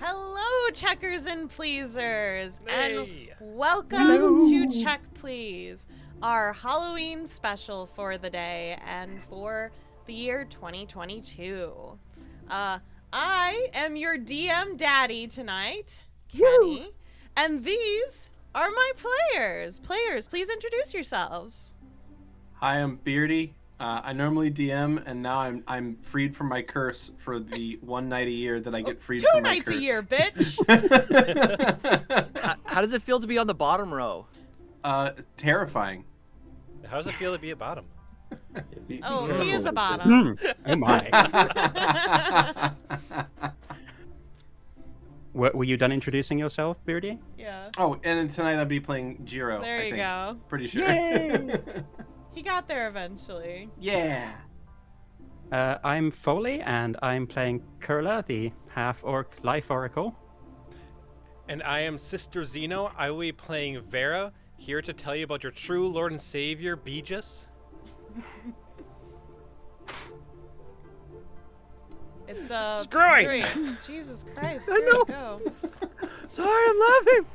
Hello, checkers and pleasers, Hey. and welcome Hello. to Check Please, our Halloween special for the day and for the year 2022. I am your DM daddy tonight, Keni, and these are my players. Players, please introduce yourselves. Hi, I'm Beardy. I normally DM, and now I'm freed from my curse for the one night a year that I get freed Two from my nights curse. a year, bitch. How does it feel to be on the bottom row? Terrifying. How does it feel to be a bottom? Oh, he is a bottom. Oh my. Were you done introducing yourself, Beardy? Yeah, Oh, and then tonight I'll be playing Jiro. there I you think. go. Pretty sure. Yay! He got there eventually. Yeah. I'm Foaly, and I'm playing Kurla, the Half-Orc Life Oracle. And I am Sister Xeno. I will be playing Vera, here to tell you about your true Lord and Savior, Beejus. It's Skrewy! Skrewy. Jesus Christ. I know. Go. Sorry, I'm laughing.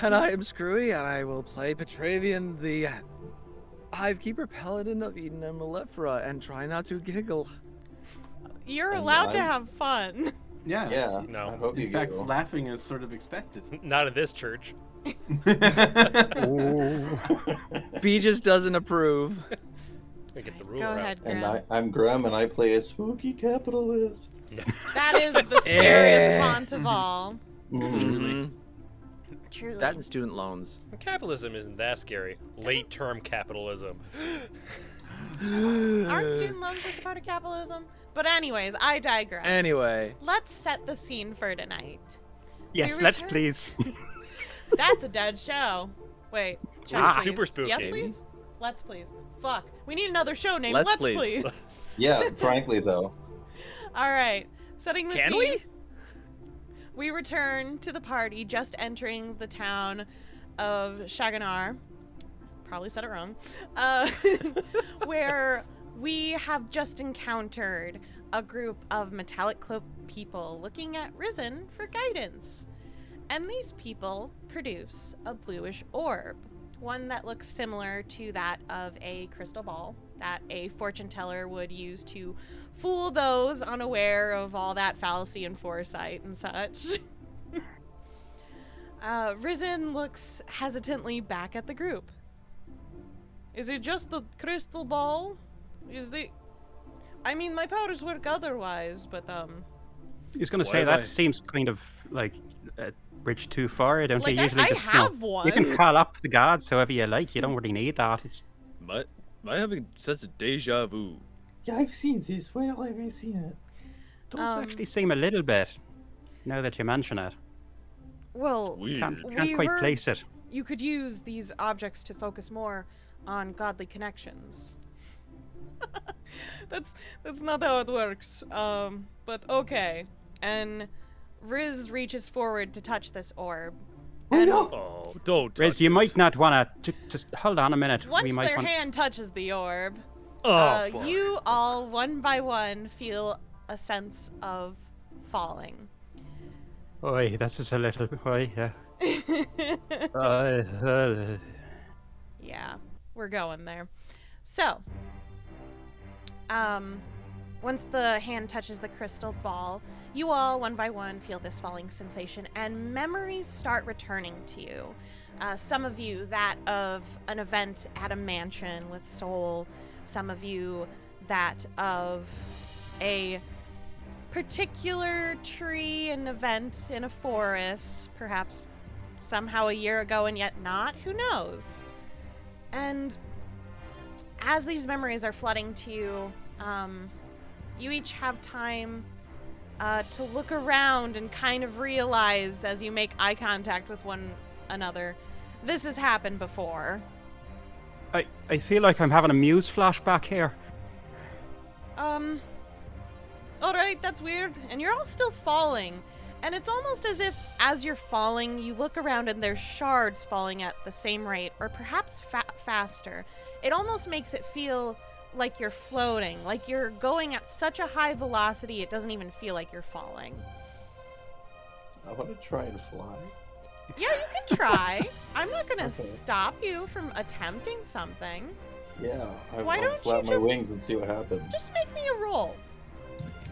And I am Skrewy, and I will play Petravian, the Hivekeeper Paladin of Eden and Malephra, and try not to giggle. You're And allowed to I'm- have fun. Yeah. Yeah. No. I hope you In fact, giggle. laughing is sort of expected. Not in this church. Beejus doesn't approve. I get the rule Go out. ahead, And Grem. I'm Grem, and I play a spooky capitalist. That is the scariest Eh. font of all. Mhm. Truly. That and student loans. Capitalism isn't that scary. Late-term capitalism. Aren't student loans just a part of capitalism? But anyways, I digress. Anyway, Let's set the scene for tonight. Yes, We let's return- please. That's a dead show. Wait. Check, Ah. please. Super spooky. Yes, please? Let's please. Fuck. We need another show named Let's Let's, Please. please. Yeah, frankly, though. All right. Setting the Can scene. we? We return to the party just entering the town of Shaganar. Probably said it wrong. Where we have just encountered a group of metallic cloaked people looking at Risen for guidance. And these people produce a bluish orb, one that looks similar to that of a crystal ball that a fortune teller would use to fool those unaware of all that fallacy and foresight and such. Risen looks hesitantly back at the group. Is it just the crystal ball? I mean, my powers work otherwise, but, I was going to say, that seems kind of like a bridge too far, don't like, you? Usually I just, have one. You can call up the gods however you like. You don't really need that. It's Am I having such a deja vu? Yeah, I've seen this. Where have I seen it? does actually seem a little bit, now that you mention it. Well, Weird. Can't We quite heard- place it. you could use these objects to focus more on godly connections. That's not how it works. But okay. And Riz reaches forward to touch this orb. Oh, And no! Oh, don't. Riz, touch you it. might not want to just hold on a minute. once we might their want. hand touches the orb, Oh, fuck. you all, one by one, feel a sense of falling. Oi, this is a little. Oi, yeah. Yeah, we're going there. So, once the hand touches the crystal ball, you all, one by one, feel this falling sensation, and memories start returning to you. Some of you, that of an event at a mansion with Soul. Some of you, that of a particular tree and event in a forest, perhaps somehow a year ago and yet not. Who knows? And as these memories are flooding to you, you each have time to look around and kind of realize as you make eye contact with one another, this has happened before. I feel like I'm having a muse flashback here. Alright, that's weird. And you're all still falling. And it's almost as if, as you're falling, you look around and there's shards falling at the same rate, or perhaps faster. It almost makes it feel like you're floating, like you're going at such a high velocity it doesn't even feel like you're falling. I want to try and fly. Yeah, you can try. I'm not gonna stop you from attempting something. Yeah, Why I'll don't flap you my just- wings and see what happens. Just make me a roll.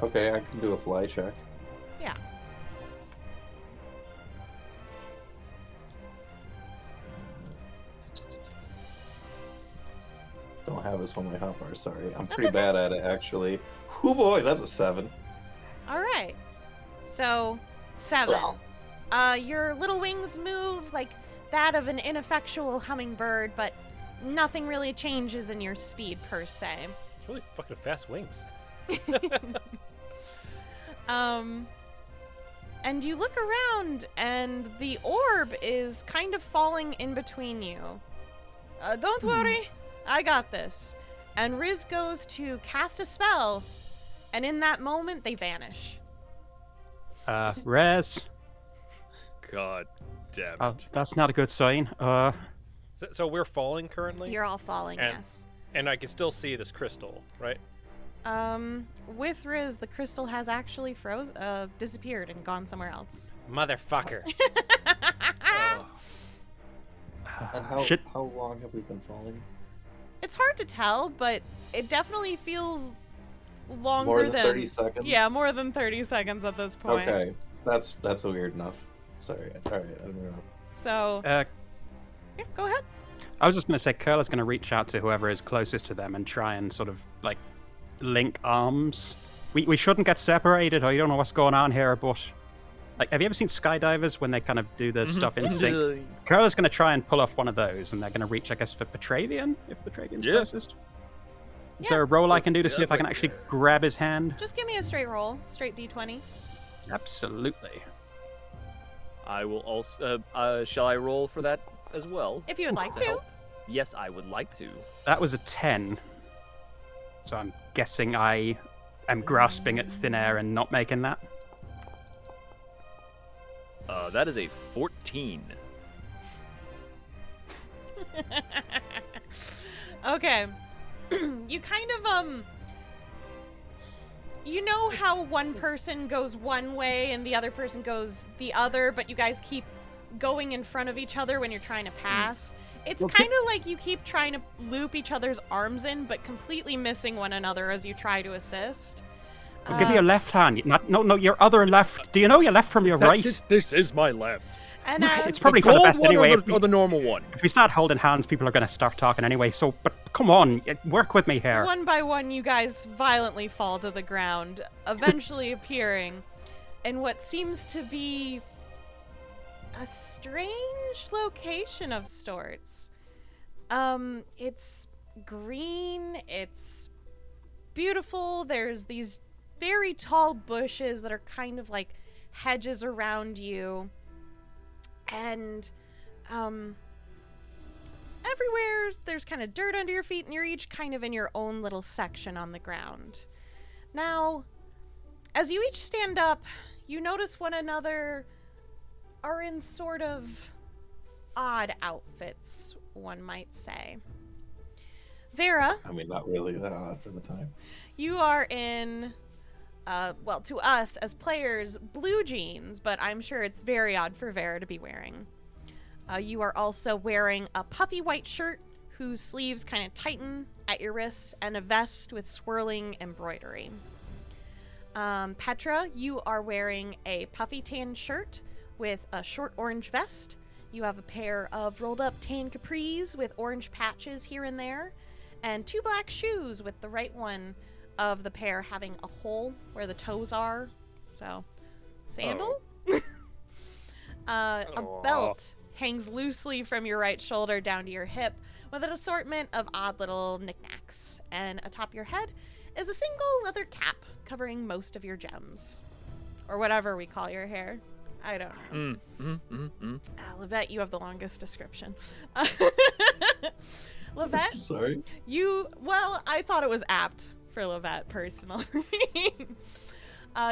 Okay, I can do a fly check. Yeah. Don't have this on my hotbar, sorry. I'm That's pretty okay. bad at it, actually. Oh boy, that's a 7. All right. So, 7. Your little wings move like that of an ineffectual hummingbird, but nothing really changes in your speed per se. It's really fucking fast wings. And you look around, and the orb is kind of falling in between you. Don't worry, I got this. And Riz goes to cast a spell, and in that moment, they vanish. Rez. God damn Oh, it. that's not a good sign. So we're falling currently, You're all falling, And- yes. and I can still see this crystal, right? With Riz, the crystal has actually disappeared and gone somewhere else. Motherfucker. And how Shit. long have we been falling? It's hard to tell, but it definitely feels longer More than 30 seconds? Yeah, more than 30 seconds at this point. Okay, that's weird enough. Sorry, alright, I don't know. So, Yeah, go ahead. I was just going to say, Kurla's going to reach out to whoever is closest to them and try and sort of, like, link arms. We shouldn't get separated. I don't know what's going on here, but... Like, have you ever seen skydivers when they kind of do the stuff in sync? Kurla's going to try and pull off one of those, and they're going to reach, I guess, for Petravian, if Petravian's Yeah. closest. Is there a roll I can do to see if I can actually grab his hand? Just give me a straight roll, straight d20. Absolutely. I will also. Shall I roll for that as well? If you would like To to. help? Yes, I would like to. That was a 10. So I'm guessing I am grasping at thin air and not making that. That is a 14. Okay. You kind of, you know how one person goes one way and the other person goes the other, but you guys keep going in front of each other when you're trying to pass? It's kind of like you keep trying to loop each other's arms in, but completely missing one another as you try to assist. Well, give me your left hand. No, your other left. Do you know your left from your right? This is my left. And It's as, probably for the Gold best one anyway. or the normal one? If we start holding hands, people are going to start talking anyway. So, but come on, work with me here. one by one, you guys violently fall to the ground, eventually appearing in what seems to be a strange location of sorts. It's green, it's beautiful, there's these very tall bushes that are kind of like hedges around you, and everywhere there's kind of dirt under your feet, and you're each kind of in your own little section on the ground. Now, as you each stand up, you notice one another are in sort of odd outfits, one might say. Vera, I mean, not really that odd for the time. you are in, well, to us as players, blue jeans, but I'm sure it's very odd for Vera to be wearing. You are also wearing a puffy white shirt whose sleeves kind of tighten at your wrists and a vest with swirling embroidery. Petra, you are wearing a puffy tan shirt with a short orange vest. You have a pair of rolled up tan capris with orange patches here and there, and 2 black shoes with the right one of the pair having a hole where the toes are. So, sandal? A belt hangs loosely from your right shoulder down to your hip with an assortment of odd little knickknacks. And atop your head is a single leather cap covering most of your gems. Or whatever we call your hair. I don't know. Lovette, you have the longest description. Lovette, Sorry? well, I thought it was apt for Lovette, personally.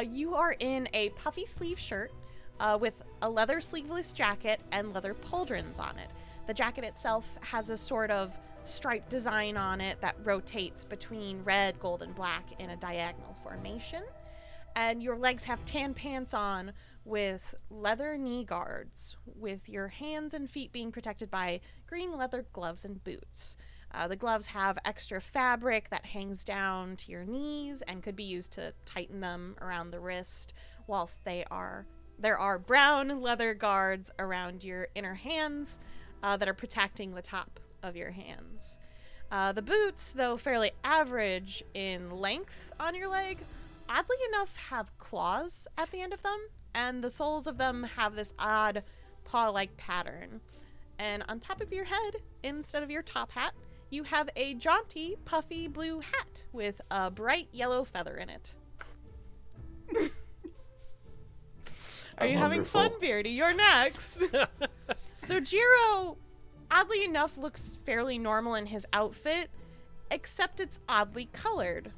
You are in a puffy sleeve shirt with a leather sleeveless jacket and leather pauldrons on it. The jacket itself has a sort of stripe design on it that rotates between red, gold, and black in a diagonal formation. And your legs have tan pants on with leather knee guards, with your hands and feet being protected by green leather gloves and boots. The gloves have extra fabric that hangs down to your knees and could be used to tighten them around the wrist, whilst there are brown leather guards around your inner hands that are protecting the top of your hands. The boots, though fairly average in length on your leg, oddly enough have claws at the end of them, and the soles of them have this odd paw-like pattern. And on top of your head, instead of your top hat, you have a jaunty, puffy blue hat with a bright yellow feather in it. Are you having fun, Beardy? You're next. So Jiro, oddly enough, looks fairly normal in his outfit, except it's oddly colored.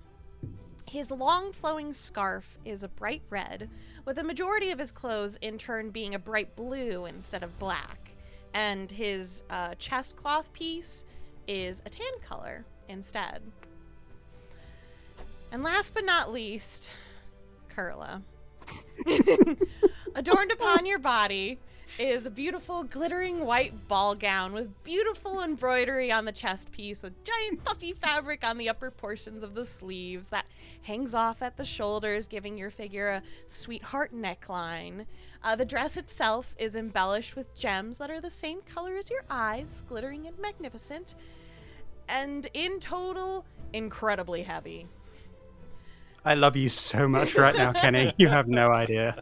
His long flowing scarf is a bright red, with the majority of his clothes in turn being a bright blue instead of black. And his chest cloth piece is a tan color instead. And last but not least, Kurla. Adorned upon your body is a beautiful glittering white ball gown with beautiful embroidery on the chest piece, with giant puffy fabric on the upper portions of the sleeves that hangs off at the shoulders, giving your figure a sweetheart neckline. The dress itself is embellished with gems that are the same color as your eyes, glittering and magnificent, and in total, incredibly heavy. I love you so much right now, Keni. You have no idea.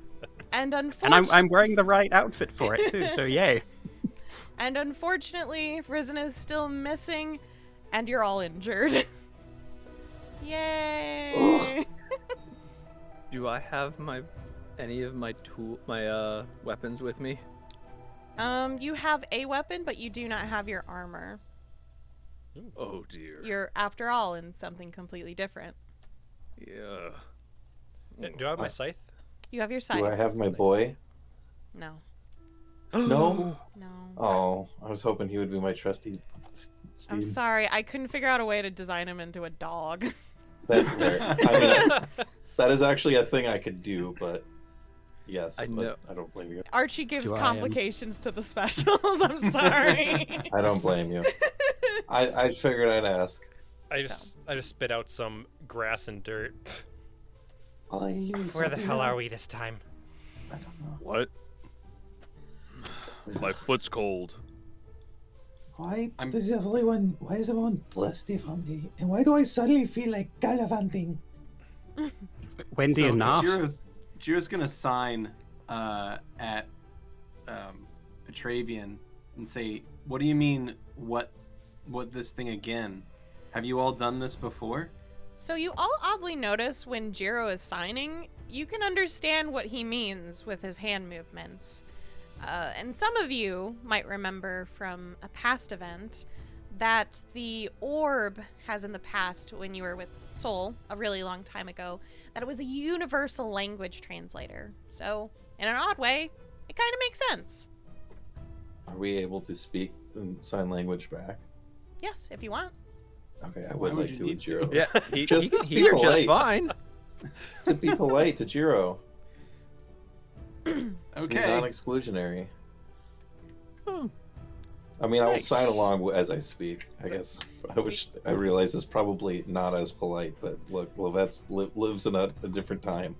And I'm wearing the right outfit for it too, so yay. And unfortunately, Risen is still missing, and you're all injured. Yay! Do I have any of my weapons with me? You have a weapon, but you do not have your armor. Oh dear. You're, after all, in something completely different. Yeah. Do I have my scythe? You have your scythe. Do I have my boy? No. No? No. Oh, I was hoping he would be my trusty Steve. I'm sorry, I couldn't figure out a way to design him into a dog. That's fair. I mean, that is actually a thing I could do, but yes, I know. I don't blame you. Archie gives Do I, complications to the specials. I'm sorry. I don't blame you. I figured I'd ask. I just spit out some grass and dirt. Where the hell are we this time? I don't know. What? My foot's cold. Why is everyone dressed differently? And why do I suddenly feel like gallivanting? When do you not? Jiro's gonna sign at Petravian and say, "What do you mean? What this thing again? Have you all done this before?" So you all oddly notice when Jiro is signing, you can understand what he means with his hand movements. And some of you might remember from a past event that the orb has in the past, when you were with Soul a really long time ago, that it was a universal language translator. So, in an odd way, it kind of makes sense. Are we able to speak in sign language back? Yes, if you want. Okay, I Why would would like you to need with Jiro. Yeah, he Just can be hear just polite. fine. To be polite to Jiro. Okay. Non-exclusionary. Hmm. I mean, I will Nice. sign along as I speak. I guess I realize it's probably not as polite, but look, Lovette lives in a different time.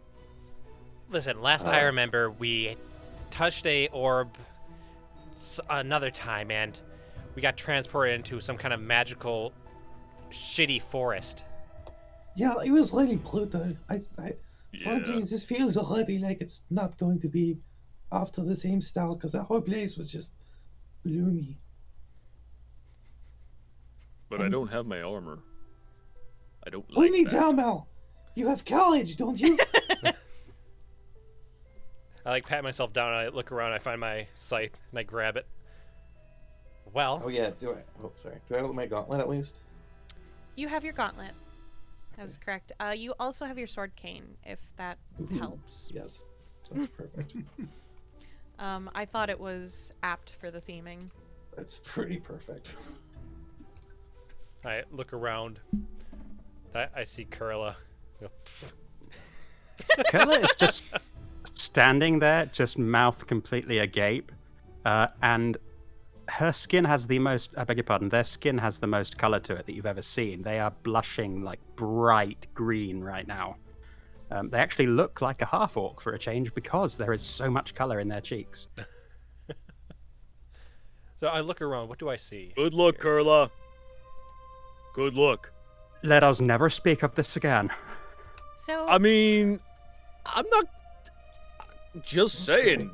Listen, last I remember, we touched a orb another time, and we got transported into some kind of magical, shitty forest. Yeah, it was really brutal. Yeah. Frankly, this feels already like it's not going to be after the same style, because the whole place was just gloomy. But I don't have my armor. I don't We like need that. Talmel. You have courage, don't you? I pat myself down, and I look around, I find my scythe, and I grab it. Well, Oh yeah, do I? Oh, sorry. Do I have my gauntlet at least? You have your gauntlet. That is correct. You also have your sword cane, if that helps. Yes, that's perfect. I thought it was apt for the theming. That's pretty perfect. I look around. I see Kurla. Kurla is just standing there, just mouth completely agape, and her skin has the most, I beg your pardon, their skin has the most color to it that you've ever seen. They are blushing like bright green right now. They actually look like a half-orc for a change because there is so much color in their cheeks. So I look around. What do I see? Good look, Kurla. Good look. Let us never speak of this again. So I mean, I'm not just saying.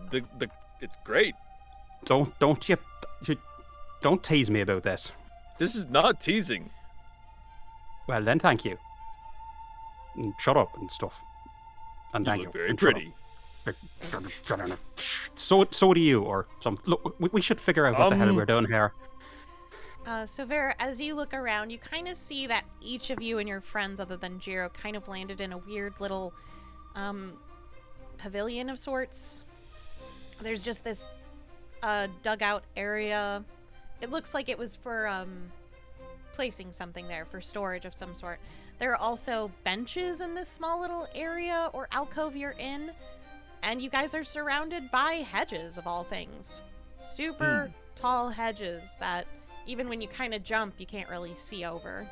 It's great. Don't tease me about this. This is not teasing. Well then, thank you. And shut up and stuff. And You thank look you. very And shut pretty. up. So do you, or some. Look, we should figure out what the hell we're doing here. So Vera, as you look around, you kind of see that each of you and your friends, other than Jiro, kind of landed in a weird little pavilion of sorts. There's just this dugout area. It looks like it was for placing something there, for storage of some sort. There are also benches in this small little area or alcove you're in, and you guys are surrounded by hedges, of all things. Super tall hedges that even when you kind of jump, you can't really see over.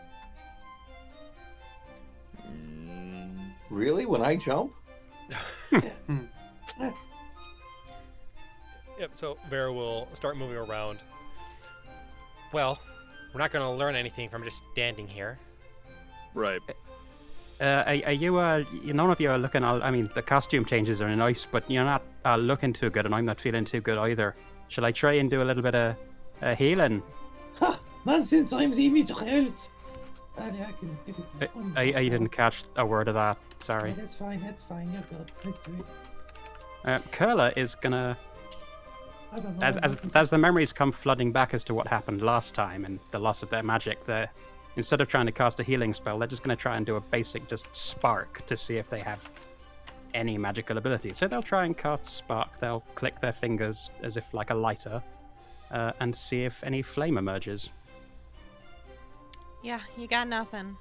Really? When I jump? Yep, so Vera will start moving around. Well, we're not going to learn anything from just standing here. Right. Are you, none of you are looking, I mean, the costume changes are nice, but you're not looking too good, and I'm not feeling too good either. Shall I try and do a little bit of healing? Ha! Nonsense, I'm the image of health. I didn't catch a word of that, sorry. That's fine, you're good. Let's do it. Kurla is gonna, I don't know. as the memories come flooding back as to what happened last time and the loss of their magic, instead of trying to cast a healing spell, they're just going to try and do a basic just spark to see if they have any magical ability. So they'll try and cast spark. They'll click their fingers as if like a lighter and see if any flame emerges. Yeah, you got nothing.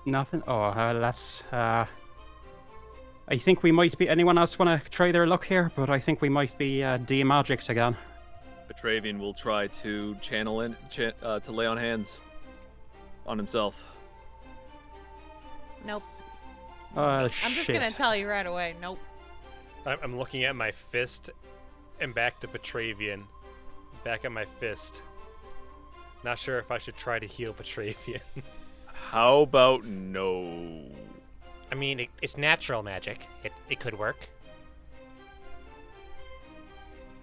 Nothing? Oh, that's... I think we might be... Anyone else want to try their luck here? But I think we might be de-magicked again. Petravian will try to channel in, to lay on hands on himself. Nope. Oh, I'm just gonna tell you right away. Nope. I'm looking at my fist and back to Petravian. Back at my fist. Not sure if I should try to heal Petravian. How about no? I mean, it's natural magic. It could work.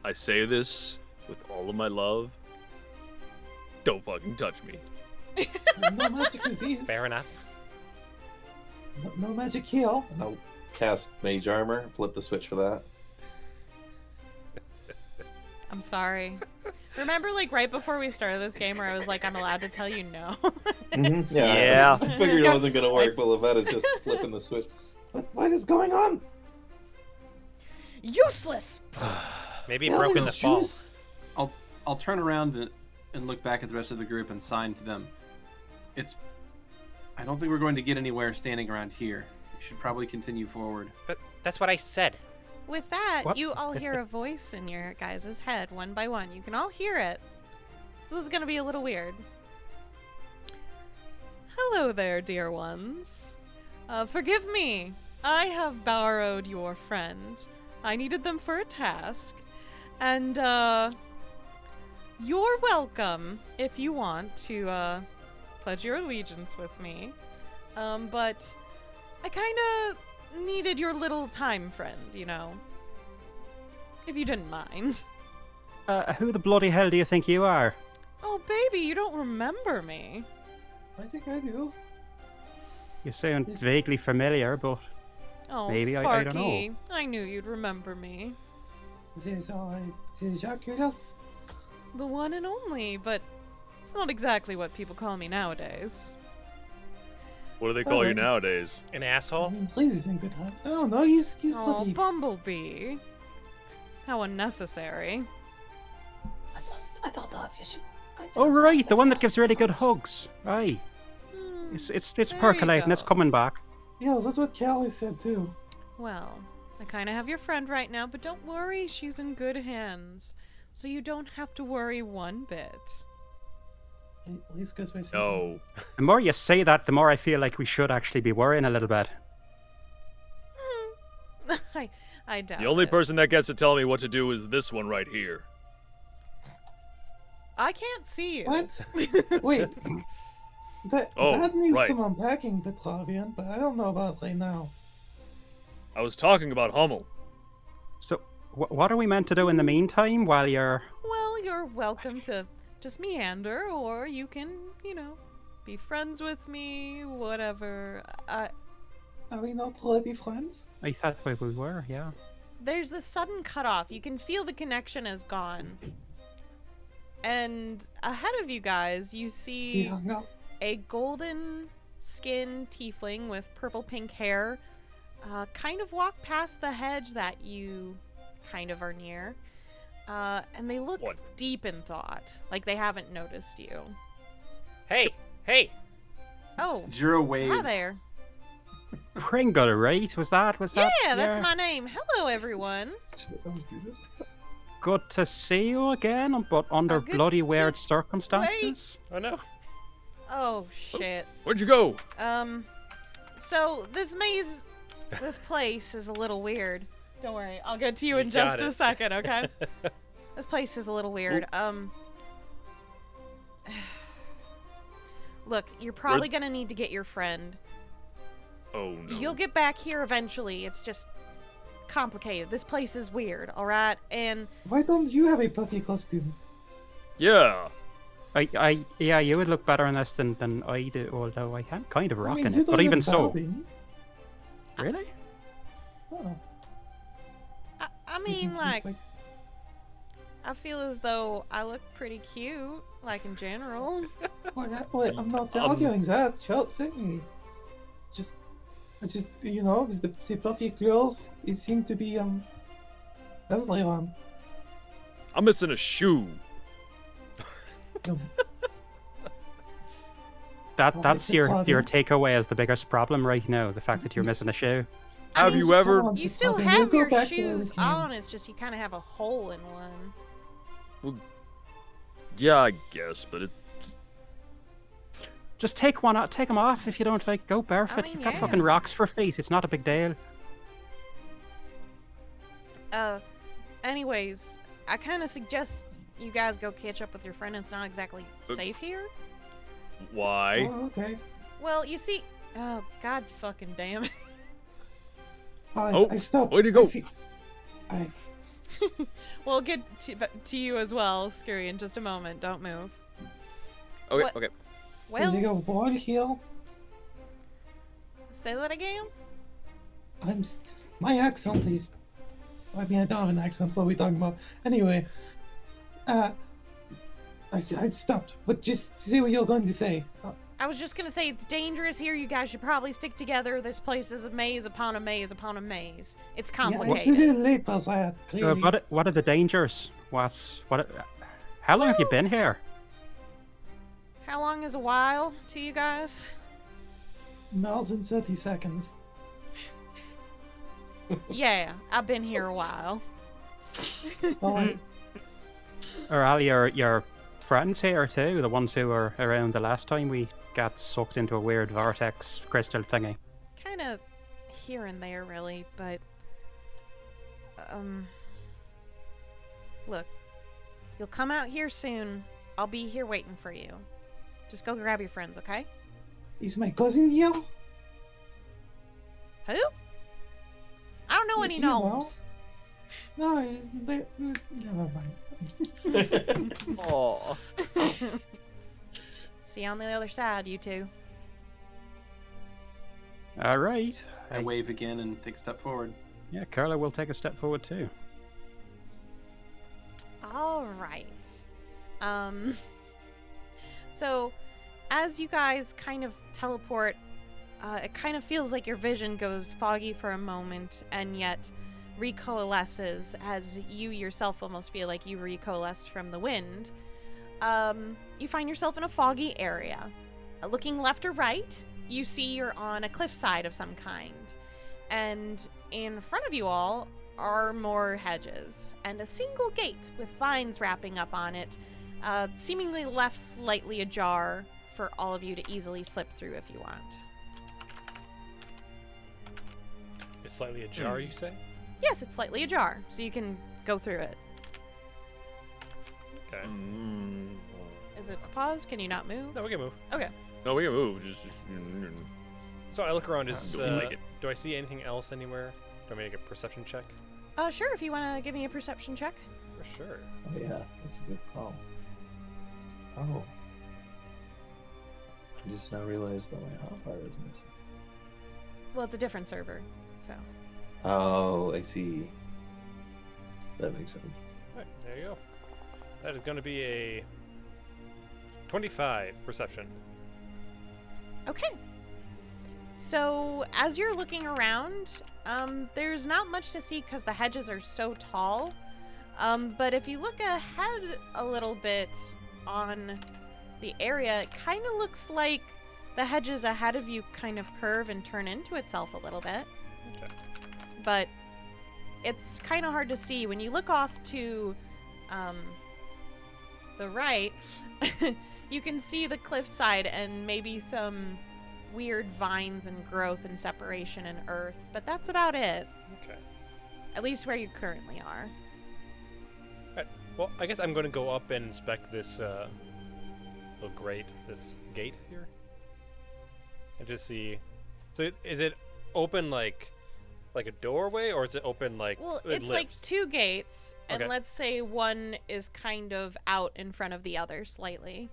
I say this with all of my love. Don't fucking touch me. No magic disease. Fair enough. No magic heal. And I'll cast Mage Armor, flip the switch for that. I'm sorry. Remember, like, right before we started this game where I was like, I'm allowed to tell you no? Mm-hmm. Yeah. I figured it wasn't going to work, but Lovette is just flipping the switch. What is going on? Useless! Maybe it broke in the fall. I'll turn around and look back at the rest of the group and sign to them. I don't think we're going to get anywhere standing around here. We should probably continue forward. But that's what I said. With that, What? you all hear a voice in your guys' head, one by one. You can all hear it. So this is going to be a little weird. Hello there, dear ones. Forgive me. I have borrowed your friend. I needed them for a task. And, you're welcome if you want to, pledge your allegiance with me. But I kinda needed your little time friend, you know. If you didn't mind. Who the bloody hell do you think you are? Oh, baby, you don't remember me. I think I do. You sound vaguely familiar, but Oh, maybe Sparky. I don't know. I knew you'd remember me. This is Oculus. The one and only, but it's not exactly what people call me nowadays. What do they call you nowadays? An I asshole? mean, please, he's in good health. Oh no, he's Oh, bloody. Bumblebee. How unnecessary. I thought the obvious should Oh right, the one that gives really good hugs. Aye. It's There you percolating. It's go. coming back. Yeah, that's what Callie said too. Well, I kind of have your friend right now, but don't worry, she's in good hands. So you don't have to worry one bit. At least goes by saying. No. The more you say that, the more I feel like we should actually be worrying a little bit. I doubt The only it. person that gets to tell me what to do is this one right here. I can't see you. What? Wait. That Oh, needs right. some unpacking, Petravian, but I don't know about right now. I was talking about Hummel. So, what are we meant to do in the meantime while you're... Well, you're welcome to just meander, or you can, be friends with me, whatever. Are we not already friends? I thought we were, yeah. There's this sudden cutoff. You can feel the connection is gone. And ahead of you guys, you He see hung up. a golden skin tiefling with purple pink hair kind of walk past the hedge that you kind of are near. And they look What? deep in thought, like they haven't noticed you. Hey, hey. Oh, Jiro waves. hi there. Pringle, right? Was that? Yeah, that's my name. Hello, everyone. Good to see you again, but under good bloody to- weird circumstances. Oh no. Oh, shit. Where'd you go? So this maze, this place is a little weird. Don't worry, I'll get to you in You got just a it. second, okay? This place is a little weird. Look, you're probably gonna need to get your friend. Oh no. You'll get back here eventually. It's just complicated. This place is weird, all right? And Why don't you have a puppy costume? Yeah. Yeah, you would look better in this than I do, although I am kind of I rocking mean, you it. don't But even have so, Paladin. really? Oh, I you mean, think he's like, quite- I feel as though I look pretty cute, like in general. Wait, I'm not arguing that. Sure, certainly. Just, because the puppy girls, they seem to be everyone. I'm missing a shoe. That's it's your Paladin. takeaway as the biggest problem right now. The fact that you're missing a shoe. I Have mean, you ever? Come on, You still Paladin, have we'll your go back to where we shoes came. on, it's just you kind of have a hole in one. Yeah, I guess, but it. Just take them off if you don't like. Go barefoot. mean, You've got yeah. fucking rocks for feet. It's not a big deal. Anyways, I kind of suggest you guys go catch up with your friend. It's not exactly safe here. Why? Oh, okay. Well, you see... Oh, god fucking damn it. I stopped. where'd you go? We'll get to you as well, Skrewy, in just a moment. Don't move. Okay, What? okay. Is there Well, a wall here? say that again? My accent is... I mean, I don't have an accent. What are we talking about? Anyway, I stopped. But just say what you're going to say. I was just gonna say it's dangerous here. You guys should probably stick together. This place is a maze upon a maze upon a maze. It's Yeah, it's a complicated. little late for that, clearly. What are the dangers? How long have you been here? How long is a while to you guys? More than 30 seconds. Yeah, I've been here a while. Alright. Are all your friends here too? The ones who were around the last time we got sucked into a weird vortex crystal thingy. Kind of here and there, really, but look, you'll come out here soon. I'll be here waiting for you. Just go grab your friends, okay? Is my cousin here? Who? I don't know any You know. gnomes. No, never mind. Aw. See you on the other side, you two. All right. I wave again and take a step forward. Yeah, Kurla will take a step forward too. All right. So, as you guys kind of teleport, it kind of feels like your vision goes foggy for a moment, and yet recoalesces as you yourself almost feel like you recoalesced from the wind. you find yourself in a foggy area. Looking left or right, you see you're on a cliffside of some kind. And in front of you all are more hedges and a single gate with vines wrapping up on it, seemingly left slightly ajar for all of you to easily slip through if you want. It's slightly ajar, you say? Yes, it's slightly ajar, so you can go through it. Okay. Is it a pause? Can you not move? No, we can move. Okay. No, we can move. Just So I look around. Do we like it? Do I see anything else anywhere? Do I make a perception check? Sure, if you want to give me a perception check. For sure. Oh yeah, that's a good call. Oh. I just now realized that my hotbar is missing. Well, it's a different server, so. Oh, I see. That makes sense. All right, there you go. That is going to be a 25 perception. Okay. So, as you're looking around, there's not much to see because the hedges are so tall. But if you look ahead a little bit on the area, it kind of looks like the hedges ahead of you kind of curve and turn into itself a little bit. Okay. But it's kind of hard to see. When you look off to the right, you can see the cliffside and maybe some weird vines and growth and separation and earth, but that's about it. Okay. At least where you currently are. Alright. Well, I guess I'm going to go up and inspect this little grate, this gate here, and just see. So is it open like a doorway, or is it open like? Well, it it's like lifts? 2 gates, and Okay. let's say one is kind of out in front of the other slightly,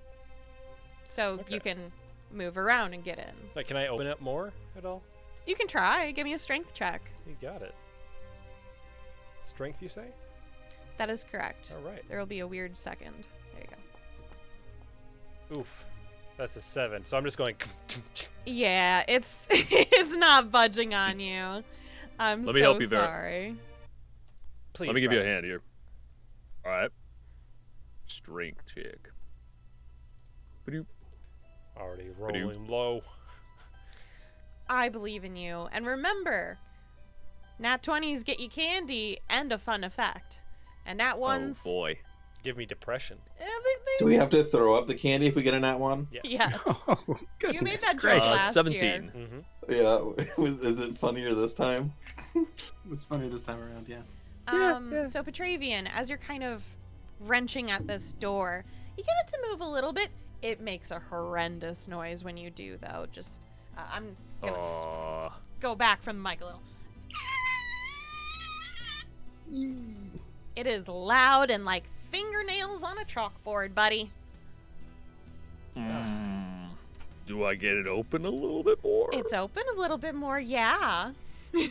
so Okay. you can move around and get in. Like, can I open it more at all? You can try. Give me a strength check. You got it. Strength, you say? That is correct. All right. There will be a weird second. There you go. Oof. That's a 7. So I'm just going. Yeah, it's it's not budging on you. I'm Let me so help you, Vera. sorry. Please. let me give you a Brian. hand here. All right. Strength check. Already rolling low. I believe in you. And remember, nat 20s get you candy and a fun effect. And nat 1s... Oh boy. Give me depression. Do we have to throw up the candy if we get a nat one? Yes. Yeah. Oh, You made that joke gracious. last 17. year. Mm-hmm. Yeah. Is it funnier this time? It was funny this time around, yeah. So Petravian, as you're kind of wrenching at this door, you get it to move a little bit. It makes a horrendous noise when you do, though. Just, I'm gonna go back from the mic a little. It is loud and like fingernails on a chalkboard, buddy. Do I get it open a little bit more? It's open a little bit more, yeah.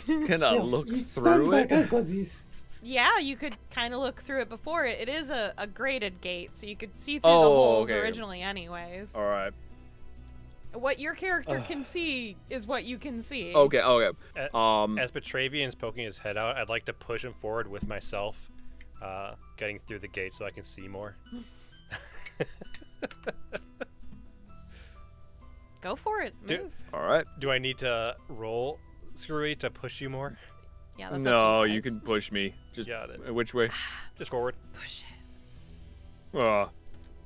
Can I Yeah, look you through stand back it? up, 'cause he's- Yeah, you could kind of look through it before. It is a grated gate, so you could see through the Oh, holes okay. originally anyways. All right. What your character can see is what you can see. Okay. Okay. As Petravian's poking his head out, I'd like to push him forward with myself, getting through the gate so I can see more. Go for it. Move. All right. Do I need to roll, Skrewy, to push you more? Yeah, that's No, up to you guys. can push me. Just Got it. which way? Just forward. Push it. Uh,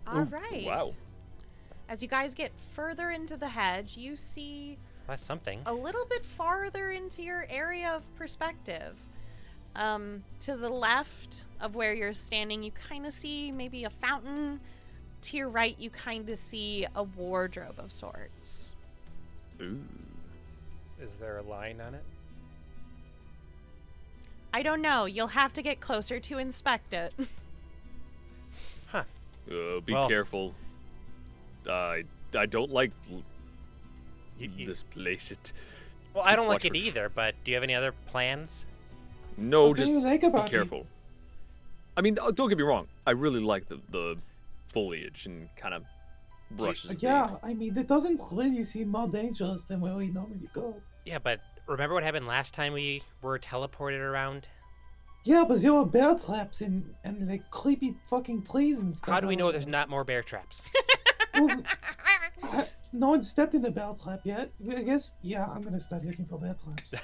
All right. wow. As you guys get further into the hedge, you see That's something. a little bit farther into your area of perspective. To the left of where you're standing, you kind of see maybe a fountain. To your right, you kind of see a wardrobe of sorts. Ooh. Is there a line on it? I don't know. You'll have to get closer to inspect it. Huh. Be Well- careful. I don't like You- this place. It. Well, I don't like Watch it for- either, but do you have any other plans? No, What do just you like be about it? careful. I mean, don't get me wrong. I really like the foliage and kind of brushes. the- Yeah, I mean, it doesn't really seem more dangerous than where we normally go. Yeah, but remember what happened last time we were teleported around? Yeah, but there are bear traps and like creepy fucking trees and stuff. How do we know there's not more bear traps? Well, no one stepped in the bear trap yet. I guess, yeah, I'm gonna start looking for bear traps.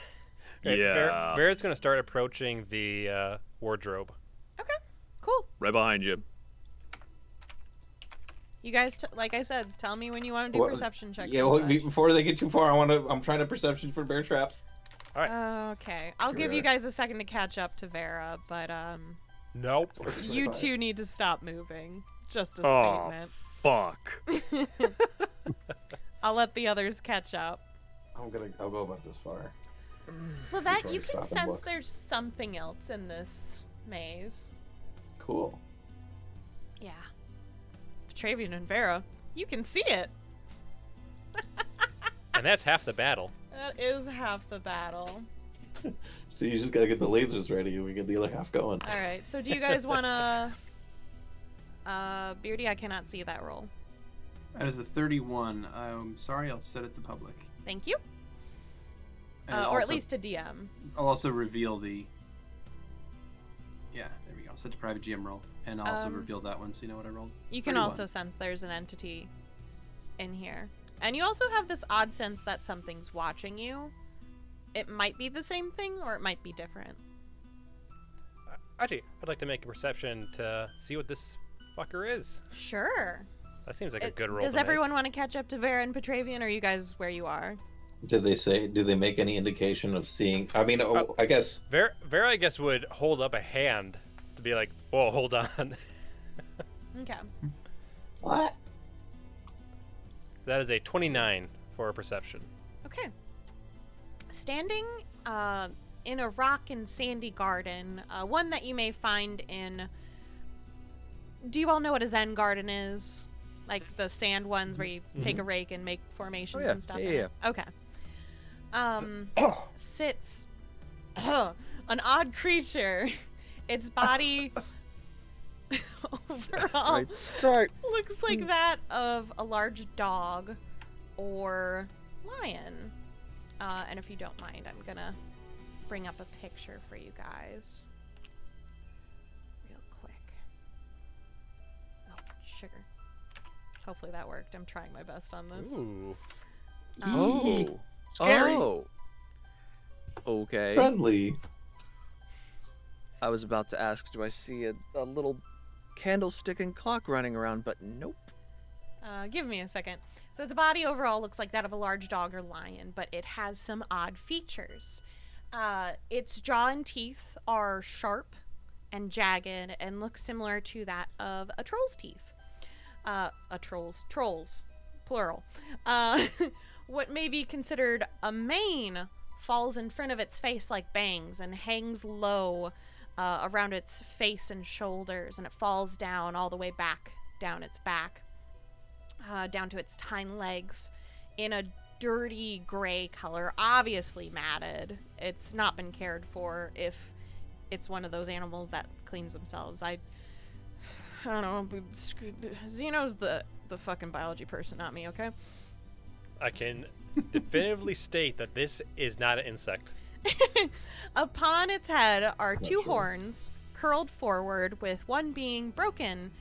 Right, Yeah. Vera's gonna start approaching the wardrobe. Okay, cool. Right behind you. You guys, like I said, tell me when you want to do Well, perception checks. Yeah, and well, such. before they get too far, I'm trying to perception for bear traps. Okay, I'll give you guys a second to catch up to Vera, but Nope. you two need to stop moving. Just a Oh, statement. fuck. I'll let the others catch up. I'll go about this far. Lovette, Before you I can stop and sense look. there's something else in this maze. Cool. Yeah. Petravian and Vera, you can see it. And that's half the battle. That is half the battle. So you just gotta get the lasers ready, and we get the other half going. All right. So do you guys want to? Beardy, I cannot see that roll. That is the 31. I'm sorry, I'll set it to public. Thank you. And Or at also- least to DM. I'll also reveal the. Yeah, there we go. Set to private GM roll, and I'll also reveal that one so you know what I rolled. You can 31. also sense there's an entity in here. And you also have this odd sense that something's watching you. It might be the same thing, or it might be different. Actually, I'd like to make a perception to see what this fucker is. Sure. That seems like a good roll. Does to make. everyone want to catch up to Vera and Petravian, or are you guys where you are? Do they make any indication of seeing? I mean, I guess. Vera, I guess, would hold up a hand to be like, "Whoa, hold on." Okay. What? That is a 29 for a perception. Okay. Standing in a rock and sandy garden, one that you may find in... Do you all know what a Zen garden is? Like the sand ones where you take a rake and make formations and stuff? Yeah. Okay. Sits an odd creature. Its body overall Right. looks like that of a large dog or lion. And if you don't mind, I'm gonna bring up a picture for you guys. Real quick. Oh, sugar. Hopefully that worked. I'm trying my best on this. Ooh. Oh. Scary. Oh. Okay. Friendly. I was about to ask, do I see a little candlestick and clock running around, but nope. Give me a second. So its body overall looks like that of a large dog or lion, but it has some odd features. Its jaw and teeth are sharp and jagged and look similar to that of a troll's teeth. Trolls, plural. What may be considered a mane falls in front of its face like bangs and hangs low around its face and shoulders, and it falls down all the way back down its back, down to its hind legs in a dirty gray color, obviously matted. It's not been cared for if it's one of those animals that cleans themselves. I don't know, but Xeno's the fucking biology person, not me, okay? I can definitively state that this is not an insect. Upon its head are two sure. horns curled forward, with one being broken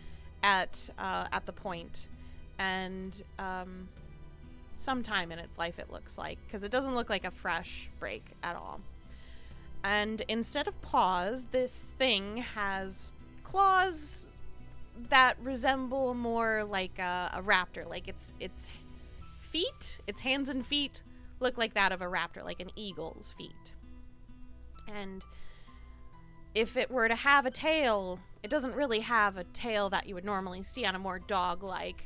at the point, and sometime in its life it looks like, because it doesn't look like a fresh break at all. And instead of paws, this thing has claws that resemble more like a raptor. Like its feet, its hands and feet look like that of a raptor, like an eagle's feet. And if it were to have a tail, it doesn't really have a tail that you would normally see on a more dog-like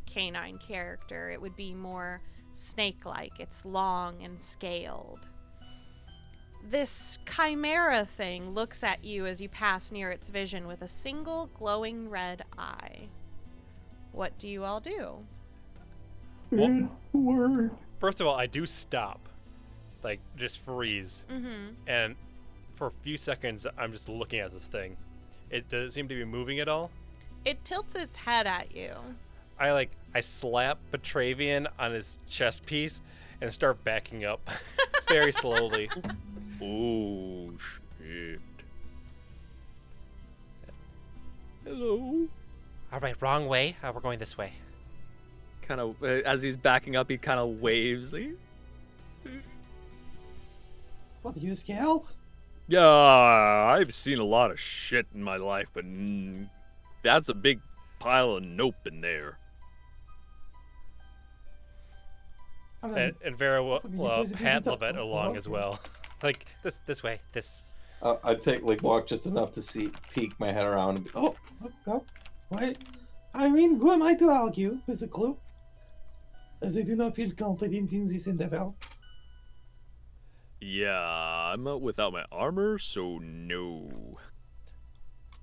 canine character. It would be more snake-like. It's long and scaled. This chimera thing looks at you as you pass near its vision with a single glowing red eye. What do you all do? Well, first of all, I do stop. Like, just freeze. Mm-hmm. And for a few seconds, I'm just looking at this thing. Does it seem to be moving at all? It tilts its head at you. I slap Petravian on his chest piece and start backing up very slowly. Oh, shit. Hello. All right, wrong way. We're going this way. Kind of as he's backing up, he kind of waves. Like, What, are you scared? yeah, I've seen a lot of shit in my life, but that's a big pile of nope in there. And Vera will Because if you pat don't- Lovette along okay. as well. Like, this way, this. I'd take walk just enough to peek my head around and be, oh, Oh, why? I mean, who am I to argue with the clue? As I do not feel confident in this endeavor. Yeah, I'm out without my armor, so no.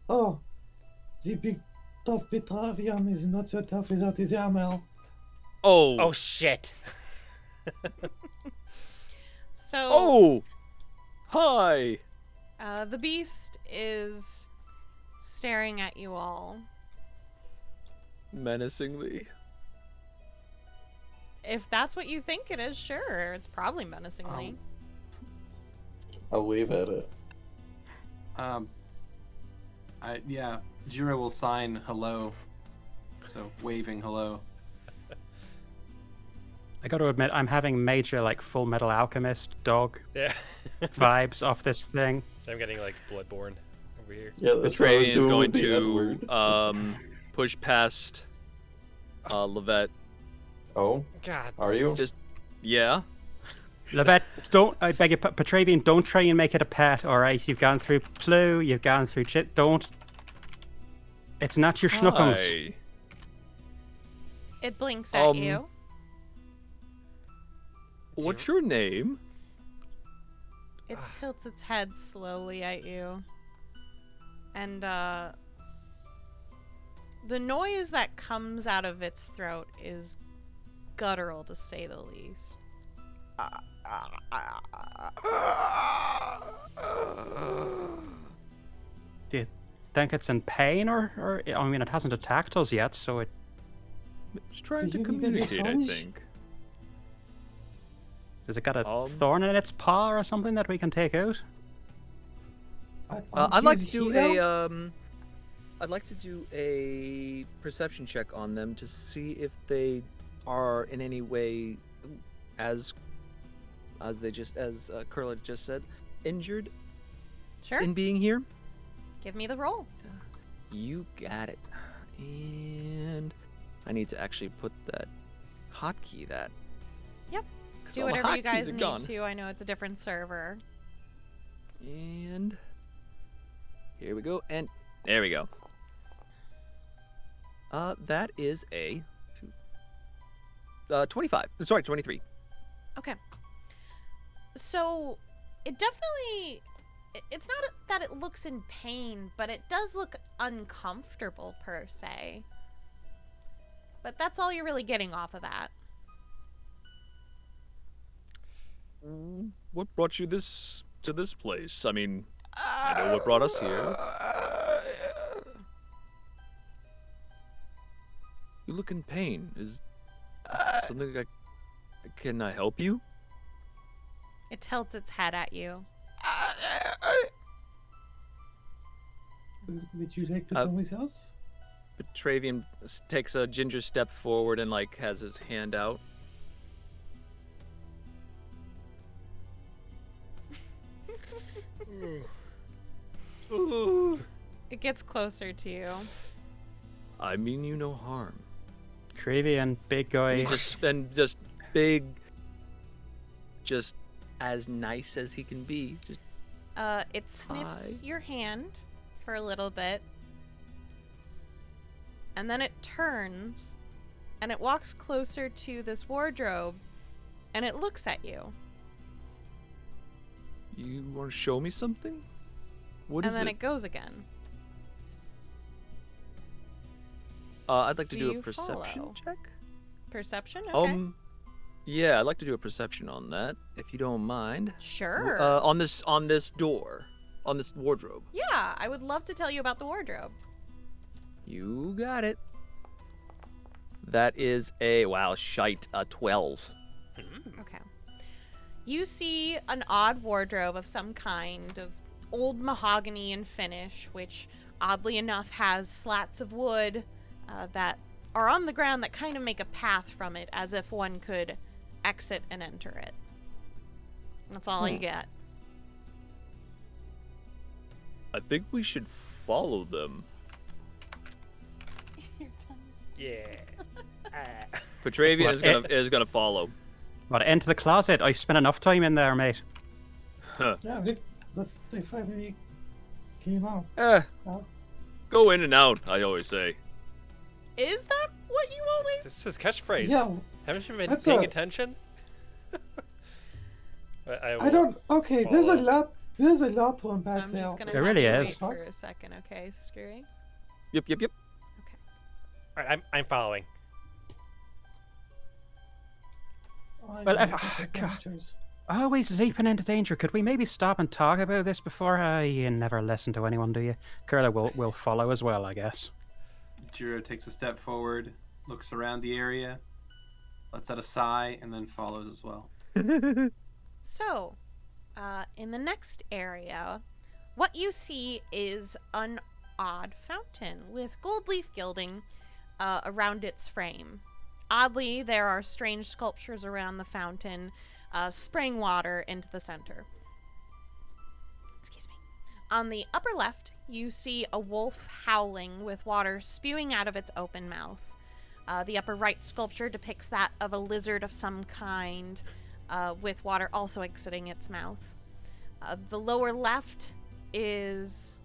Oh, the big tough Petravian is not so tough without his armor. Oh, shit. So, Oh! Hi! the beast is staring at you all. Menacingly. If that's what you think it is, sure. It's probably menacingly. I'll wave at it. Jiro will sign hello. So waving hello. I got to admit, I'm having major like Full Metal Alchemist dog Yeah. vibes off this thing. I'm getting like Bloodborne over here. Yeah, that's what I was Petravian is doing going with the N-word. to push past Lovette. Oh, God. are you? Just, yeah. Lovette, don't, I beg your Petravian, don't try and make it a pet, alright? You've gone through Plu, you've gone through shit, don't. It's not your schnookums. Hi. It blinks at Um, you. What's your name? It tilts its head slowly at you. And, the noise that comes out of its throat is guttural, to say the least. Do you think it's in pain, or I mean, it hasn't attacked us yet, so it... It's trying Do to you need any communicate, I songs? think. Has it got a Um, thorn in its paw or something that we can take out? I'd like to Use do Hero? I'd like to do a perception check on them to see if they are in any way, as Kurla just said, injured Sure. in being here. Give me the roll. You got it. And I need to actually put that hotkey that. Yep. 'cause Do all my whatever you hotkeys guys are need gone. to. I know it's a different server. And here we go. And there we go. That is a 25. Sorry, 23. Okay. So, it definitely... It's not that it looks in pain, but it does look uncomfortable, per se. But that's all you're really getting off of that. What brought you to this place? I mean, I know what brought us here. You look in pain. Is something can I help you? It tilts its head at you. Would you like to come with us? Petravian takes a ginger step forward and like has his hand out. It gets closer to you. I mean you no harm. Petravian, big guy. Just big, just as nice as he can be. Just It sniffs Hi. your hand for a little bit. And then it turns and it walks closer to this wardrobe and it looks at you. You want to show me something? What and is then it? it goes again. I'd like to Do do you a perception follow? check. Perception? Okay. Yeah, I'd like to do a perception on that, if you don't mind. Sure. On this door, on this wardrobe. Yeah, I would love to tell you about the wardrobe. You got it. That is a shite, a 12. Okay. You see an odd wardrobe of some kind of old mahogany and finish, which oddly enough, has slats of wood that are on the ground that kind of make a path from it, as if one could exit and enter it. That's all you get. I think we should follow them. Yeah. Petravian is gonna follow. What, into the closet? I've spent enough time in there, mate. Yeah, they finally came out. Go in and out, I always say. Is that what you always... This is his catchphrase. Yeah. Haven't you been That's paying attention? I don't... Okay, there's a lot to unpack I'm there. just gonna There have really you is. wait for a second, okay, Skrewy? Yep. All right, I'm following. Always leaping into danger. Could we maybe stop and talk about this before? You never listen to anyone, do you? Kurla will follow as well, I guess. Jiro takes a step forward, looks around the area, lets out a sigh, and then follows as well. So, in the next area, what you see is an odd fountain with gold leaf gilding around its frame. Oddly, there are strange sculptures around the fountain, spraying water into the center. Excuse me. On the upper left, you see a wolf howling with water spewing out of its open mouth. The upper right sculpture depicts that of a lizard of some kind, with water also exiting its mouth. The lower left is...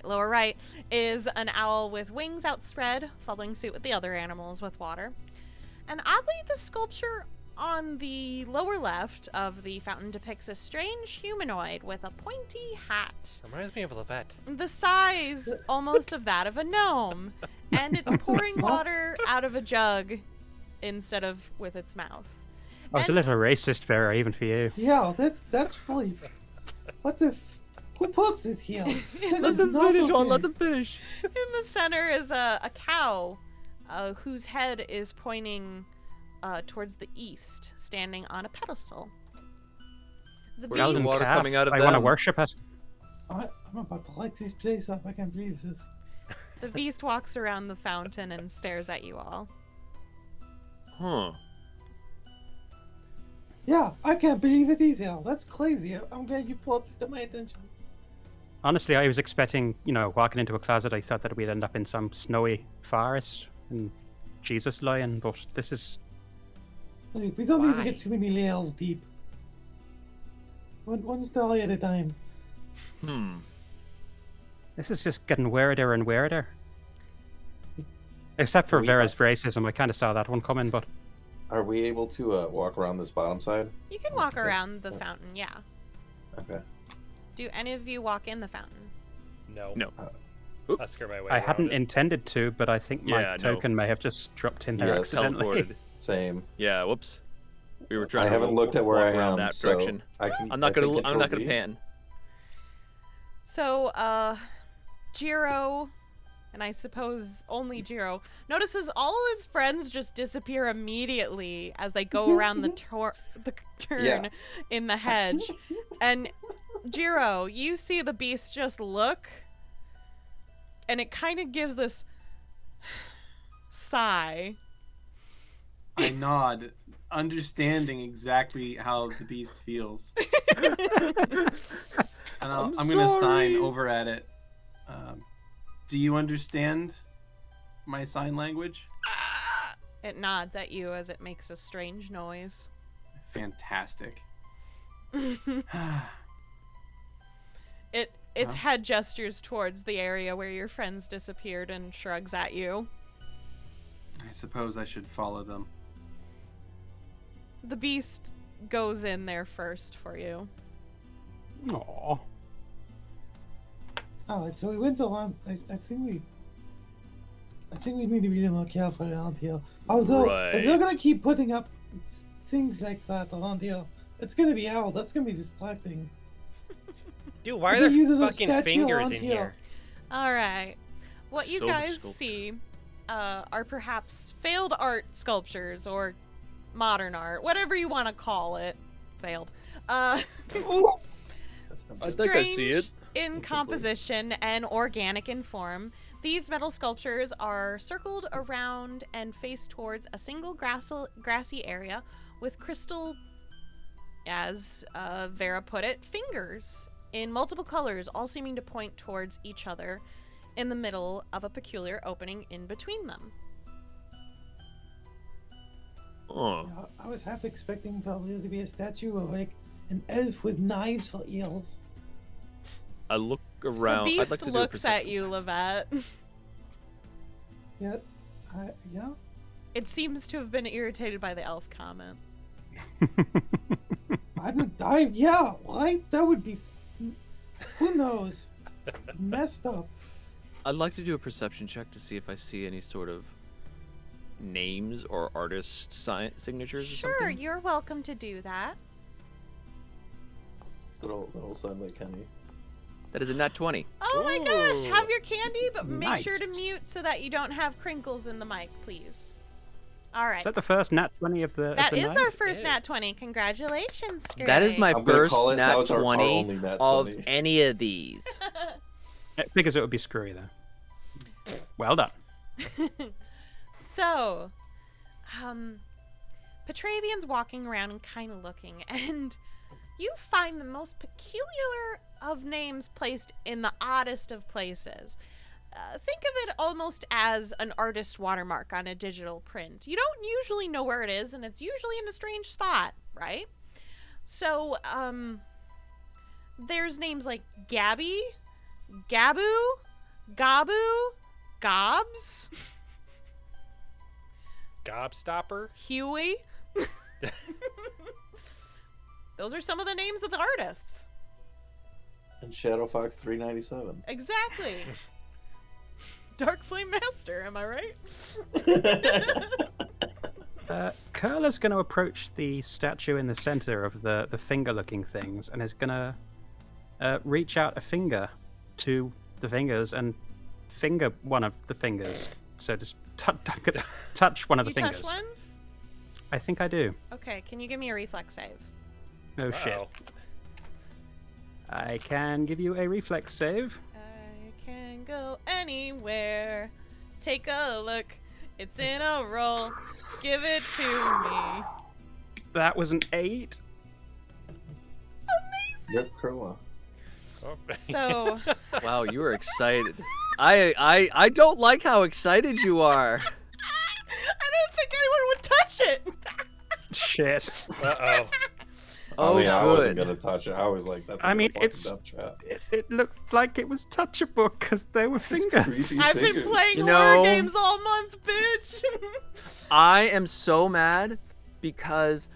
lower right is an owl with wings outspread, following suit with the other animals with water. And oddly, the sculpture on the lower left of the fountain depicts a strange humanoid with a pointy hat. Reminds me of Lovette. The size almost of that of a gnome. And it's pouring water out of a jug instead of with its mouth. I was a little racist, Vera, even for you. Yeah, that's really... What the... Who puts this here? Let them finish, on. Let them finish. In the center is a cow whose head is pointing towards the east, standing on a pedestal. The Where's the beast, water coming out of I want to them? worship it. I'm about to light this place up. I can't believe this. the beast walks around the fountain and stares at you all. Huh. Yeah, I can't believe it either. That's crazy. I'm glad you brought this to my attention. Honestly, I was expecting, walking into a closet, I thought that we'd end up in some snowy forest and Jesus lying, but this is... Look, we don't need to Why? get too many layers deep. One story at a time. This is just getting weirder and weirder. Except for Vera's racism, I kind of saw that one coming, but... Are we able to walk around this bottom side? You can walk around the fountain, yeah. Okay. Do any of you walk in the fountain? No. No. I'll scare my way I around hadn't it. intended to, but I think my Yeah, no. token may have just dropped in there Yeah, accidentally. Teleported. Same. Yeah, whoops. We were trying I to haven't looked at where walk I around am, that so direction. I can. I'm not I think gonna Control Z. pan. So, Jiro, and I suppose only Jiro, notices all of his friends just disappear immediately as they go around the turn Yeah. in the hedge. And Jiro, you see the beast just look, and it kind of gives this sigh. I nod, understanding exactly how the beast feels. And I'm going to sign over at it. Do you understand my sign language? It nods at you as it makes a strange noise. Fantastic. Its head gestures towards the area where your friends disappeared and shrugs at you. I suppose I should follow them. The beast goes in there first for you. Aww. Alright, so we went along. I think we need to be a little more careful around here. Although, if they're Right. gonna keep putting up things like that around here, it's gonna be hell. That's gonna be distracting. Dude, why I are think there there's a fucking statue fingers around in here. here? Alright. What you So guys sculpted. see are perhaps failed art sculptures or modern art, whatever you want to call it. Failed. I think I see it. in composition and organic in form. These metal sculptures are circled around and face towards a single grassy area with crystal, as Vera put it, fingers in multiple colors, all seeming to point towards each other in the middle of a peculiar opening in between them. Oh. Yeah, I was half expecting there to be a statue of like an elf with knives for ears. I look around. The I'd beast like to do a looks at perception. you, Lovette. Yeah, yeah. It seems to have been irritated by the elf comment. Yeah, right? That would be, who knows? Messed up. I'd like to do a perception check to see if I see any sort of names or artist signatures or Sure, something. you're welcome to do that. That'll sound like Keni. That is a nat 20. Oh my gosh, Ooh. have your candy, but make sure to Nice. mute so that you don't have crinkles in the mic, please. All right. Is that the first nat 20 of the That of the is night? their first It nat is. 20. Congratulations, Skrewy. That is my I'm gonna first call it, that nat was our 20 only nat of 20. any of these. It figures it would be Skrewy, though. Well done. So, Petravian's walking around and kind of looking, and you find the most peculiar of names placed in the oddest of places. Think of it almost as an artist watermark on a digital print. You don't usually know where it is, and it's usually in a strange spot, right? So, there's names like Gabby, Gabu, Gabu, Gobs, Gobstopper? Huey. Those are some of the names of the artists. And Shadow Fox 397. Exactly. Dark Flame Master, am I right? Kurla's going to approach the statue in the center of the finger-looking things and is going to reach out a finger to the fingers and finger one of the fingers. So just touch one of the You fingers. touch one? I think I do. Okay, can you give me a reflex save? Oh shit. Uh-oh. I can give you a reflex save. I can go anywhere. Take a look. It's in a roll. Give it to me. That was an 8. Yep, Kurla. Oh. So, Wow, you were excited. I don't like how excited you are. I didn't think anyone would touch it. Shit. Uh-oh. Oh, yeah, I wasn't good. gonna touch it. I was like, that's I mean, a fucking it's- death trap. It looked like it was touchable because they were fingers. creepy. I've been Fingers. playing You horror know- games all month, bitch. I am so mad because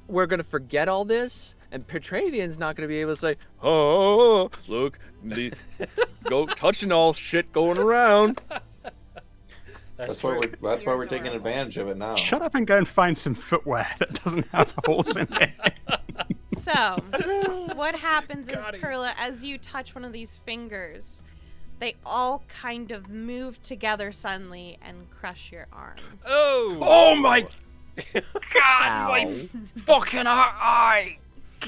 we're gonna forget all this, and Petravian's not gonna be able to say, "Oh, look, go touching all shit going around." That's why true. we're taking advantage of it now. Shut up and go and find some footwear that doesn't have holes in it. So, what happens is, Got him. Kurla, as you touch one of these fingers, they all kind of move together suddenly and crush your arm. Oh! Oh my god, Ow. my fucking eye!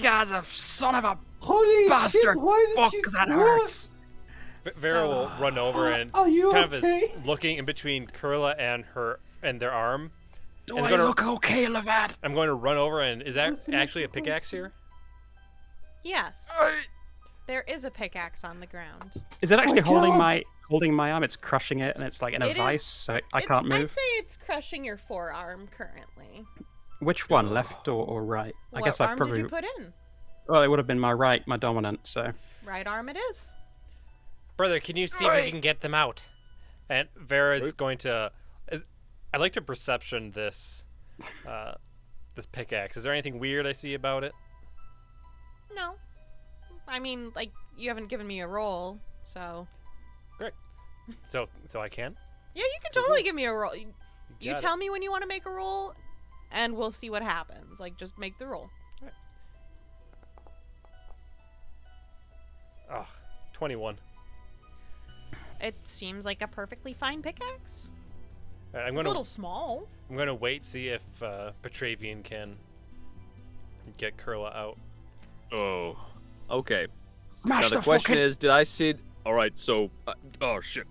God, a son of a Holy bastard! shit, why did Fuck, you... that what? hurts! Vera will run over and Are you kind okay? of is looking in between Kurla and their arm. Do And I gonna- look okay, Lovette? I'm going to run over and is that Nothing actually a else to pickaxe say. here? Yes, there is a pickaxe on the ground. Is it actually my God. holding my arm? It's crushing it, and it's like in a It vice, is- so I It's- can't I'd move. say it's crushing your forearm currently. Which one, left or right? I What guess I arm probably. did you put in? Well, it would have been my right, my dominant. So Right arm it is. Brother, can you see if you can get them out? And Vera is going to. I'd like to perception this this pickaxe. Is there anything weird I see about it? No. I mean, like, you haven't given me a roll, so... Great. So I can? Yeah, you can totally give me a roll. You got it. tell me when you want to make a roll, and we'll see what happens. Like, just make the roll. Oh, 21. It seems like a perfectly fine pickaxe. All right, It's a little small. I'm gonna wait see if Petravian can get Kurla out. Oh, okay. Smash Now the the question fucking... is, did I see? All right, so oh shit.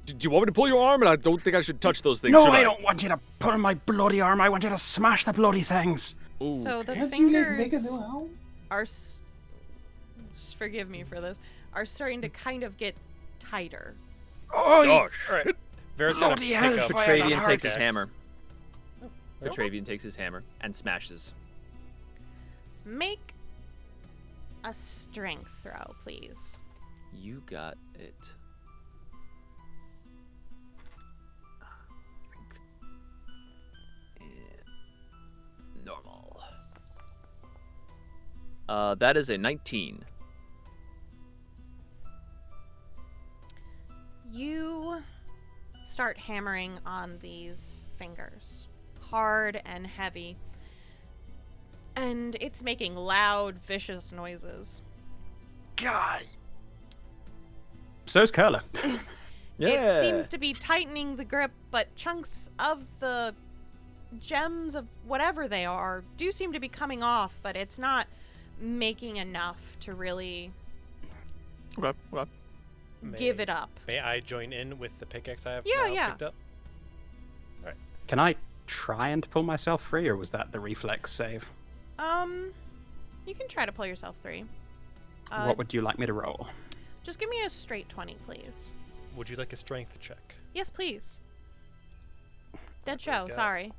Do you want me to pull your arm? And I don't think I should touch those things. No, should I don't want you to pull my bloody arm. I want you to smash the bloody things. Ooh. So the Can't you like, make a fingers new helm? are, just forgive me for this, are starting to kind of get tighter. Oh, Oh All right. shit. Vera's gonna Bloody pick hell, up. fire that Petravian takes his hard hammer. Oh. Petravian takes his hammer and smashes. Make a strength throw, please. You got it. Normal. That is a 19. You start hammering on these fingers, hard and heavy, and it's making loud, vicious noises. God. So's Kurla. It seems to be tightening the grip, but chunks of the gems of whatever they are do seem to be coming off, but it's not making enough to really Okay. give it up. May I join in with the pickaxe I have Yeah, now yeah. picked up? Can I try and pull myself free, or was that the reflex save? You can try to pull yourself free. What would you like me to roll? Just give me a straight 20, please. Would you like a strength check? Yes, please. Dead What do show, we got? sorry.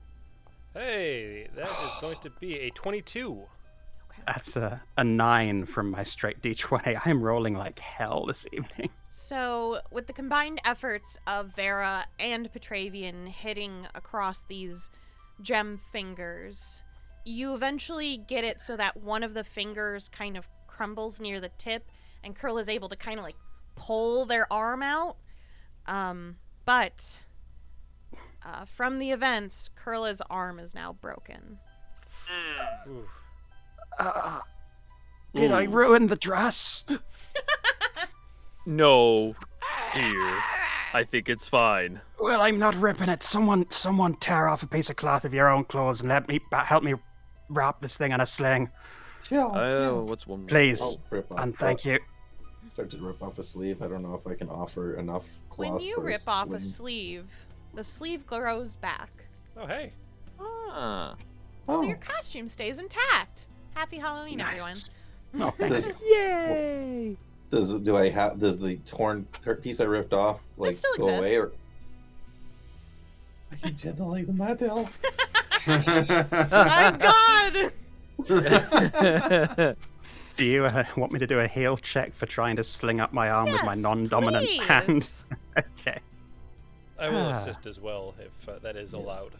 Hey, that is going to be a 22. Okay. That's a 9 from my straight d20. I am rolling like hell this evening. So, with the combined efforts of Vera and Petravian hitting across these gem fingers, you eventually get it so that one of the fingers kind of crumbles near the tip, and Kurla is able to kind of like pull their arm out. But from the events, Kurla's arm is now broken. Ooh. Did I ruin the dress? No, dear. I think it's fine. Well, I'm not ripping it. Someone tear off a piece of cloth of your own clothes and help me wrap this thing in a sling, Chill. chill. What's one? please. I'll rip off. And thank you. Start to rip off a sleeve. I don't know if I can offer enough cloth. When you for rip off a sling. sleeve, the sleeve grows back. Oh, hey. Ah. Oh, So your costume stays intact. Happy Halloween, everyone. Nice. No, thank you. Does, Yay! does the torn piece I ripped off like still go away, or I can channel like the Mad Elf. My God! Do you want me to do a heal check for trying to sling up my arm with my Yes, non-dominant please. hand? Okay. I will assist as well if that is allowed.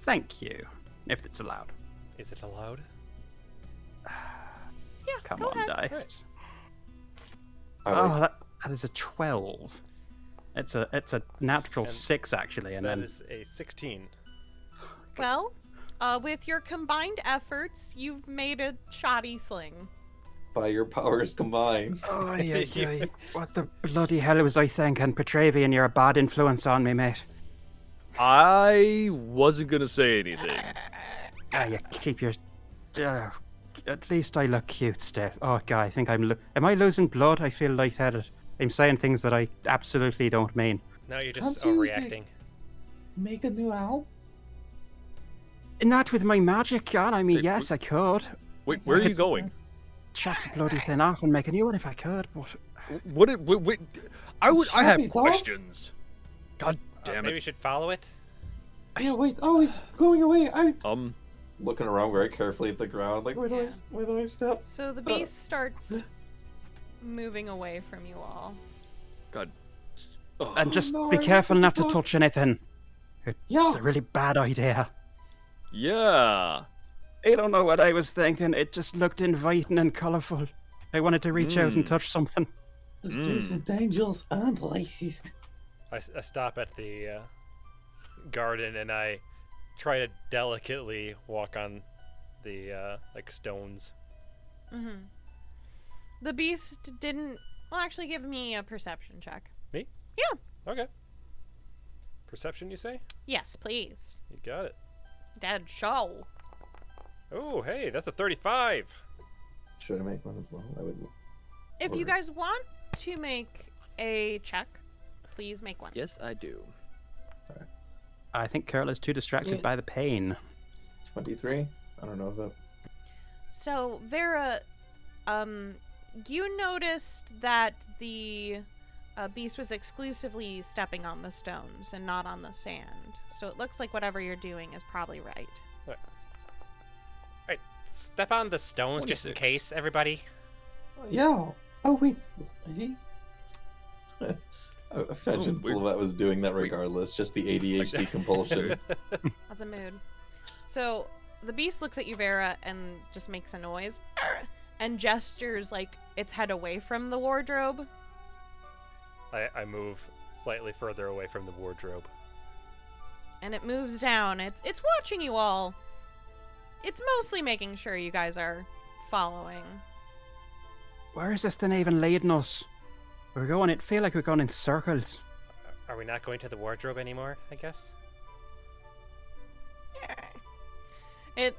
Thank you. If it's allowed. Is it allowed? Yeah, Come go on, ahead. dice. Alright. Oh, that is a 12. It's a natural And 6 actually, and That then is a 16. Well, with your combined efforts, you've made a shoddy sling. by your powers combined? oh yeah. What the bloody hell was I thinking? Petravian, you're a bad influence on me, mate. I wasn't gonna say anything. You keep your. At least I look cute still. Oh god, I think am I losing blood? I feel lightheaded. I'm saying things that I absolutely don't mean. Now you're just Can't you, overreacting. Make a new helm? Not with my magic, God. I mean, Hey, yes, I could. Wait, where are you going? Chop the bloody thing off and make a new one if I could, but Wait, I have Chop it off? questions. God damn Maybe we it. should follow it. Yeah, wait. Oh, he's going away. Looking around very carefully at the ground, like Where do I step? So the beast starts moving away from you all. God. and just no, be I careful want not to to talk. touch anything. Yeah. It's a really bad idea. Yeah. I don't know what I was thinking. It just looked inviting and colourful. I wanted to reach out and touch something. This is dangerous and racist. I stop at the garden and I try to delicately walk on the like stones. Mm-hmm. The beast didn't. Well, actually, give me a perception check. Me? Yeah. Okay. Perception, you say? Yes, please. You got it. Dead show. Oh, hey, that's a 35. should I make one as well? I would. If you guys want to make a check, please make one. Yes, I do. I think Kurla's too distracted by the pain. 23. I don't know if that. So, Vera, you noticed that the beast was exclusively stepping on the stones and not on the sand. So it looks like whatever you're doing is probably right. Alright, step on the stones just in 26. case, everybody. Yeah. Oh wait, lady. I imagine Lovette was doing that regardless, just the ADHD compulsion. That's a mood. So the beast looks at you, Vera, and just makes a noise and gestures like its head away from the wardrobe. I move slightly further away from the wardrobe. And it moves down. It's watching you all. It's mostly making sure you guys are following. Where is this thing even leading us? It feel like we're going in circles. Are we not going to the wardrobe anymore, I guess? It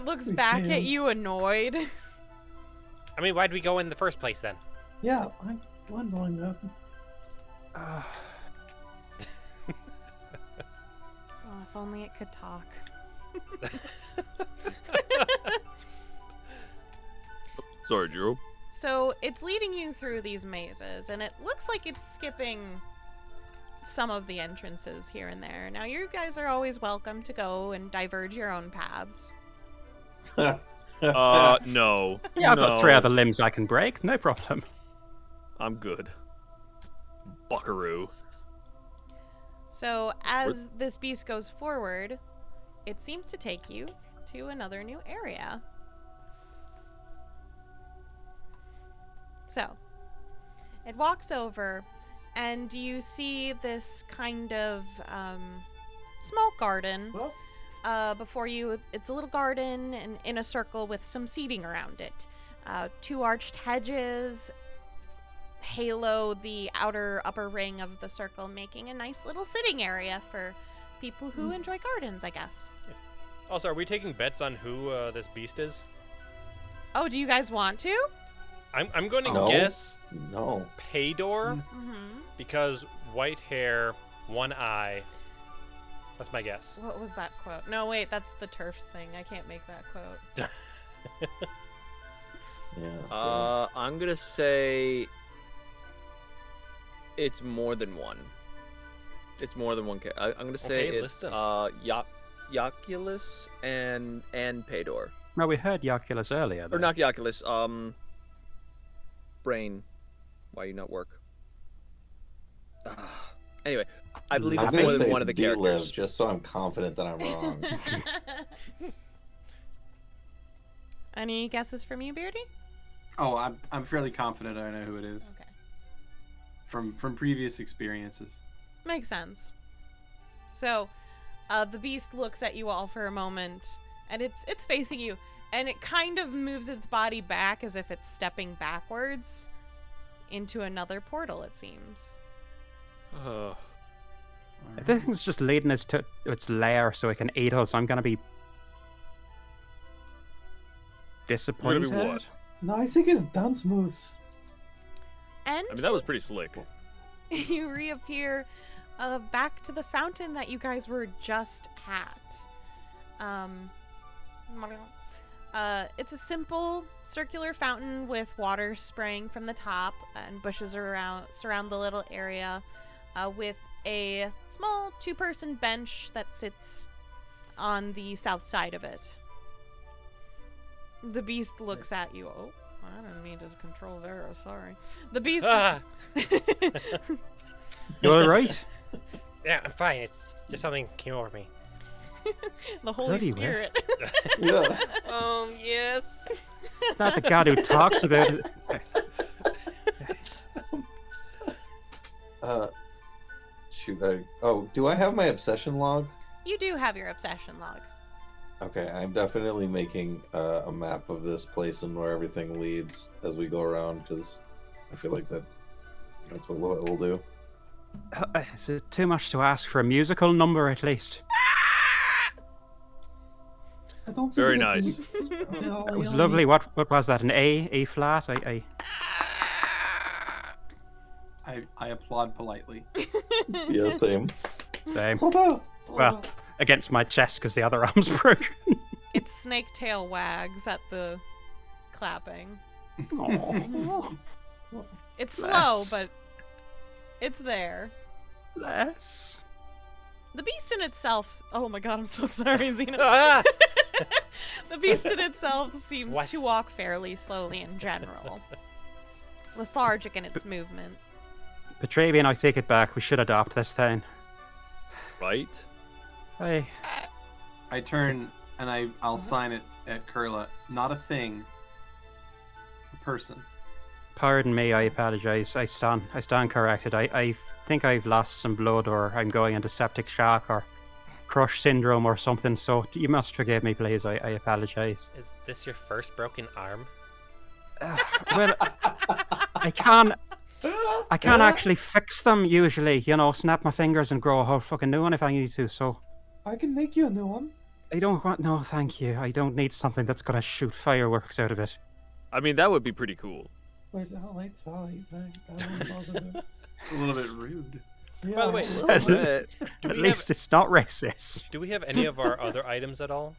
looks We back at can. you annoyed. I mean, why'd we go in the first place then? Yeah, I'm wondering that. Oh, if only it could talk. Sorry, Jiro. So it's leading you through these mazes, and it looks like it's skipping some of the entrances here and there. Now, you guys are always welcome to go and diverge your own paths. No. Yeah, I've got No. 3 other limbs I can break, no problem. I'm good. Buckaroo. So as this beast goes forward, it seems to take you to another new area. So it walks over, and you see this kind of small garden before you. It's a little garden and in a circle with some seating around it. 2 arched hedges halo the upper ring of the circle, making a nice little sitting area for people who enjoy gardens, I guess. Also, are we taking bets on who this beast is? Oh, do you guys want to? I'm going to No. guess No. Paydor, Mm-hmm. because white hair, 1 eye. That's my guess. What was that quote? No, wait, that's the turfs thing. I can't make that quote. Yeah. I'm gonna say it's more than one. It's more than one. I'm gonna say Okay, it's listen. Yaculus and Paydor, No, we heard Yaculus earlier. or though. not Yaculus. Brain, why you not work? Anyway, I believe I'm it's gonna more say than one it's of the D-Liv, characters. just so I'm confident that I'm wrong. Any guesses from you, Beardy? Oh, I'm fairly confident I know who it is Okay. from previous experiences. Makes sense. So, the beast looks at you all for a moment, and it's facing you, and it kind of moves its body back as if it's stepping backwards into another portal, it seems. If this thing's just leading us to its lair so it can eat us, I'm gonna be disappointed. You're gonna be what? No, I think it's dance moves. And I mean, that was pretty slick. you reappear back to the fountain that you guys were just at. It's a simple circular fountain with water spraying from the top, and bushes surround the little area, with a small 2-person bench that sits on the south side of it. The beast looks at you. Oh, I didn't mean to control Vera, sorry. The beast... Ah! You alright? Yeah, I'm fine. It's just something came over me. the Holy Bloody Spirit. Yeah. Yes. It's not the god who talks about it. Shoot. Do I have my obsession log? You do have your obsession log. Okay, I'm definitely making a map of this place and where everything leads as we go around, because I feel like that's what we'll do. Is it too much to ask for a musical number at least? I don't think Very that nice. it's- It was lovely. What was that? An A flat? I applaud politely. Yeah, same. Same. Bravo! Well, against my chest because the other arm's broken. Its snake tail wags at the clapping. Aw. It's slow, Bless. but it's there. Bless. The beast in itself. Oh my god, I'm so sorry, Xeno. Ah! The beast in itself seems What? to walk fairly slowly in general. It's lethargic in its movement. Petravian, I take it back. We should adopt this thing. Right? Hey. I turn and I'll sign it at Kurla. Not a thing. A person. Pardon me, I apologize. I stand corrected. I think I've lost some blood, or I'm going into septic shock, or crush syndrome, or something. So you must forgive me, please. I apologize. Is this your first broken arm? Well, I can't actually fix them usually. You know, snap my fingers and grow a whole fucking new one if I need to. So I can make you a new one. I don't want. No, thank you. I don't need something that's gonna shoot fireworks out of it. I mean, that would be pretty cool. Where's alright, sorry. I won't bother them. It's a little bit rude. Yeah, By the way, a little bit. At we least it's not racist. Do we have any of our other items at all?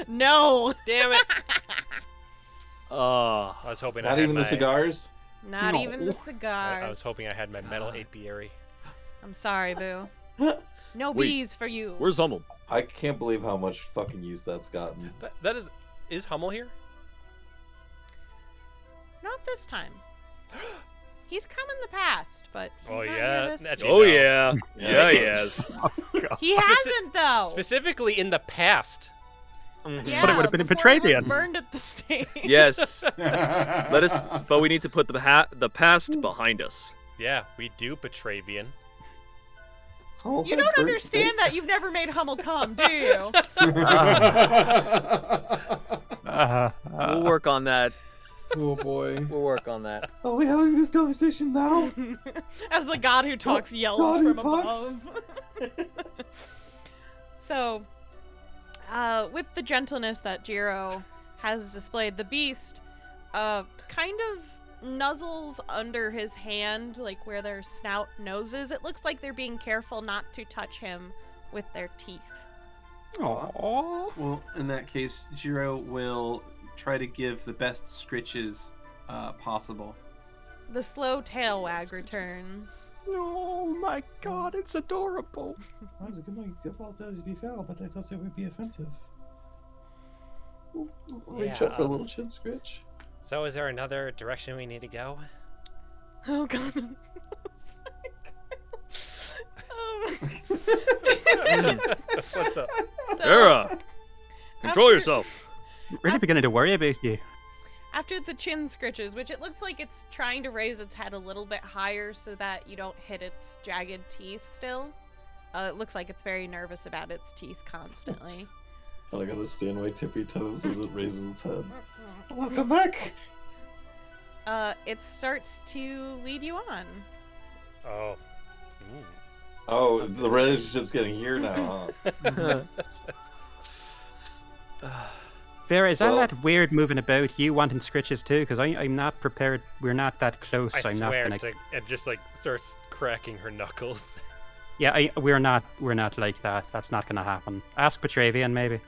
No! Damn it! Uh, I was hoping I Not had even my, the cigars? Not No. even the cigars. I was hoping I had my metal apiary. I'm sorry, Boo. No Wait, bees for you. where's Hummel? I can't believe how much fucking use that's gotten. That is Hummel here? Not this time. He's come in the past, but he's Oh, not yeah, here this that's time. You Oh know. yeah, yeah, Yeah. yes. He hasn't, though. Specifically in the past. Yeah, But it would've been before it was Petravian. burned at the stake. Yes. Let us, but we need to put the past behind us. Yeah, we do, Petravian. Oh, You don't understand that you've never made Hummel come, do you? We'll work on that. Oh boy. We'll work on that. Are we having this conversation now? As the god who talks yells God who from talks? above. So, with the gentleness that Jiro has displayed, the beast kind of nuzzles under his hand, like where their snout noses. It looks like they're being careful not to touch him with their teeth. Aww. Well, in that case, Jiro will try to give the best scritches possible. The slow tail wag returns. Oh my god, it's adorable. I was going to default those to be foul, but I thought it would be offensive. Reach Yeah. out for a little chin scratch. So is there another direction we need to go? Oh god. What's up? So, Vera, control after- yourself. I'm really beginning to worry about you. After the chin scritches, which it looks like it's trying to raise its head a little bit higher so that you don't hit its jagged teeth still. It looks like it's very nervous about its teeth constantly. And I gotta stay on my tippy toes as it raises its head. Welcome back! It starts to lead you on. Oh. Oh, the relationship's getting here now, huh? Vera, is that Well- that weird moving about you wanting scritches too? Because I'm not prepared. We're not that close. I I'm not swear, gonna. it just like starts cracking her knuckles. Yeah, we're not like that. That's not gonna happen. Ask Petravian maybe.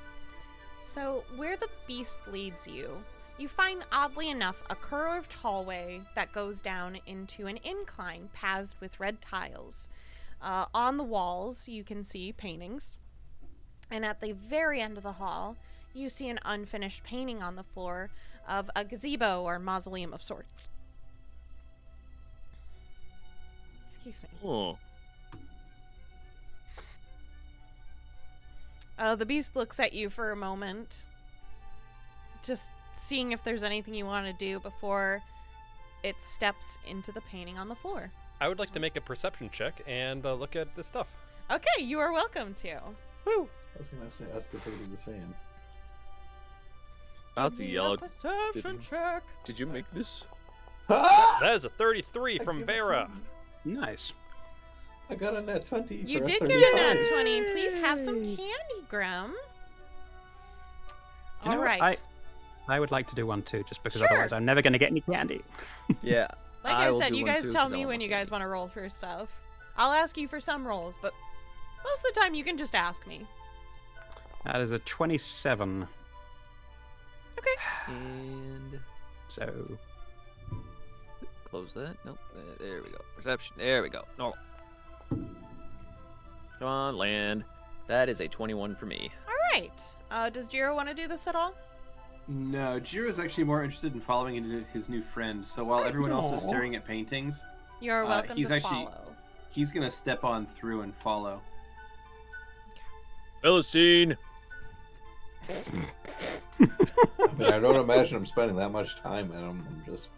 So, where the beast leads you, you find, oddly enough, a curved hallway that goes down into an incline pathed with red tiles. On the walls, you can see paintings. And at the very end of the hall, you see an unfinished painting on the floor of a gazebo or mausoleum of sorts. Excuse me. Oh. The beast looks at you for a moment, just seeing if there's anything you want to do before it steps into the painting on the floor. I would like to make a perception check and look at this stuff. Okay, you are welcome to. Woo! I was gonna say, ask if they do the same. About to Give me yell. a perception check. Did you make this? That is a 33 from Vera. Nice. I got a nat 20. You for did a get a 35. nat 20. Please have some candy, Grem. You know All what? right. I would like to do one too, just because Sure. otherwise I'm never going to get any candy. Yeah. Like I will said, do you one guys too, tell 'cause I me want when one you too. guys want to roll for stuff. I'll ask you for some rolls, but most of the time you can just ask me. That is a 27. Okay. And So close that. Nope. There we go. Perception. There we go. Normal. Come on, land. That is a 21 for me. All right. Does Jiro want to do this at all? No, Jiro's actually more interested in following his new friend. So while everyone else is staring at paintings, You're welcome he's to actually- follow. he's gonna step on through and follow. Philistine. I mean, I don't imagine I'm spending that much time at them. I'm just.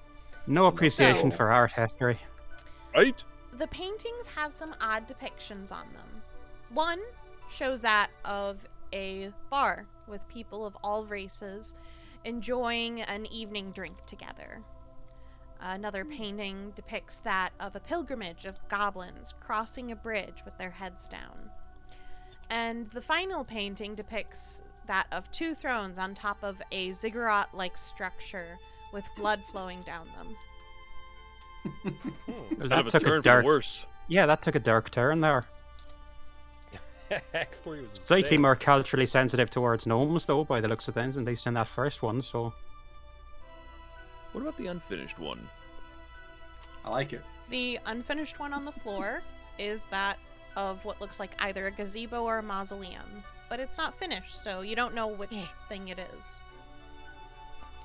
no appreciation So- for art history. Right? The paintings have some odd depictions on them. One shows that of a bar with people of all races enjoying an evening drink together. Another painting depicts that of a pilgrimage of goblins crossing a bridge with their heads down. And the final painting depicts that of two thrones on top of a ziggurat-like structure with blood flowing down them. Well, Kind that of a took turn a for dark. the worse. Yeah, that took a dark turn there. Actually, it was Slightly insane. more culturally sensitive towards gnomes, though, by the looks of things, at least in that first one. So What about the unfinished one? I like it. The unfinished one on the floor is that of what looks like either a gazebo or a mausoleum, but it's not finished, so you don't know which thing it is.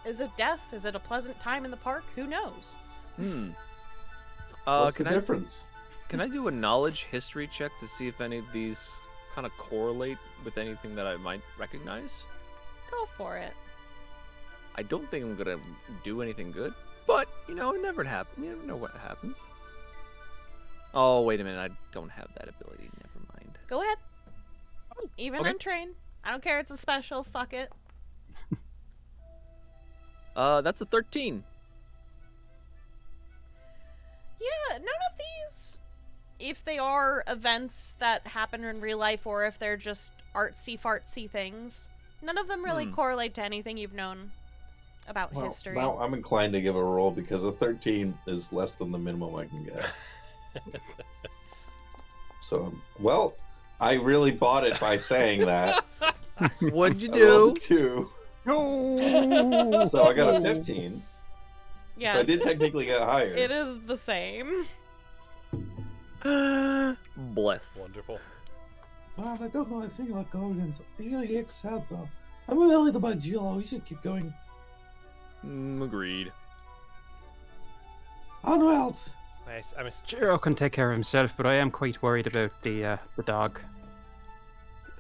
Is it death? Is it a pleasant time in the park? Who knows? What's Can the difference? Can I do a knowledge history check to see if any of these kind of correlate with anything that I might recognize? Go for it. I don't think I'm gonna do anything good, but it never happens. You never know what happens. Oh, wait a minute! I don't have that ability. Never mind. Go ahead. Even okay. untrained. I don't care. It's a special. Fuck it. That's a 13. Yeah, none of these, if they are events that happen in real life or if they're just artsy fartsy things, none of them really correlate to anything you've known about Well, history. now I'm inclined to give a roll because a 13 is less than the minimum I can get. So, well, I really bought it by saying that. What'd you I rolled do? a 2. So I got a 15. Yeah, So I did technically get higher. it is the same. Bless. Wonderful. Well, I don't know a thing about goblins. They really look sad though. I'm worried about Jiro. We should keep going. Agreed. Onwards! I'm a Jiro can take care of himself, but I am quite worried about the dog.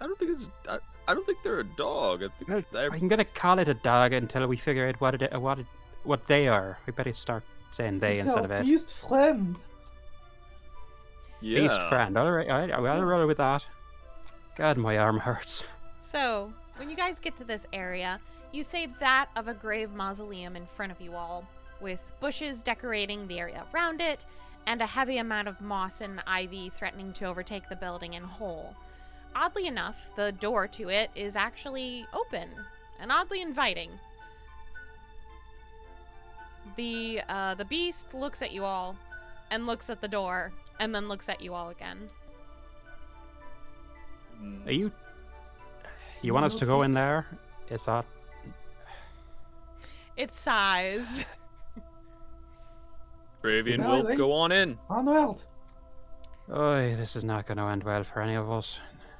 I don't think it's. I don't think they're a dog. I think Well, they're... I can gonna call it a dog until we figure out what they are. We better start saying they It's instead of our it. best friend. Yeah. Beast friend. All right, I'll roll with that. God, my arm hurts. So, when you guys get to this area, you see that of a grave mausoleum in front of you all, with bushes decorating the area around it, and a heavy amount of moss and ivy threatening to overtake the building in whole. Oddly enough, the door to it is actually open, and oddly inviting. The beast looks at you all, and looks at the door, and then looks at you all again. Are you? You want us to go in there? Is that? It sighs. Petravian Well, will go on in. Onward! Oh, this is not going to end well for any of us.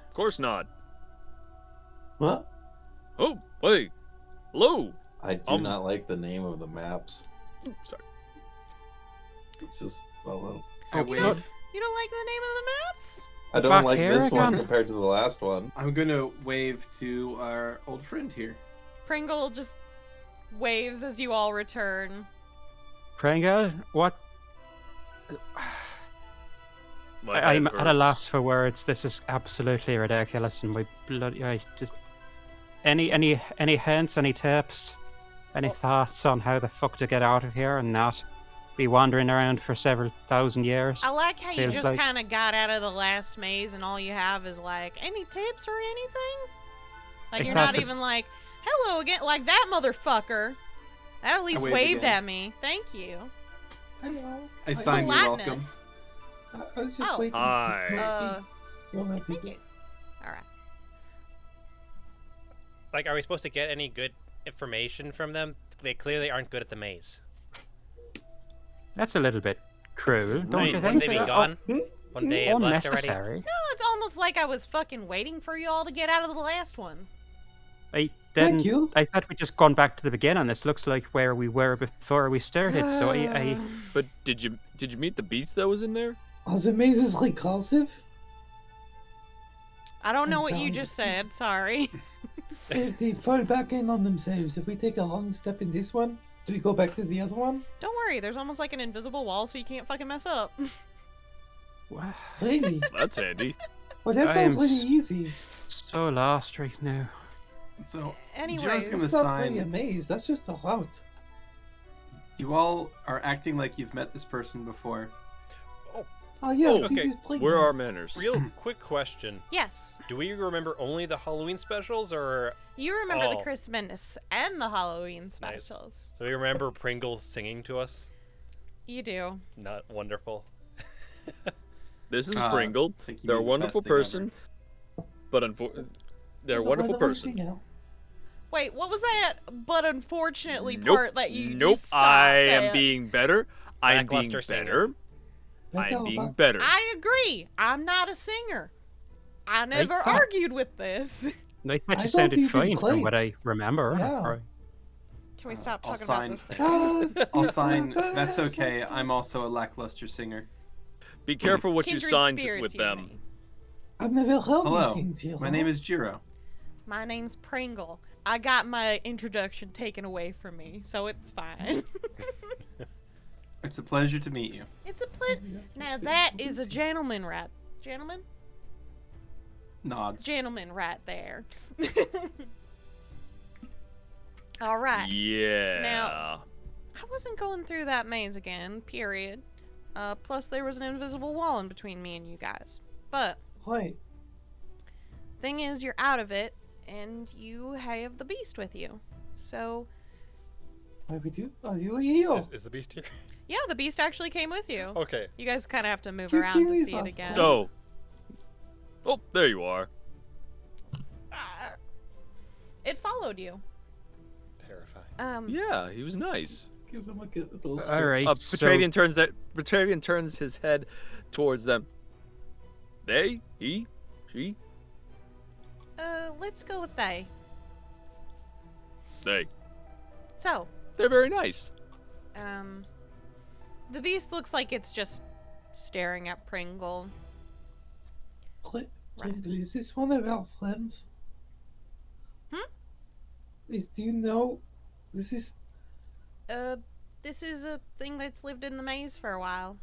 Of course not. What? Oh, wait. Hello. I do not like the name of the maps. Sorry. It's just a little... I wave. You don't like the name of the maps? I don't Back like here this one again? compared to the last one. I'm gonna wave to our old friend here. Pringle just waves as you all return. Pringle, what? My I'm head at a hurts. loss for words. This is absolutely ridiculous, and my bloody, I just any hints, any tips, any thoughts on how the fuck to get out of here and not be wandering around for several thousand years? I like how you Feels just like- kind of got out of the last maze and all you have is like, any tips or anything? Like, I you're thought not that- even like, Hello again, like that motherfucker. That at least waved waved again. at me. Thank you. I know. I signed your welcome. Politeness. I was just Oh. waiting Hi. to speak. Well, Thank people. you. All right. Like, are we supposed to get any good information from them? They clearly aren't good at the maze. That's a little bit cruel, don't Right, you wouldn't think? they be gone? Wouldn't they have left already? Unnecessary. No, it's almost like I was fucking waiting for you all to get out of the last one. Thank you. I thought we'd just gone back to the beginning. This looks like where we were before we started. So I But did you meet the beast that was in there? Are the mazes recursive? I don't know I'm what you sorry. just said. Sorry. They fall back in on themselves. If we take a long step in this one, do we go back to the other one? Don't worry. There's almost like an invisible wall, so you can't fucking mess up. Really? That's handy. Well, that I sounds am really easy. so lost right now. So, Anyways, Jiro's gonna It's not really a sign. maze. That's just a route. You all are acting like you've met this person before. Oh yes, Oh, this okay. is playground. Where are manners? Real quick question. yes. Do we remember only the Halloween specials, or You remember the Oh. Christmas and the Halloween Nice. specials. so we remember Pringle singing to us? You do. Not wonderful. This is Uh, Pringle. I think you They're a mean the wonderful best thing ever. person, but they're a wonderful person. Now. Wait, what was that? But unfortunately, Nope. part that you Nope. stopped I am at? being better. I'm being Lackluster singer. better. I'm being better. I agree. I'm not a singer. I never thought- argued with this. I thought I you thought sounded you did fine from great. what I remember. Yeah. Or- Can we stop I'll talking about sign. this singing? I'll sign. That's okay. I'm also a lackluster singer. Be careful what you Kindred signed spirits, with you them. mean. I've never heard Hello. these things here. My name is Jiro. My name's Pringle. I got my introduction taken away from me, so it's fine. It's a pleasure to meet you. It's a Now that is a gentleman right. Gentleman? Nods. Gentleman right there. All right. Yeah. Now- I wasn't going through that maze again, period. Plus there was an invisible wall in between me and you guys. But Right. thing is, you're out of it, and you have the beast with you. So, Are you here? Is the beast here? yeah, the beast actually came with you. Okay. You guys kind of have to move Two around to kiwis see it are again. fine. Oh. Oh, there you are. Ah. It followed you. Terrifying. Yeah, he was nice. Give him a good little All right. Petravian turns his head towards them. They, he, she, Let's go with they. they. So, They're very nice. the beast looks like it's just staring at Pringle. Is this one of our friends? Hmm? Do you know? This is. This is a thing that's lived in the maze for a while.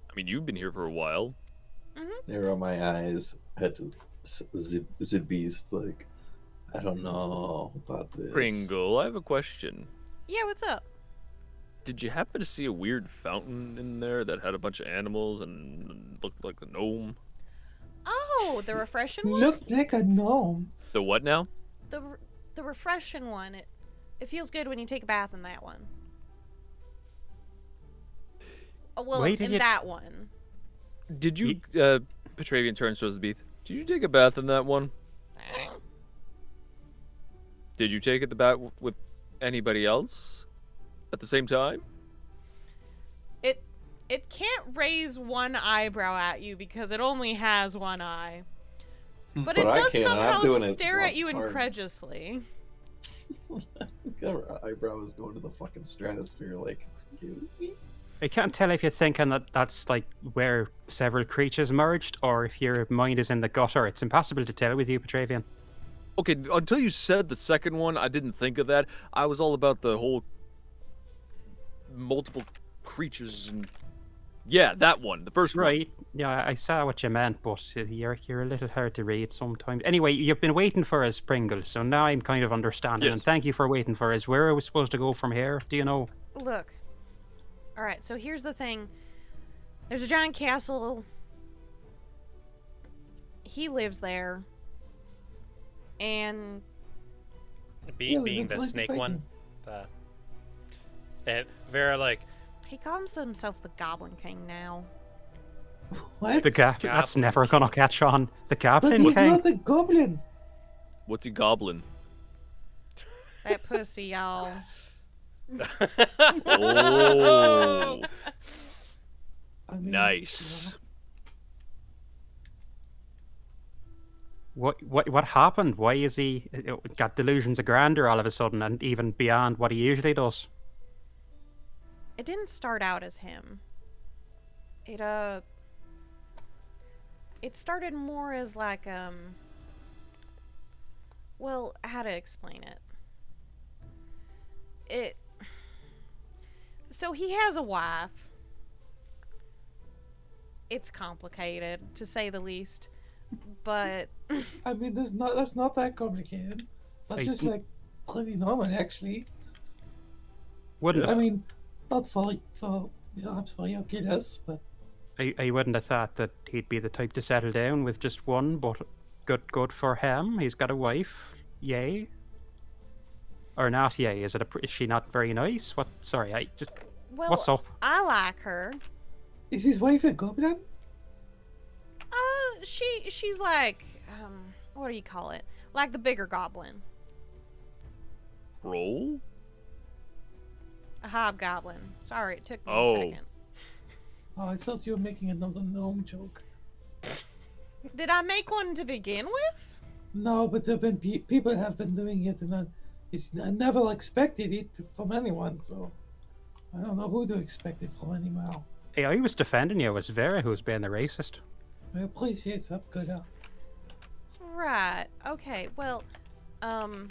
I mean, you've been here for a while. Narrow my eyes at the beast. Like, I don't know about this. Pringle, I have a question. Yeah, what's up? Did you happen to see a weird fountain in there that had a bunch of animals and looked like a gnome? Oh, the refreshing one? Looked like a gnome. The what now? The refreshing one. It feels good when you take a bath in that one. Oh, well, Wait, in did you- that one. Did you, Petravian turns towards the beast. Did you take a bath in that one? Did you take the bath with anybody else at the same time? It can't raise one eyebrow at you because it only has one eye. But it But I does can, and I'm somehow doing it stare at you hard. incredulously. I think our eyebrow is going to the fucking stratosphere. Like, excuse me. I can't tell if you're thinking that that's like where several creatures merged, or if your mind is in the gutter. It's impossible to tell with you, Petravian. Okay, until you said the second one, I didn't think of that. I was all about the whole multiple creatures and yeah, that one, the first one. Right. Yeah, I saw what you meant, but you're a little hard to read sometimes. Anyway, you've been waiting for us, Pringle, so now I'm kind of understanding, Yes. and thank you for waiting for us. Where are we supposed to go from here? Do you know? Look. Alright, so here's the thing. There's a giant castle. He lives there. And Yeah, we've being been the trying to snake fight one. him. And Vera like, He calls himself the Goblin King now. What? That's Goblin never gonna catch on. The But Goblin he's King. not a goblin. What's he goblin? That pussy, y'all. Oh, I mean, nice. What happened? Why is he got delusions of grandeur all of a sudden, and even beyond what he usually does? It didn't start out as him. It started more as like, well, how to explain it? So he has a wife. It's complicated, to say the least. But I mean, that's not that complicated. That's Hey, just like pretty normal, actually. Wouldn't I have, mean, not for perhaps for your killers, but I wouldn't have thought that he'd be the type to settle down with just one, but good for him. He's got a wife. Yay. Or not yay. Is she not very nice? What? Sorry, well, what's up? I like her. is his wife a goblin? She's like, what do you call it? Like the bigger goblin. Roll? A hobgoblin. Sorry, it took me Oh. a second. Oh, I thought you were making another gnome joke. Did I make one to begin with? No, but there've been people have been doing it, and I never expected it from anyone. So I don't know who to expect it from anymore. Hey, I was defending you. It was Vera who was being the racist. I appreciate that, Kurla. Right. Okay. Well, to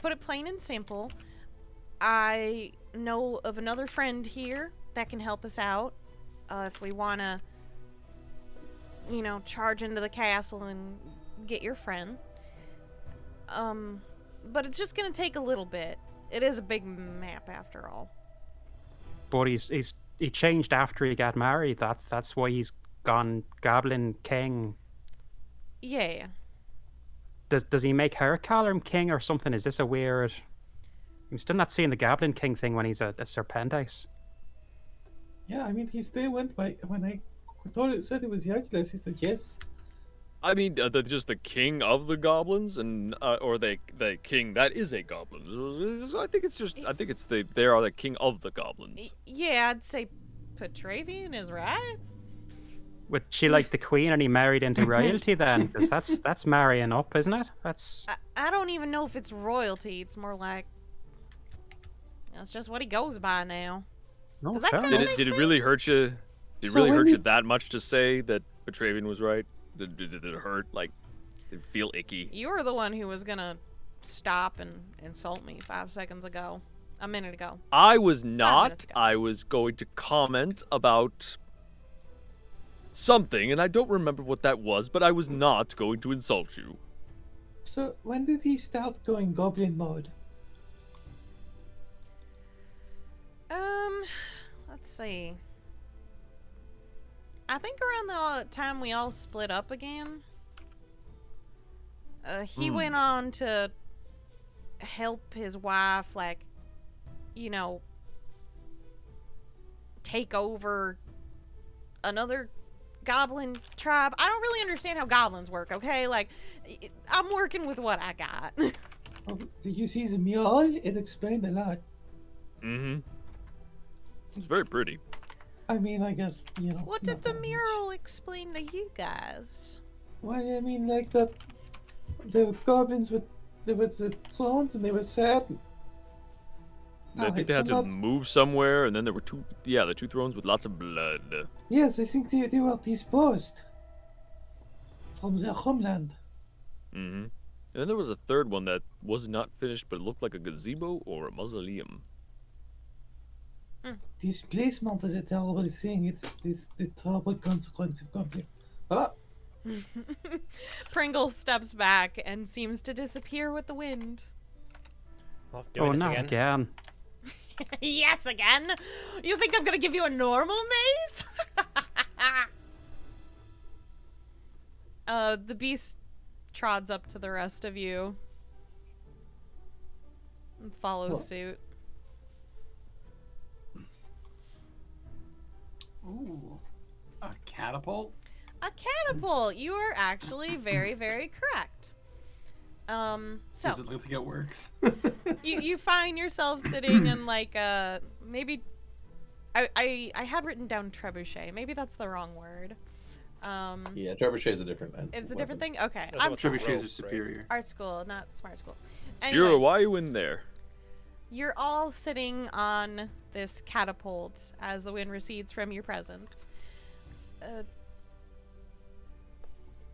put it plain and simple, I know of another friend here that can help us out. If we want to, charge into the castle and get your friend. But it's just gonna take a little bit. It is a big map after all. But he changed after he got married. That's why he's gone Goblin King. Yeah. Does he make her call him king or something? Is this a weird? I'm still not seeing the Goblin King thing when he's a Serpentis. Yeah, I mean, he still went by when I thought it said it was Hercules. He said yes. I mean, just the king of the goblins, and or the king that is a goblin. So I think they are the king of the goblins. Yeah, I'd say Petravian is right. Would she like the queen and he married into royalty then? Because that's marrying up, isn't it? That's I don't even know if it's royalty. It's more like that's just what he goes by now. no Does that fair kinda enough. make Did it really sense? hurt you? Did it So really when hurt we- you that much to say that Petravian was right? Did it hurt? Like, did it feel icky? You were the one who was gonna stop and insult me 5 seconds ago. A minute ago. I was minutes not. ago. I was going to comment about something, and I don't remember what that was, but I was not going to insult you. So when did he start going goblin mode? Let's see. I think around the time we all split up again. He went on to help his wife, like, take over another goblin tribe. I don't really understand how goblins work, okay? Like, I'm working with what I got. Oh, did you see the mural? It explained a lot. Mm-hmm. It's very pretty. I mean, I guess, What not did the that much. mural explain to you guys? Well, I mean, like that, the goblins with the thrones, and they were sad. I think they had to move somewhere, and then there were the two thrones with lots of blood. Yes, I think they were disposed from their homeland. Mm-hmm. And then there was a third one that was not finished, but it looked like a gazebo or a mausoleum. Displacement is a terrible thing. It's the terrible consequence of conflict. Ah, Pringle steps back and seems to disappear with the wind. Well, doing this not again. again. Yes, again? You think I'm gonna give you a normal maze? The beast trods up to the rest of you. and follows Well- suit. Ooh, a catapult. A catapult. You are actually very, very correct. So Does it look like it works? you find yourself sitting in like maybe I had written down trebuchet. Maybe that's the wrong word. Yeah, trebuchet is a different. It's a different thing. Okay, That's I'm what's sorry. rope, Trebuchets are right? superior. Art school, not smart school. Jiro, Anyways, why are you in there? you're all sitting on this catapult as the wind recedes from your presence.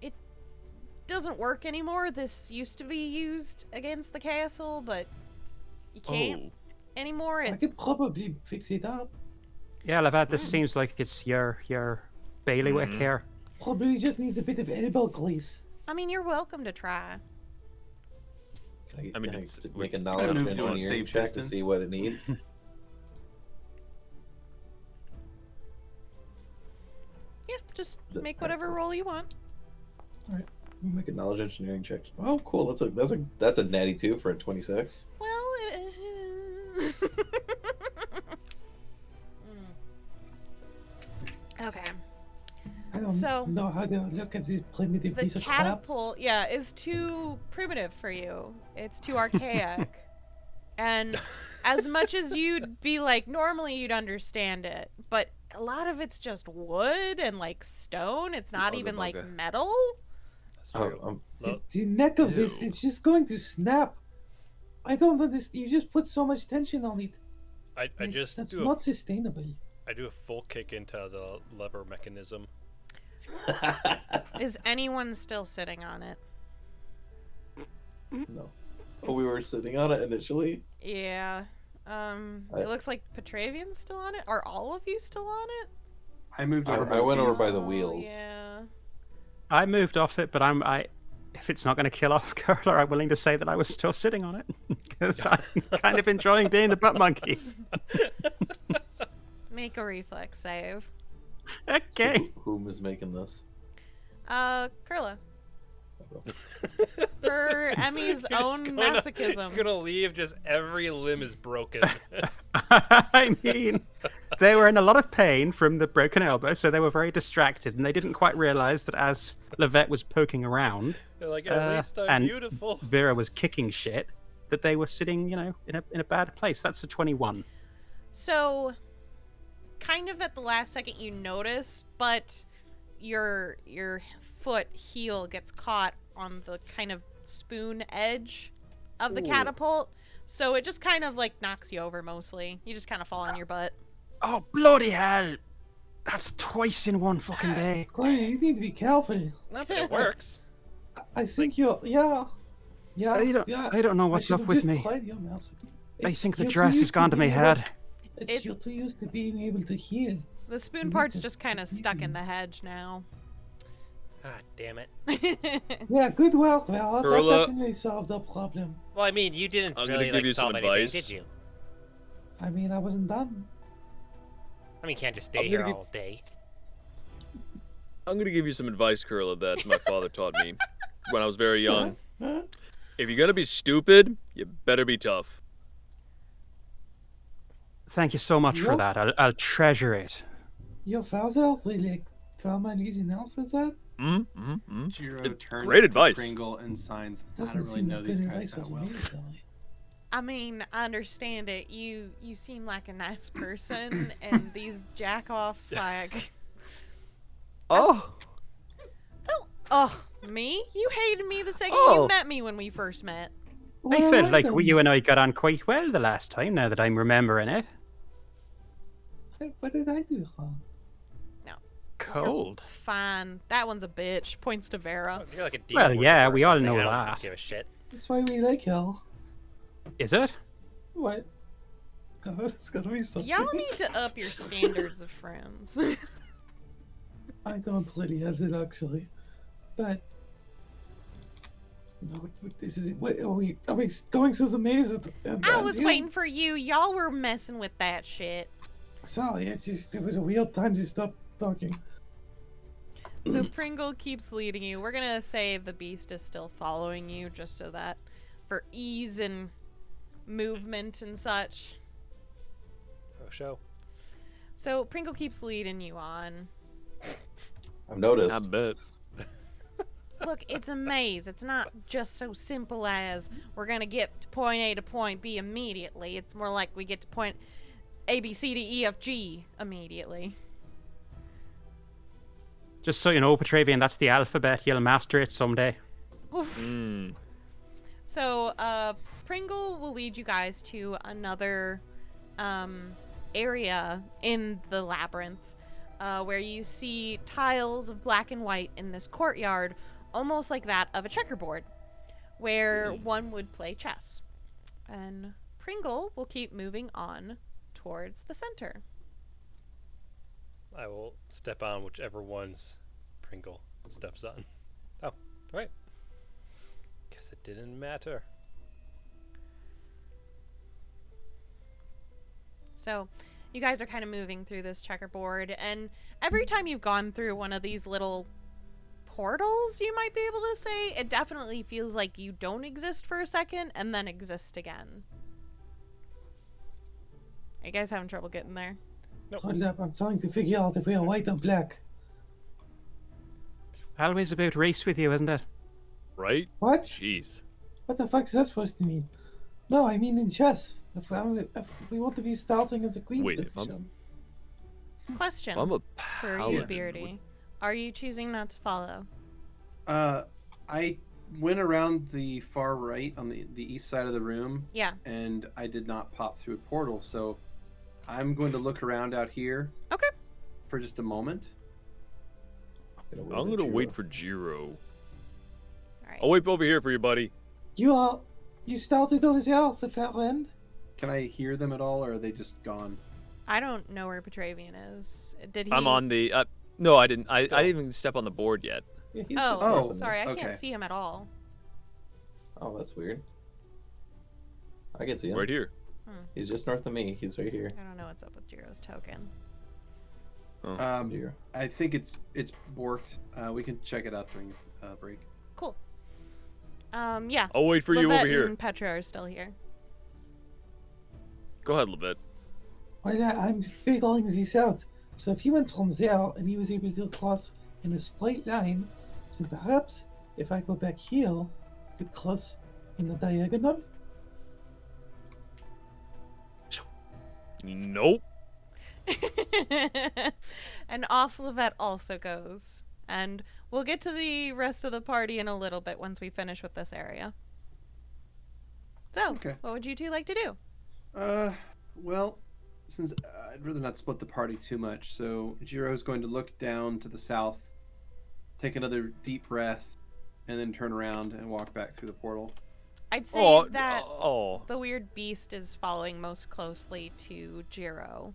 It doesn't work anymore. This used to be used against the castle, but you can't anymore. I could probably fix it up. Yeah, Lovette, this seems like it's your bailiwick here. Probably just needs a bit of elbow grease. I mean, you're welcome to try. I mean, can it's- make a I knowledge don't know if you want to engineering save check distance. to see what it needs. Yeah, just Is it- make whatever roll you want. Make a knowledge engineering check. Oh, cool. That's a natty 2 for a 26. Well, Okay. I don't So- know how to look at this primitive The piece of crap. catapult, yeah, is too primitive for you. It's too archaic. And as much as you'd be like, normally you'd understand it, but a lot of it's just wood and like stone. It's not Bugga even like bugga. metal. That's Oh, true. The neck of this, Ew. it's just going to snap. I don't understand. You just put so much tension on it. I Like, just that's do not sustainable. I do a full kick into the lever mechanism. Is anyone still sitting on it? No. Oh, we were sitting on it initially. Yeah. I- It looks like Petravian's still on it. Are all of you still on it? I moved over. I went over these. by the Oh, wheels. Yeah. I moved off it, but if it's not going to kill off Kurla, I'm willing to say that I was still sitting on it because I'm kind of enjoying being the butt monkey. Make a reflex save. Okay. Whom is making this? Kurla. For Emmy's You're just own gonna- masochism. You're gonna leave, just every limb is broken. I mean, they were in a lot of pain from the broken elbow, so they were very distracted, and they didn't quite realize that as Lovette was poking around, They're like, at least I'm and beautiful. Vera was kicking shit, that they were sitting, in a bad place. That's a 21. So, kind of at the last second you notice, but your foot heel gets caught on the kind of spoon edge of the Ooh. catapult. So it just kind of like knocks you over mostly. You just kind of fall on your butt. Oh, bloody hell! That's twice in one fucking day. Corey, you need to be careful. Not that it works. I think you're. Yeah. Yeah. I don't know what's I up should've with just me. tried your mouse. I It's- think the you're too dress has used to gone to my being able- head. You're too used to being able to heal. The spoon You need part's to just kind of stuck in the hedge now. Ah, damn it. Yeah, good work, Vera. That Kurla. definitely solved the problem. Well, I mean, you didn't I'm gonna really give you some solve anything, advice. did you? I mean, I wasn't done. I mean, you can't just stay I'm here gonna give- all day. I'm gonna give you some advice, Kurla, that my father taught me when I was very young. If you're gonna be stupid, you better be tough. Thank you so much for Yes. that. I'll treasure it. Your father really formally denounced that? Jiro It- turns great to advice. Pringle and signs. I Doesn't don't really seem know like these good guys advice that was well. immediately. I mean, I understand it. You seem like a nice person, and these jack-offs, like... Oh, Oh, me? You hated me the second Oh. you met me when we first met. I Well, felt like then. you and I got on quite well the last time, now that I'm remembering it. What did I do wrong? Cold. Fine. That one's a bitch. Points to Vera. You're like a demon Well, yeah, worshiper or we all something. know I don't that. give a shit. That's why we like hell. Is it? What? God, it's gotta be something. Y'all need to up your standards of friends. I don't really have it actually, but no. This is wait, are we going through the maze? I was waiting for you. Y'all were messing with that shit. Sorry, it was a weird time to stop talking. So Pringle keeps leading you. We're gonna say the beast is still following you, just so that for ease and movement and such. Oh, show. So Pringle keeps leading you on. I've noticed. I bet. Look, it's a maze. It's not just so simple as we're gonna get to point A to point B immediately. It's more like we get to point A, B, C, D, E, F, G immediately. Just so you know, Petravian, that's the alphabet. You'll master it someday. So, Pringle will lead you guys to another area in the labyrinth where you see tiles of black and white in this courtyard, almost like that of a checkerboard, where one would play chess. And Pringle will keep moving on towards the center. I will step on whichever one's Pringle steps on. Oh, alright. Guess it didn't matter. So, you guys are kind of moving through this checkerboard, and every time you've gone through one of these little portals, you might be able to say, it definitely feels like you don't exist for a second and then exist again. Are you guys having trouble getting there? Nope. Hold up, I'm trying to figure out if we are white or black. Always about race with you, isn't it? Right? What? Jeez. What the fuck is that supposed to mean? No, I mean in chess. If we want to be starting as a queen's Wait, if position. Question I'm a for you, paladin. Beardy. Are you choosing not to follow? I went around the far right on the east side of the room. Yeah. And I did not pop through a portal, so I'm going to look around out here. Okay. For just a moment. I'm gonna wait for Jiro. All right. I'll wait over here for you, buddy. You started over there, the far end? Can I hear them at all, or are they just gone? I don't know where Petravian is. Did he? I'm on the. No, I didn't. I didn't even step on the board yet. Yeah, he's just Oh, north of sorry, I okay. can't see him at all. Oh, that's weird. I can see him. Right here. He's just north of me. He's right here. I don't know what's up with Jiro's token. Here. I think it's borked. We can check it out during break. Cool. Yeah. I'll wait for you Lovette over here. and Petra are still here. Go ahead, Lovette. Well, I'm figuring this out. So if he went from there and he was able to cross in a straight line, then perhaps if I go back here, I could cross in a diagonal. Nope. And off Lovette also goes. And we'll get to the rest of the party in a little bit once we finish with this area. So, Okay. what would you two like to do? Well, since I'd rather not split the party too much, so Jiro's going to look down to the south, take another deep breath, and then turn around and walk back through the portal. I'd say that the weird beast is following most closely to Jiro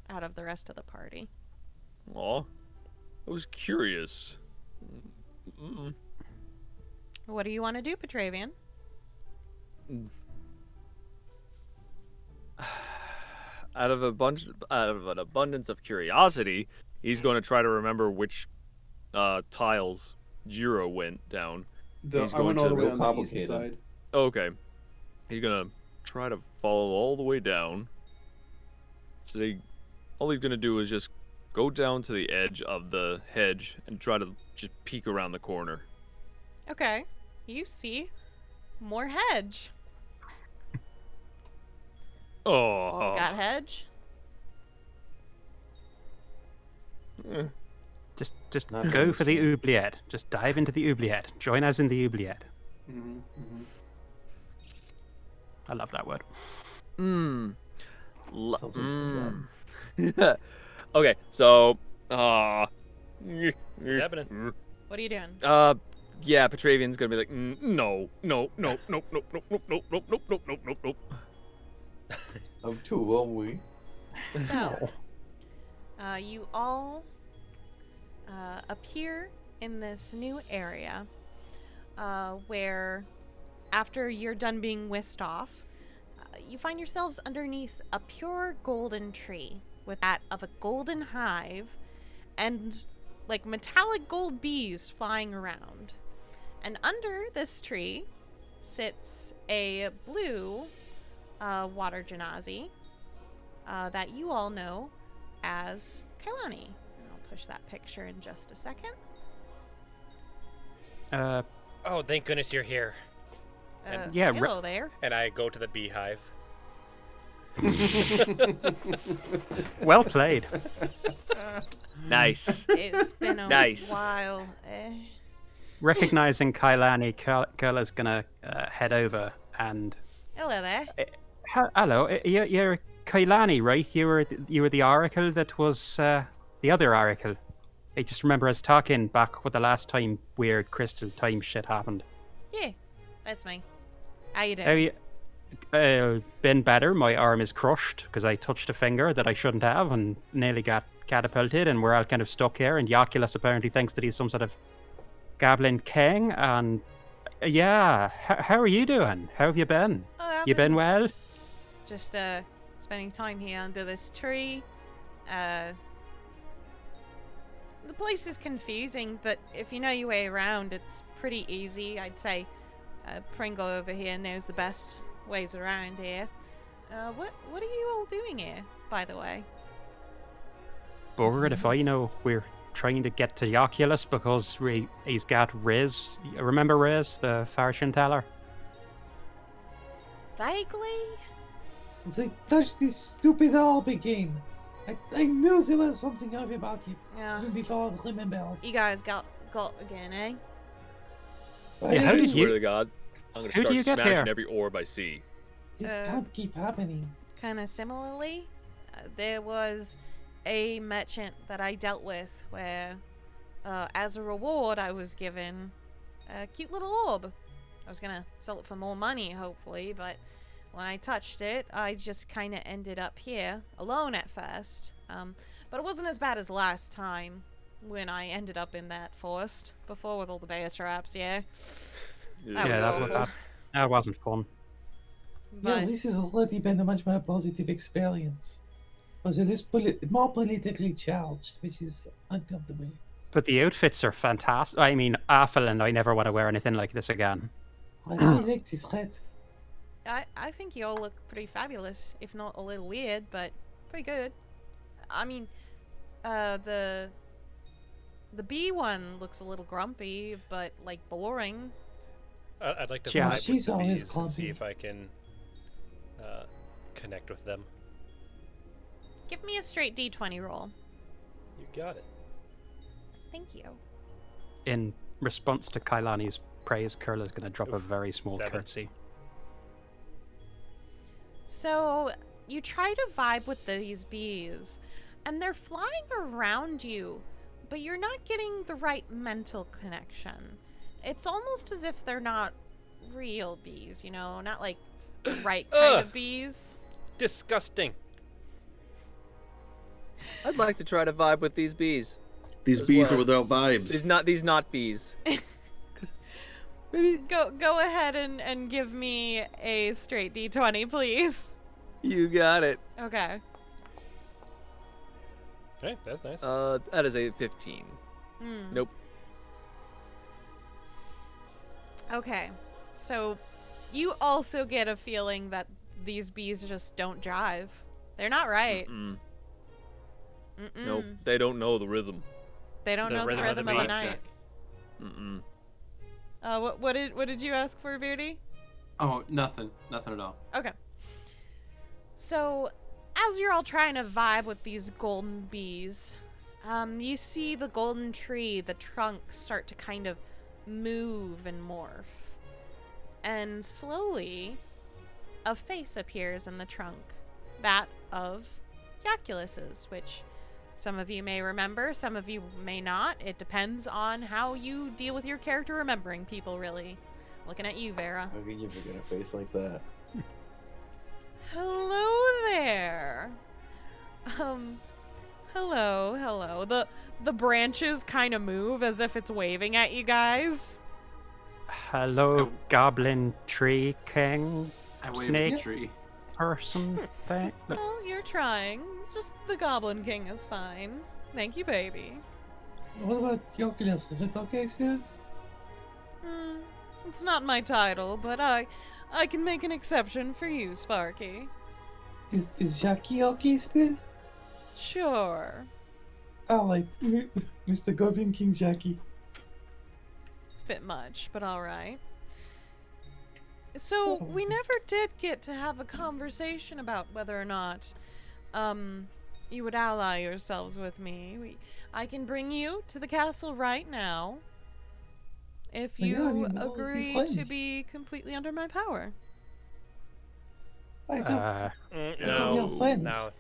out of the rest of the party. Aw. I was curious. What do you want to do, Petravian? Out of an abundance of curiosity, he's going to try to remember which tiles Jiro went down. I went all the way on the east side. Okay. He's going to try to follow all the way down. So all he's going to do is just go down to the edge of the hedge and try to just peek around the corner. Okay. You see more hedge. Oh. Got hedge? Just go for the oubliette. Just dive into the oubliette. Join us in the oubliette. I love that word. Okay, so What's happening? What are you doing? yeah, Petravian's gonna be like, no. I'm too lonely. So, you all appear in this new area where, after you're done being whisked off, you find yourselves underneath a pure golden tree with that of a golden hive and like metallic gold bees flying around. And under this tree sits a blue water genasi that you all know as Kailani. And I'll push that picture in just a second. Oh, thank goodness you're here. yeah, Hello there. And I go to the beehive. Well played. Nice. It's been a Nice. while. Recognizing Kailani, Kurla's gonna head over and. Hello there. Hello, you're Kailani, right? You were the oracle that was the other oracle. I just remember us talking back with the last time weird crystal time shit happened. Yeah, that's me. How you doing? Have you been better? My arm is crushed because I touched a finger that I shouldn't have and nearly got catapulted, and we're all kind of stuck here. And Yoculus apparently thinks that he's some sort of goblin king. And yeah, how are you doing? How have you been? Oh, I've You been well? Just spending time here under this tree. The place is confusing, but if you know your way around, it's pretty easy. I'd say Pringle over here knows the best ways around here. What are you all doing here, by the way? Bored if I know. We're trying to get to Yoculus because he's got Riz. Remember Riz, the fortune teller? Vaguely? They touched this stupid orb again. I knew there was something off about it. Yeah. Even before I remembered. You guys got again, eh? But Yeah, how did Swear you- to God, I'm gonna Who do start you get smashing here? every orb I see. This Uh, can't keep happening. Kind of similarly, there was a merchant that I dealt with where, as a reward, I was given a cute little orb. I was gonna sell it for more money, hopefully, but when I touched it, I just kind of ended up here, alone at first. But it wasn't as bad as last time, when I ended up in that forest, before with all the bear traps, yeah. That was awful. That wasn't fun. Yeah, But this has already been a much more positive experience. But it is more politically charged, which is uncomfortable. But the outfits are fantastic. I mean, awful, and I never want to wear anything like this again. I really like this red. I think you all look pretty fabulous, if not a little weird, but pretty good. I mean, the bee one looks a little grumpy, but like boring. I'd like to Yeah, vibe with she's the always bees and clumsy. see if I can connect with them. Give me a straight D20 roll. You got it. Thank you. In response to Kailani's praise, Kurla's going to drop a Oof, very small 7. curtsy. So you try to vibe with these bees, and they're flying around you, but you're not getting the right mental connection. It's almost as if they're not real bees, you know, not like the right kind of bees. Disgusting. I'd like to try to vibe with these bees. These As bees well. are without vibes. These not bees. Maybe go ahead and give me a straight D20, please. You got it. Okay. Hey, that's nice. That is a 15. Nope. Okay. So you also get a feeling that these bees just don't jive. They're not right. Mm-mm. Mm-mm. Nope. They don't know the rhythm. They don't The know the rhythm of the rhythm of the beat. night. Mm-mm. What did you ask for, Beardy? Oh, nothing at all. Okay. So, as you're all trying to vibe with these golden bees, you see the golden tree, the trunk, start to kind of move and morph. And slowly, a face appears in the trunk. That of Yoculus's, which some of you may remember, some of you may not. It depends on how you deal with your character remembering people, really. Looking at you, Vera. How can you forget a face like that? Hello there. Hello. The branches kind of move as if it's waving at you guys. Hello, Goblin Tree King I wave at the Snake tree. person thing. Well, you're trying. Just the Goblin King is fine. Thank you, baby. What about Yoculus? Is it okay, sir? It's not my title, but I I can make an exception for you, Sparky. Is Jackie okay still? Sure. Oh, like Mr. Goblin King Jackie. It's a bit much, but alright. So, we never did get to have a conversation about whether or not, you would ally yourselves with me. I can bring you to the castle right now, if Well, you yeah, I mean, we'll be agree to friends. be completely under my power. I thought we are No, friends. no.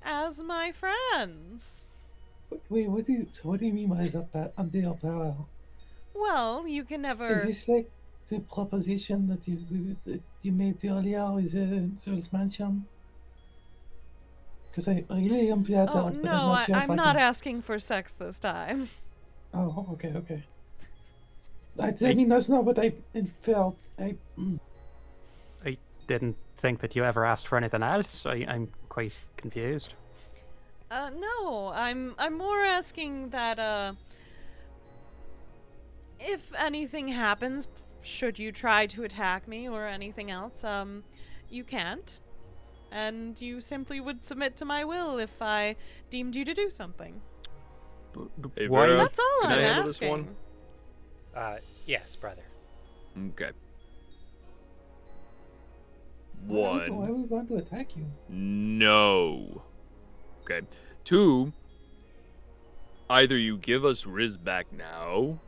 As my friends. Wait, what do you mean by that? Under your power? Well, you can never... Is this like the proposition that you made earlier with Zeus Mansion? Because I really am flattered, Oh, but no, I'm not sure if I'm I not can... asking for sex this time. Oh, okay. I mean, that's not what I felt. I didn't think that you ever asked for anything else. I'm quite confused. No, I'm more asking that, if anything happens, should you try to attack me or anything else, you can't. And you simply would submit to my will if I deemed you to do something. Hey, Why- Vera, That's all can I'm I handle this asking. one? Yes, brother. Okay. Why One. would we want to attack you? No. Okay. Two. Either you give us Riz back now,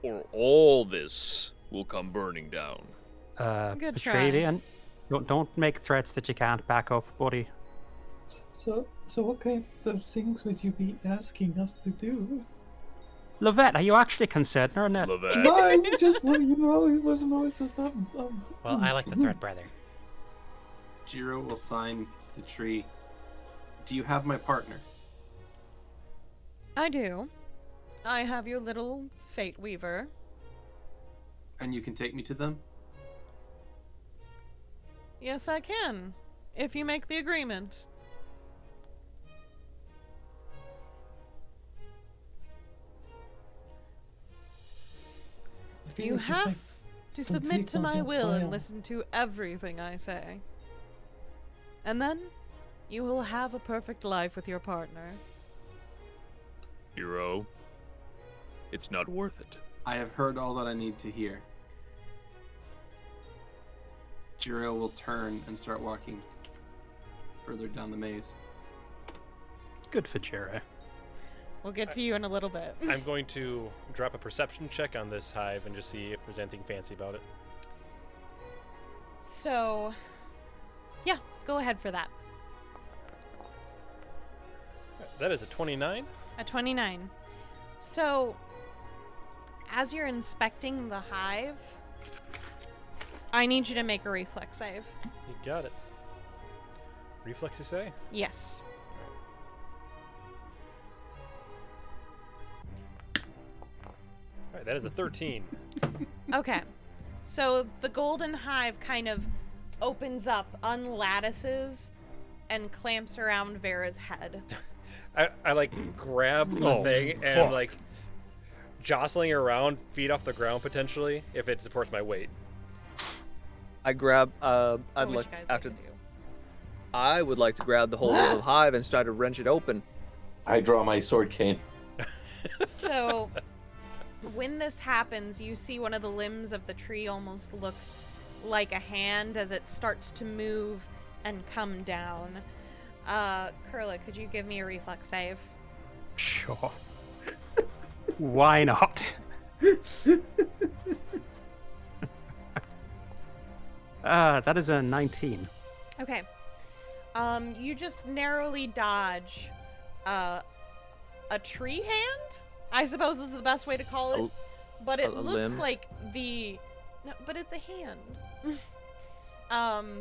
or all this will come burning down. Good try. Petravian, don't make threats that you can't back up, buddy. So what kind of things would you be asking us to do? Lovette, are you actually considering it? Lovette. No, I was just, well, it wasn't always a Well, I like the threat, brother. Jiro will sign the tree. Do you have my partner? I do. I have your little fate weaver. And you can take me to them? Yes, I can. If you make the agreement. I feel You like just, like, have to some submit to vehicles my on will fire. and listen to everything I say. And then you will have a perfect life with your partner. Jiro. It's not worth it. I have heard all that I need to hear. Jiro will turn and start walking further down the maze. Good for Jiro. We'll get to you in a little bit. I'm going to drop a perception check on this hive and just see if there's anything fancy about it. So, yeah, go ahead for that. That is a 29. A 29. So, as you're inspecting the hive, I need you to make a reflex save. You got it. Reflex, you say? Yes. All right, that is a 13. Okay. So the golden hive kind of opens up, unlattices, and clamps around Vera's head. I like grab the thing and like jostling her around, feet off the ground potentially if it supports my weight. I grab. What I'd would like you guys after. like to do? I would like to grab the whole little hive and try to wrench it open. I draw my sword cane. So, when this happens, you see one of the limbs of the tree almost look like a hand as it starts to move and come down. Kurla, could you give me a reflex save? Sure. Why not? That is a 19. Okay. You just narrowly dodge a tree hand? I suppose this is the best way to call it. But it a looks limb? like no, but it's a hand.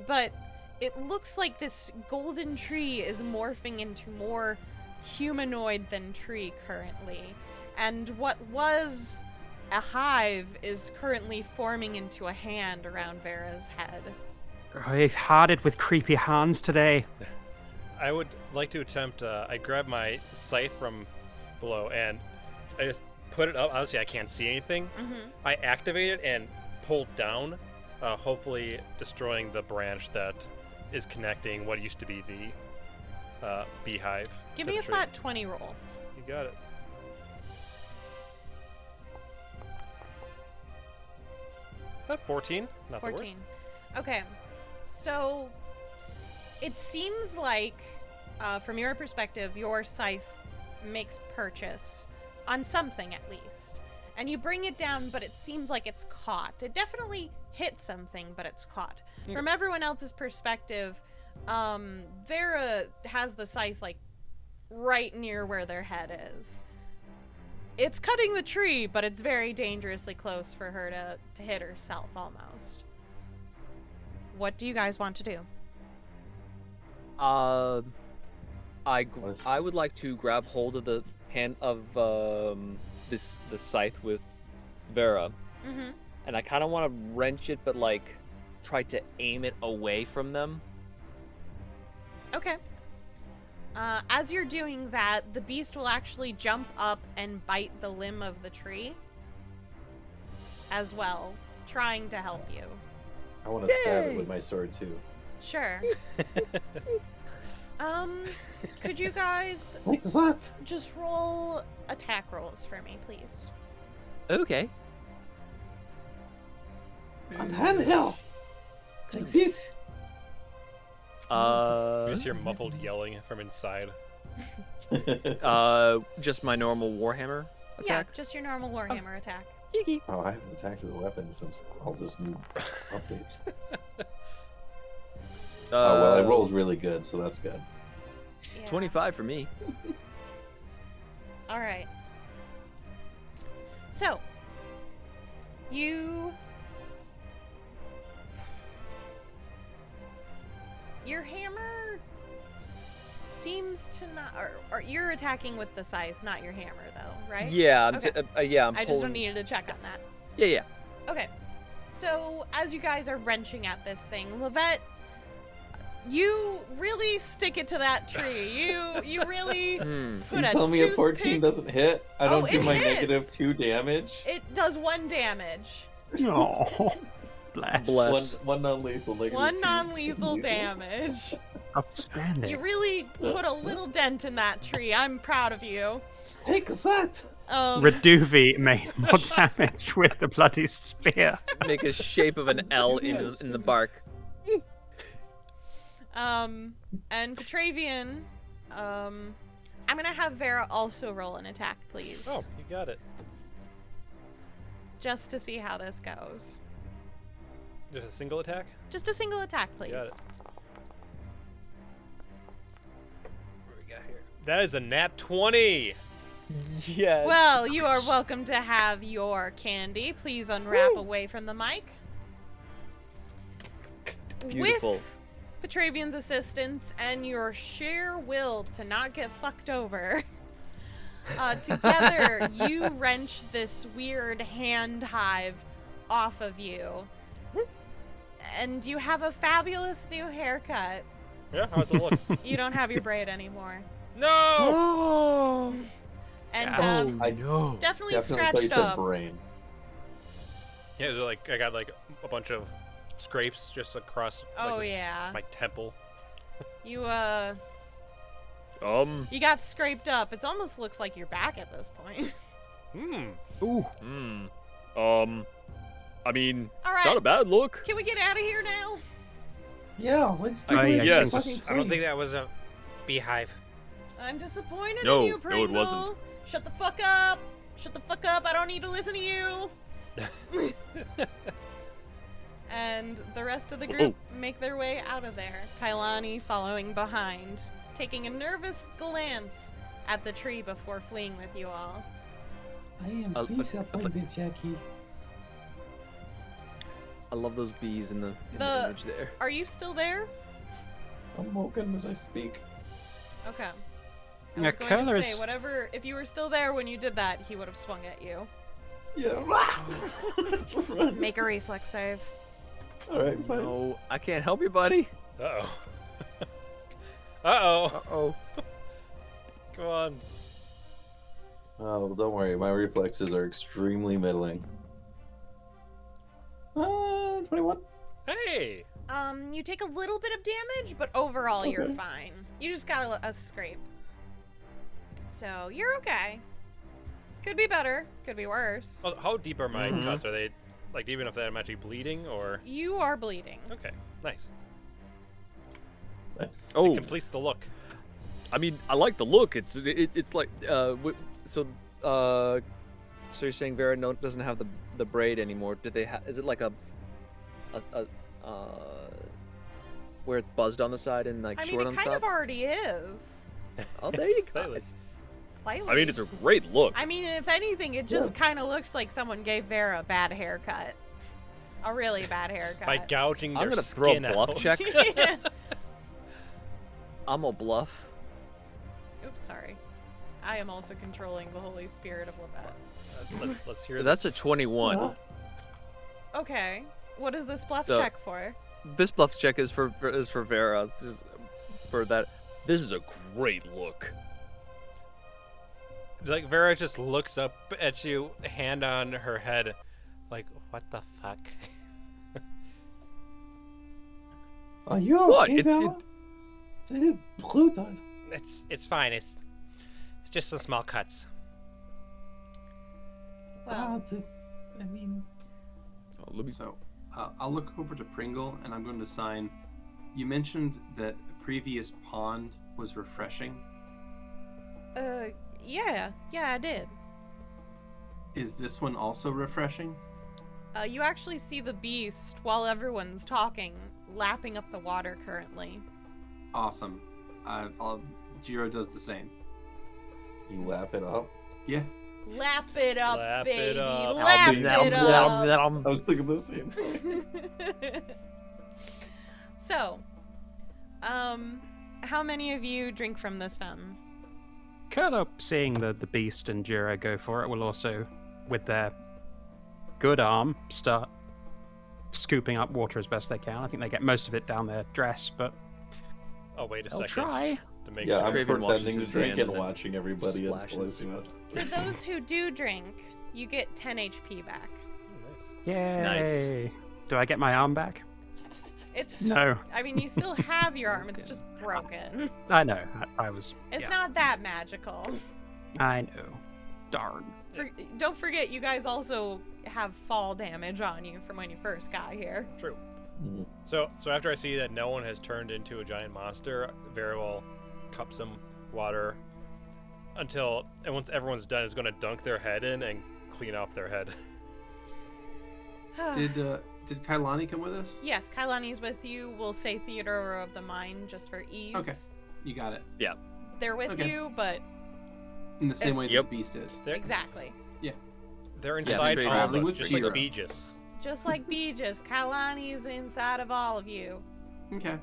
But it looks like this golden tree is morphing into more humanoid than tree currently. And what was a hive is currently forming into a hand around Vera's head. I've had it with creepy hands today. I would like to attempt. I grab my scythe from below and I just put it up. Obviously, I can't see anything. Mm-hmm. I activate it and pulled down, hopefully destroying the branch that is connecting what used to be the beehive. Give to me the a tree. flat 20 roll. You got it. That 14, not the 14. Okay. So it seems like, from your perspective, your scythe makes purchase on something at least. And you bring it down, but it seems like it's caught. It definitely hit something, but it's caught. Okay. From everyone else's perspective, Vera has the scythe like right near where their head is. It's cutting the tree, but it's very dangerously close for her to hit herself almost. What do you guys want to do? I would like to grab hold of the hand of the scythe with Vera, Mm-hmm. and I kind of want to wrench it, but like try to aim it away from them. Okay. As you're doing that, the beast will actually jump up and bite the limb of the tree as well, trying to help you. I want to stab it with my sword too. Sure. Could you guys Like that. just roll attack rolls for me, please? Okay. On handheld. Like this. You just hear muffled yelling from inside. Just my normal warhammer attack. Yeah, just your normal warhammer attack. Oh, I haven't attacked with a weapon since all this new updates. Oh, well, I rolled really good, so that's good. Yeah. 25 for me. All right. So, your hammer seems to not, or you're attacking with the scythe, not your hammer, though, right? Yeah, I'm Okay. I'm I pulling... just needed to check on that. Yeah. Okay. So, as you guys are wrenching at this thing, Lovette, you really stick it to that tree. You really put You a tell me a 14 toothpick- doesn't hit? I don't Oh, do it my hits. -2 damage? It does 1 damage. Oh, bless. Bless. One non-lethal, -2. 1 non-lethal damage. Outstanding. You really put a little dent in that tree. I'm proud of you. Take that. Reduvi made more damage with the bloody spear. Make a shape of an L in the bark. And Petravian, I'm gonna have Vera also roll an attack, please. Oh, you got it. Just to see how this goes. Just a single attack? Just a single attack, please. Got it. What do we got here? That is a nat 20! Yeah. Well, you are welcome to have your candy. Please unwrap away from the mic. Beautiful. With Petravian's assistance and your sheer will to not get fucked over, together you wrench this weird hand hive off of you. And you have a fabulous new haircut. Yeah, how's it look? You don't have your braid anymore. No! And I definitely definitely scratched placed up. a brain. Yeah, it was like I got like a bunch of scrapes just across Oh like, yeah. my temple. You you got scraped up. It almost looks like you're back at this point. Ooh. I mean, All it's right. not a bad look. Can we get out of here now? Yeah, let's do I- it. yes. Fucking I don't please. think that was a beehive. I'm disappointed No, in you, no, it Pringle. wasn't. Shut the fuck up. Shut the fuck up. I don't need to listen to you. And the rest of the group make their way out of there. Kailani following behind, taking a nervous glance at the tree before fleeing with you all. I am disappointed, Jackie. I love those bees in the The- image there. Are you still there? I'm woken as I speak. Okay. I Yeah, was going to Kurla say, is- whatever, if you were still there when you did that, he would have swung at you. Yeah. Run. Make a reflex save. All right, fine. No, I can't help you, buddy. Uh-oh. Uh-oh. Uh-oh. Come on. Oh, well, don't worry. My reflexes are extremely middling. Hey! You take a little bit of damage, but overall you're fine. You just got a scrape. So, you're okay. Could be better, could be worse. How deep are my cuts? Are they, like, deep enough that I'm actually bleeding, or? You are bleeding. Okay, nice. Oh, It completes the look. I mean, I like the look. It's like so you're saying Vera doesn't have the braid anymore? Did they is it like a where it's buzzed on the side and like short on it top? kind of already is. Oh, there you go. Slightly. Slightly. I mean, it's a great look. I mean, if anything, it just kind of looks like someone gave Vera a bad haircut. A really bad haircut. By gouging their I'm gonna throw a skin bluff out. check. Yeah. I'm a bluff. Oops, sorry. I am also controlling the Holy Spirit of Lovette. Let's hear That's a 21. Okay. What is this bluff So- check for? This bluff check is for Vera. For that. This is a great look. Like, Vera just looks up at you, hand on her head, like, what the fuck? Are you What? okay, Vera? They did blue done. It's fine. It's just some small cuts. Well, I mean, Oh, let me. So, I'll look over to Pringle, and I'm going to sign. You mentioned that a previous pond was refreshing. yeah, I did. Is this one also refreshing? You actually see the beast while everyone's talking, lapping up the water currently. Awesome. Jiro does the same. You lap it up. Yeah. Lap it up, Lap baby. it up. Lap it up. I was thinking the same. So, how many of you drink from this fountain? Kurla, seeing the beast and Jiro go for it, will also, with their good arm, start scooping up water as best they can. I think they get most of it down their dress, but Oh, wait a they'll second. try. To make Yeah, I'm Petravian washes pretending to his drink hand and and then watching everybody until I splashes see what. For those who do drink, you get 10 HP back. Nice. Yay! Do I get my arm back? It's No. I mean, you still have your arm. It's just broken. I know. I was. It's yeah, not that magical. I know. Darn. Don't forget, you guys also have fall damage on you from when you first got here. True. Mhm. So after I see that no one has turned into a giant monster, Vera will cup some water until, and once everyone's done, is going to dunk their head in and clean off their head. Did Kailani come with us? Yes, Kailani's with you. We'll say Theater of the Mind just for ease. Okay. You got it. They're with Okay. you, but In the same way Yep. the beast is. They're, exactly. they're Yeah, inside they're all of traveling us, with just like Jiro. Beegis. Just like Beegis, Kailani's inside of all of you. Okay.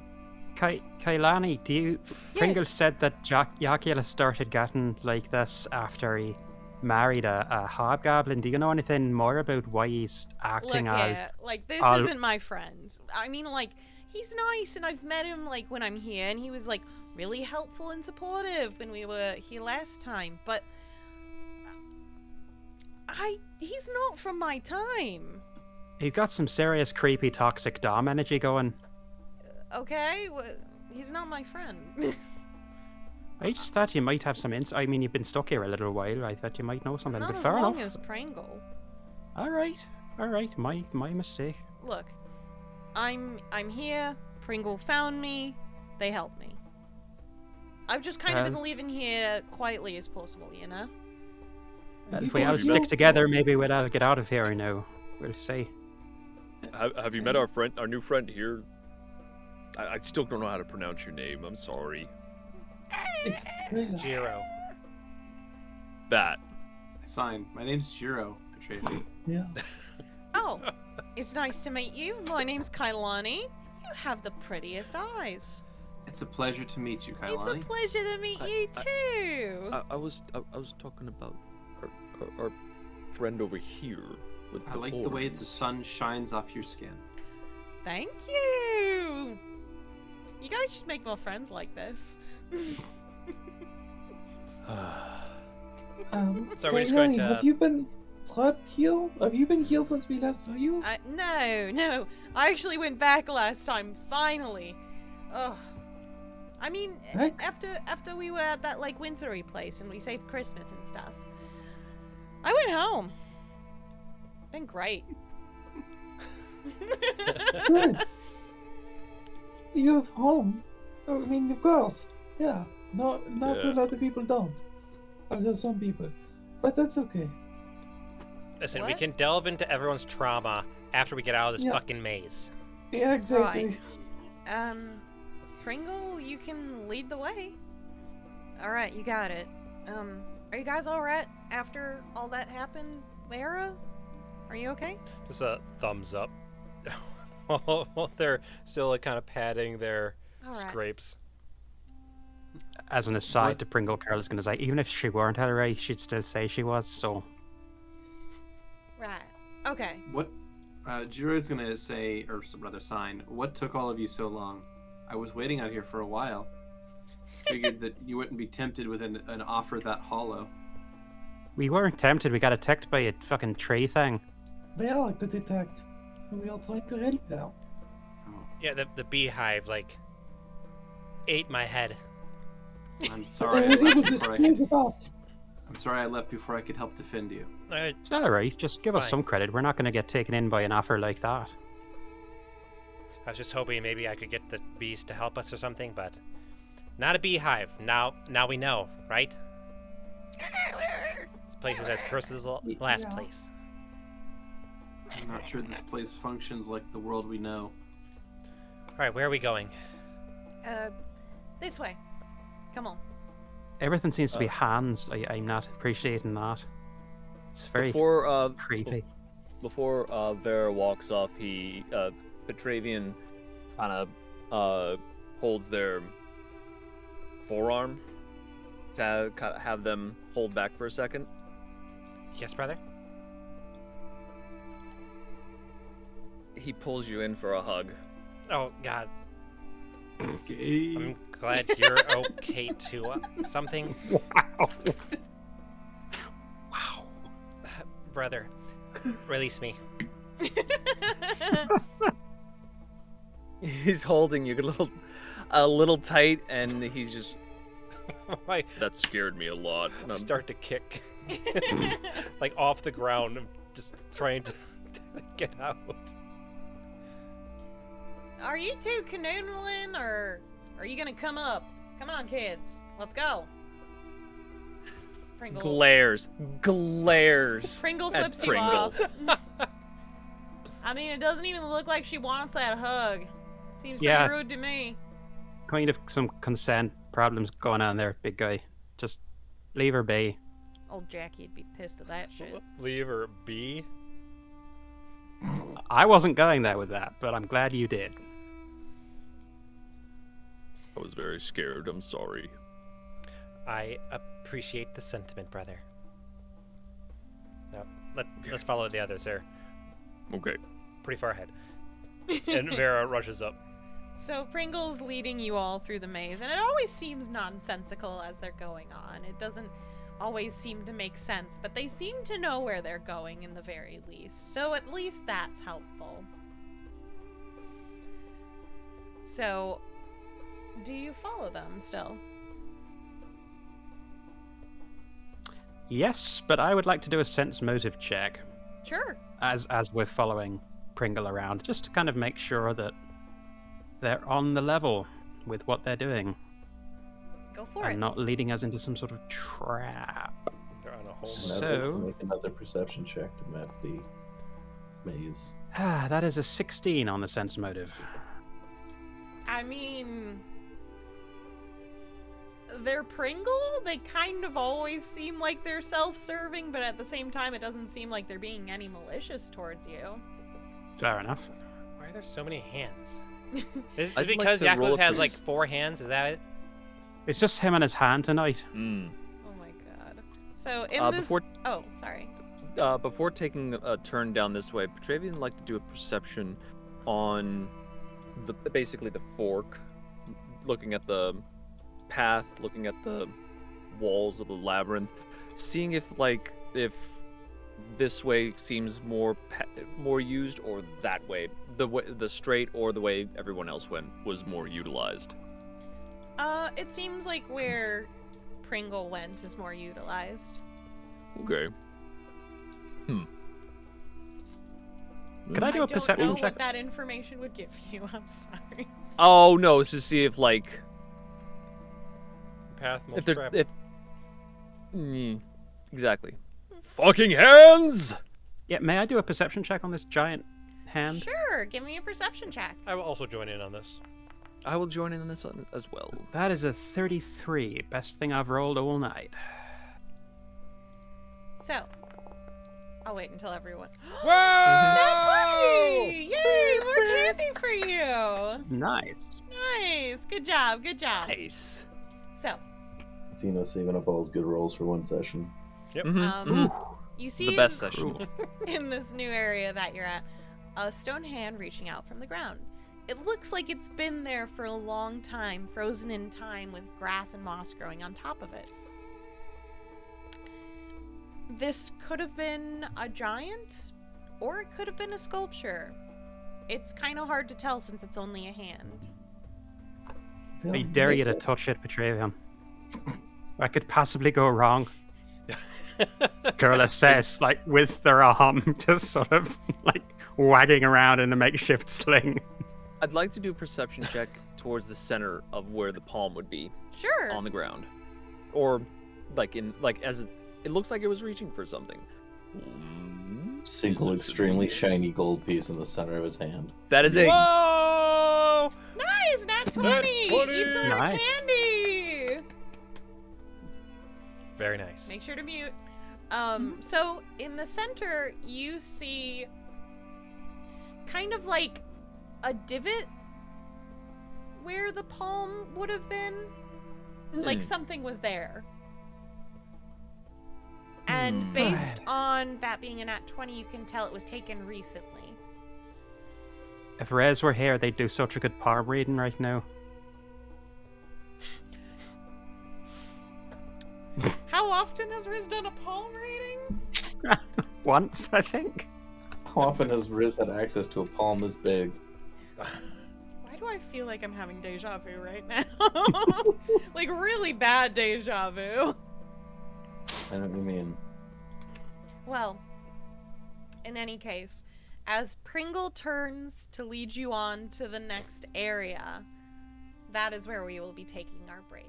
Kailani, do you? Yeah. Pringle said that Yakila started getting like this after he married a hobgoblin. Do you know anything more about why he's acting Look as? here, like, this I'll- isn't my friend. I mean, like, he's nice, and I've met him, like, when I'm here, and he was, like, really helpful and supportive when we were here last time, but he's not from my time. He's got some serious creepy toxic dom energy going. Okay? He's not my friend. I just thought you might have some I mean, you've been stuck here a little while. I thought you might know something, Not but as fair long enough. as Pringle. All right. My mistake. Look, I'm here. Pringle found me. They helped me. I've just kind of been living here quietly as possible, you know? If we all have you stick met- together, maybe we'll all get out of here. Now we'll see. Have you met our new friend here? I still don't know how to pronounce your name. I'm sorry. It's Kurla. Jiro. That. Sign. My name's Jiro. Petravian. Yeah. Oh, it's nice to meet you. My name's Kailani. You have the prettiest eyes. It's a pleasure to meet you, It's Kailani. a pleasure to meet you too. I was talking about our friend over here with I the like the way the horns. sun shines off your skin. Thank you. You guys should make more friends like this. So we're just going Kailani, to- have you been trapped here? Have you been here since we last saw you? No. I actually went back last time, finally. Ugh. I mean, Heck. after we were at that, like, wintry place and we saved Christmas and stuff, I went home. Been great. Good. You have home. Oh, I mean, of course. Yeah. Not a lot of people don't. Although some people. But that's okay. Listen, we What? can delve into everyone's trauma after we get out of this Yeah. fucking maze. Yeah, exactly. Right. Pringle, you can lead the way. Alright, you got it. Are you guys alright after all that happened? Vera? Are you okay? Just a thumbs up. While they're still like, kind of patting their Alright. scrapes. As an aside to Pringle, Carla's going to say, even if she weren't alright, she'd still say she was, so... Right. Okay. What? Jiro's gonna say, or rather sign, what took all of you so long? I was waiting out here for a while. Figured that you wouldn't be tempted with an offer that hollow. We weren't tempted, we got attacked by a fucking tree thing. They are good attacked. And we are trying to help now. Yeah, the beehive, like, ate my head. I'm sorry. I was able to split it off. I'm sorry I left before I could help defend you. It's alright, just give us Fine. some credit. We're not going to get taken in by an offer like that. I was just hoping maybe I could get the bees to help us or something, but not a beehive. Now we know, right? This place is as cursed as the last Yeah. place. I'm not sure this place functions like the world we know. All right, where are we going? This way. Come on. Everything seems to be hands. I'm not appreciating that. It's very Before creepy. before Vera walks off, he Petravian kind of holds their forearm to have them hold back for a second. Yes, brother? He pulls you in for a hug. Oh, God. Okay. I'm glad you're okay too. Something? Wow. Brother, release me. He's holding you a little tight, and he's just. I That scared me a lot. And I'm- start to kick. Like off the ground, just trying to get out. Are you two canoodling, or are you gonna come up? Come on, kids. Let's go. Pringle. glares Pringle at flips you Pringle. off. I mean, it doesn't even look like she wants that hug. Seems Yeah. pretty rude to me. Kind of some consent problems going on there, big guy. Just leave her be. Old Jackie'd be pissed at that shit. Leave or be? I wasn't going there with that, but I'm glad you did. I was very scared. I'm sorry. I appreciate the sentiment, brother. Now, let's follow the others. They're Okay. pretty far ahead. And Vera rushes up. So Pringle's leading you all through the maze, and it always seems nonsensical as they're going on. It doesn't always seem to make sense, but they seem to know where they're going in the very least. So at least that's helpful. So, do you follow them still? Yes, but I would like to do a sense motive check Sure. as we're following Pringle around, just to kind of make sure that they're on the level with what they're doing Go for and it. not leading us into some sort of trap. They're on a whole. And I'd like to So- make another perception check to map the maze. That is a 16 on the sense motive. I mean, they're Pringle. They kind of always seem like they're self-serving, but at the same time, it doesn't seem like they're being any malicious towards you. Fair enough. Why are there so many hands? Is it I'd like because to roll Yakos a has like pers- 4 hands? Is that it? It's just him and his hand tonight. Mm. Oh my god. So in this. Before Oh, sorry. before taking a turn down this way, Petravian would like to do a perception on basically the fork, looking at the path, looking at the walls of the labyrinth, seeing if this way seems more used, or that way, the straight or the way everyone else went was more utilized? It seems like where Pringle went is more utilized. Okay. Could I do a perception I don't know check? what that information would give you. I'm sorry. Oh no, it's to see if like Path if most they're trap. exactly. Fucking hands! Yeah, may I do a perception check on this giant hand? Sure, give me a perception check. I will also join in on this. I will join in on this as well. That is a 33. Best thing I've rolled all night. So, I'll wait until everyone. Whoa! That's 20! Yay! More candy for you! Nice. Nice! Good job, good job. Nice. So, Xeno saving up all his good rolls for one session. Yep. you see The best session. in this new area that you're at, a stone hand reaching out from the ground. It looks like it's been there for a long time, frozen in time with grass and moss growing on top of it. This could have been a giant, or it could have been a sculpture. It's kind of hard to tell since it's only a hand. I dare you to touch it, Petravian. What could possibly go wrong? Kurla says, like, with their arm just sort of, like, wagging around in the makeshift sling. I'd like to do a perception check towards the center of where the palm would be Sure. on the ground, or as it looks like it was reaching for something. Single extremely shiny gold piece in the center of his hand. That is a Whoa! Nice, nat 20! 20! Eat some more Nice. candy! Very nice. Make sure to mute. So in the center, you see kind of like a divot where the palm would have been. Like something was there. And based on that being a nat 20, you can tell it was taken recently. If Rez were here, they'd do such a good palm reading right now. How often has Riz done a palm reading? Once, I think. How often has Riz had access to a palm this big? Why do I feel like I'm having deja vu right now? Like really bad deja vu. I know what you mean. Well, in any case, as Pringle turns to lead you on to the next area, that is where we will be taking our break.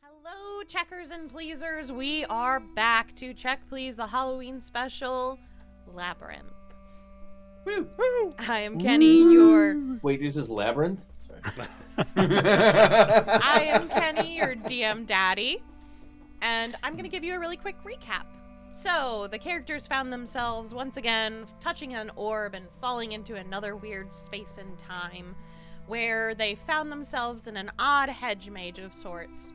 Hello, checkers and pleasers. We are back to Check Please, the Halloween special, Labyrinth. Woo! I am Keni, your... Wait, this is Labyrinth? Sorry. I am Keni, your DM daddy, and I'm going to give you a really quick recap. So, the characters found themselves once again touching an orb and falling into another weird space and time, where they found themselves in an odd hedge mage of sorts.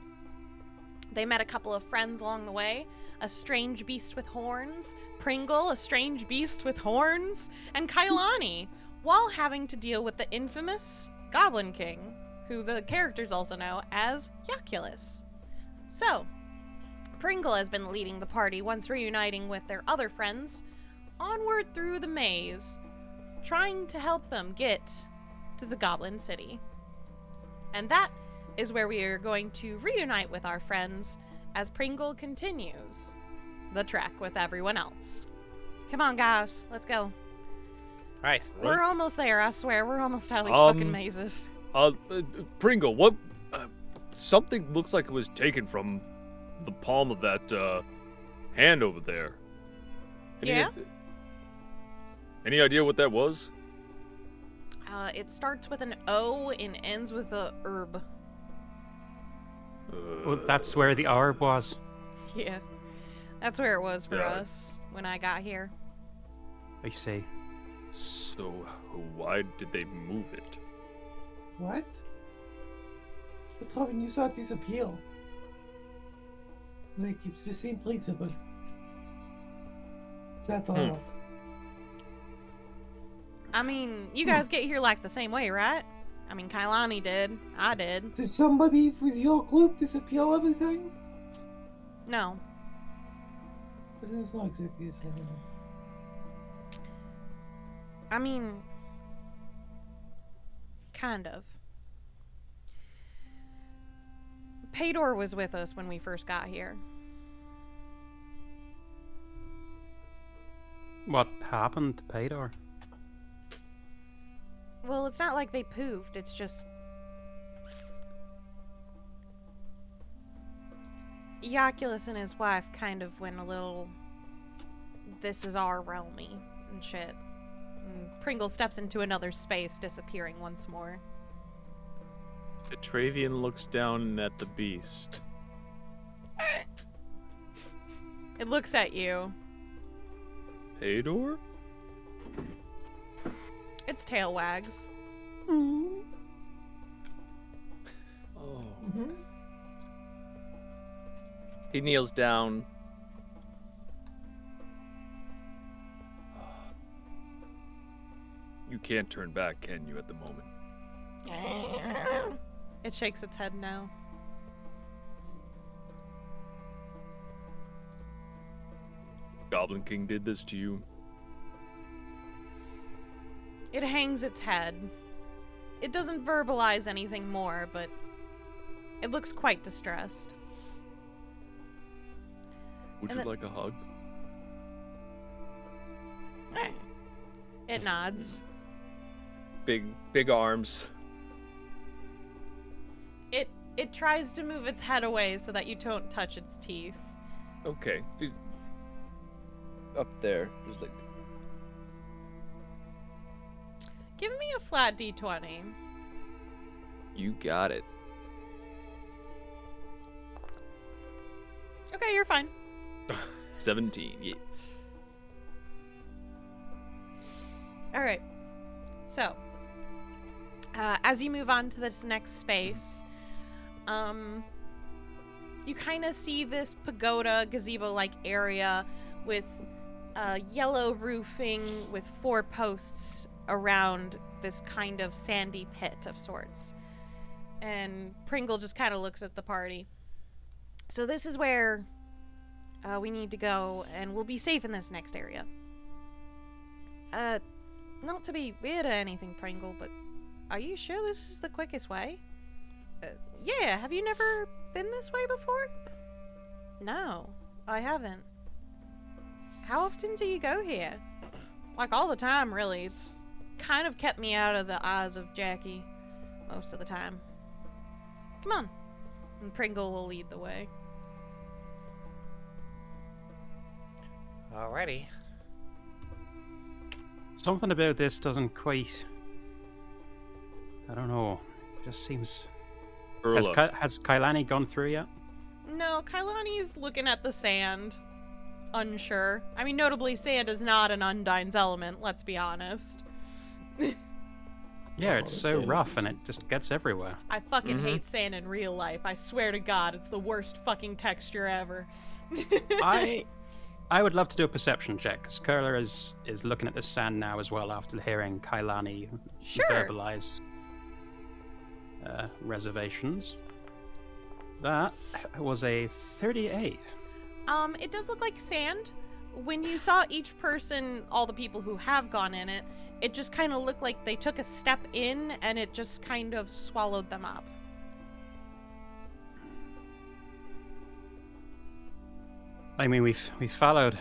They met a couple of friends along the way, a strange beast with horns, Pringle, a strange beast with horns, and Kailani, while having to deal with the infamous Goblin King, who the characters also know as Yaculus. So, Pringle has been leading the party once reuniting with their other friends, onward through the maze, trying to help them get to the Goblin City. And that is where we are going to reunite with our friends as Pringle continues the trek with everyone else. Come on, guys, let's go. Alright. We're almost there, I swear. We're almost out of these fucking mazes. Pringle, what? Something looks like it was taken from the palm of that hand over there. Yeah? Any idea what that was? It starts with an O and ends with a herb. Well, that's where the orb was. Yeah. That's where it was for Yeah. us when I got here. I see. So, why did they move it? What? But haven't you saw it disappear? Like, it's the same principle. That's all. I mean, you guys get here like the same way, right? I mean, Kailani did. I did. Does somebody with your group disappear every time? No. But that's not exactly the same. I mean, kind of. Paydor was with us when we first got here. What happened to Paydor? Well, it's not like they poofed, it's just... Yaculus and his wife kind of went a little... This is our realmy and shit. And Pringle steps into another space, disappearing once more. Petravian looks down at the beast. It looks at you. Paydor? Its tail wags. Oh. He kneels down. You can't turn back, can you, at the moment? It shakes its head no. Goblin King did this to you? It hangs its head. It doesn't verbalize anything more, but it looks quite distressed. Would And you the- like a hug? It nods. Big arms. It tries to move its head away so that you don't touch its teeth. Okay. Up there. Just like... Give me a flat d20. You got it. Okay, you're fine. 17, yeah. All right. So, as you move on to this next space, you kind of see this pagoda gazebo-like area with yellow roofing with 4 posts around this kind of sandy pit of sorts. And Pringle just kind of looks at the party. So this is where we need to go, and we'll be safe in this next area. Not to be weird or anything, Pringle, but are you sure this is the quickest way? Yeah, have you never been this way before? No, I haven't. How often do you go here? Like, all the time, really. It's kind of kept me out of the eyes of Jackie most of the time. Come on. And Pringle will lead the way. Alrighty. Something about this doesn't quite... I don't know. It just seems... Has Kailani gone through yet? No, Kailani's looking at the sand. Unsure. I mean, notably, sand is not an Undyne's element, let's be honest. Yeah, it's so sand rough is and it just gets everywhere. I fucking hate sand in real life. I swear to God, it's the worst fucking texture ever. I would love to do a perception check, because Kurla is looking at the sand now as well after hearing Kailani Sure. verbalize reservations. That was a 38. It does look like sand. When you saw each person, all the people who have gone in it, it just kind of looked like they took a step in and it just kind of swallowed them up. I mean, we've followed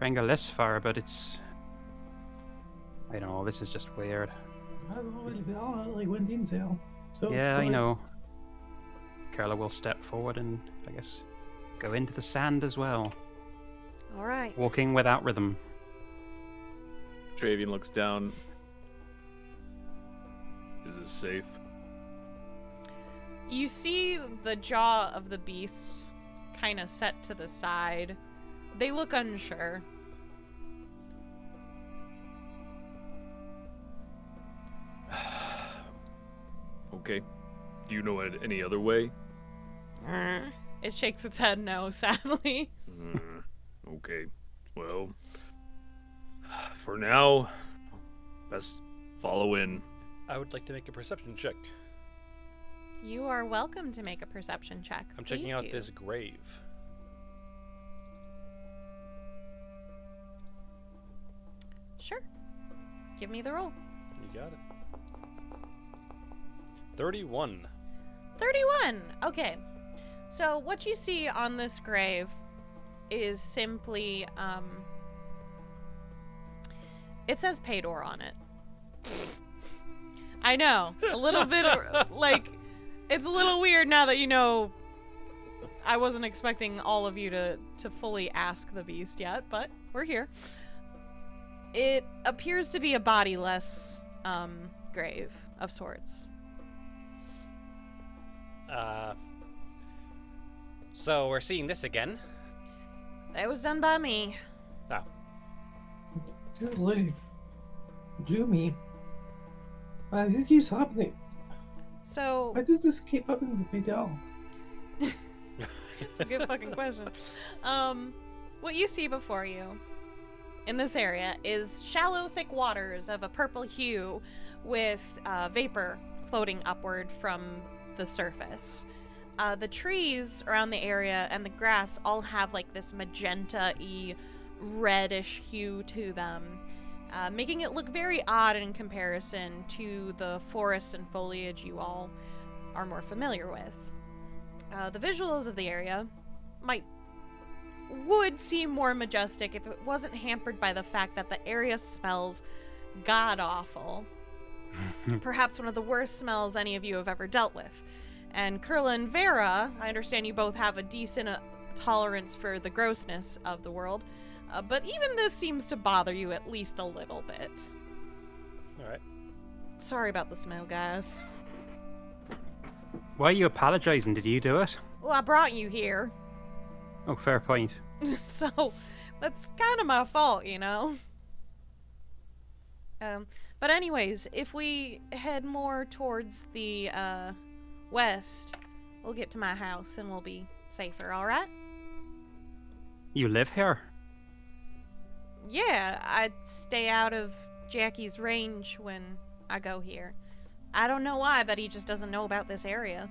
Renga this far, but it's... I don't know, this is just weird. I don't know, really, they all like went in there. So Yeah, I Skrewy- know. Kurla will step forward and, I guess, go into the sand as well. All right. Walking without rhythm. Petravian looks down. Is this safe? You see the jaw of the beast kind of set to the side. They look unsure. Okay. Do you know any other way? It shakes its head no, sadly. Okay. Well, for now, best follow in. I would like to make a perception check. You are welcome to make a perception check. I'm checking Please out do. this grave. Sure. Give me the roll. You got it. 31. 31. Okay. So what you see on this grave is simply, it says Paydor on it. I know. A little bit of, like, it's a little weird now that you know. I wasn't expecting all of you to fully ask the beast yet, but we're here. It appears to be a bodiless grave of sorts. So we're seeing this again. It was done by me. Oh. This is really gloomy. Why this keeps happening? So Why does this keep happening to me now? it's a good fucking question. What you see before you in this area is shallow, thick waters of a purple hue with vapor floating upward from the surface. The trees around the area and the grass all have like this magenta-y, reddish hue to them, making it look very odd in comparison to the forest and foliage you all are more familiar with. The visuals of the area would seem more majestic if it wasn't hampered by the fact that the area smells god-awful. Perhaps one of the worst smells any of you have ever dealt with. And Kurla and Vera, I understand you both have a decent tolerance for the grossness of the world, but even this seems to bother you at least a little bit. Alright. Sorry about the smell, guys. Why are you apologizing? Did you do it? Well, I brought you here, Oh, fair point. so that's kind of my fault, you know? But anyways, if we head more towards the, west, we'll get to my house and we'll be safer, alright? You live here? Yeah, I stay out of Jackie's range when I go here. I don't know why, but he just doesn't know about this area.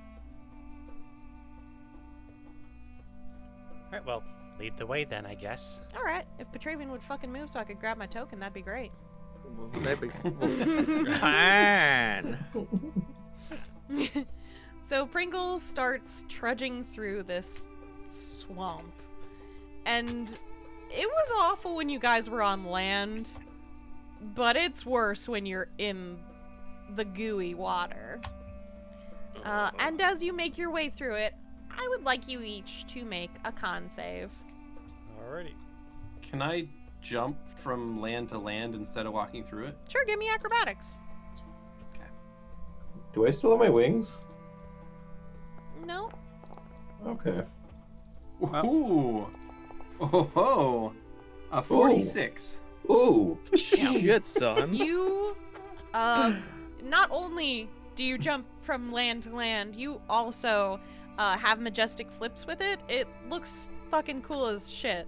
Alright, well, lead the way then, I guess. Alright, if Petravian would fucking move so I could grab my token, that'd be great. Maybe. Fine. So Pringle starts trudging through this swamp. And it was awful when you guys were on land, but it's worse when you're in the gooey water. And as you make your way through it, I would like you each to make a con save. Alrighty. Can I jump from land to land instead of walking through it? Sure, give me acrobatics. Do I still have my wings? No. Okay. Ooh. Oh, a 46. Ooh. Shit, son. You, not only do you jump from land to land, you also have majestic flips with it. It looks fucking cool as shit.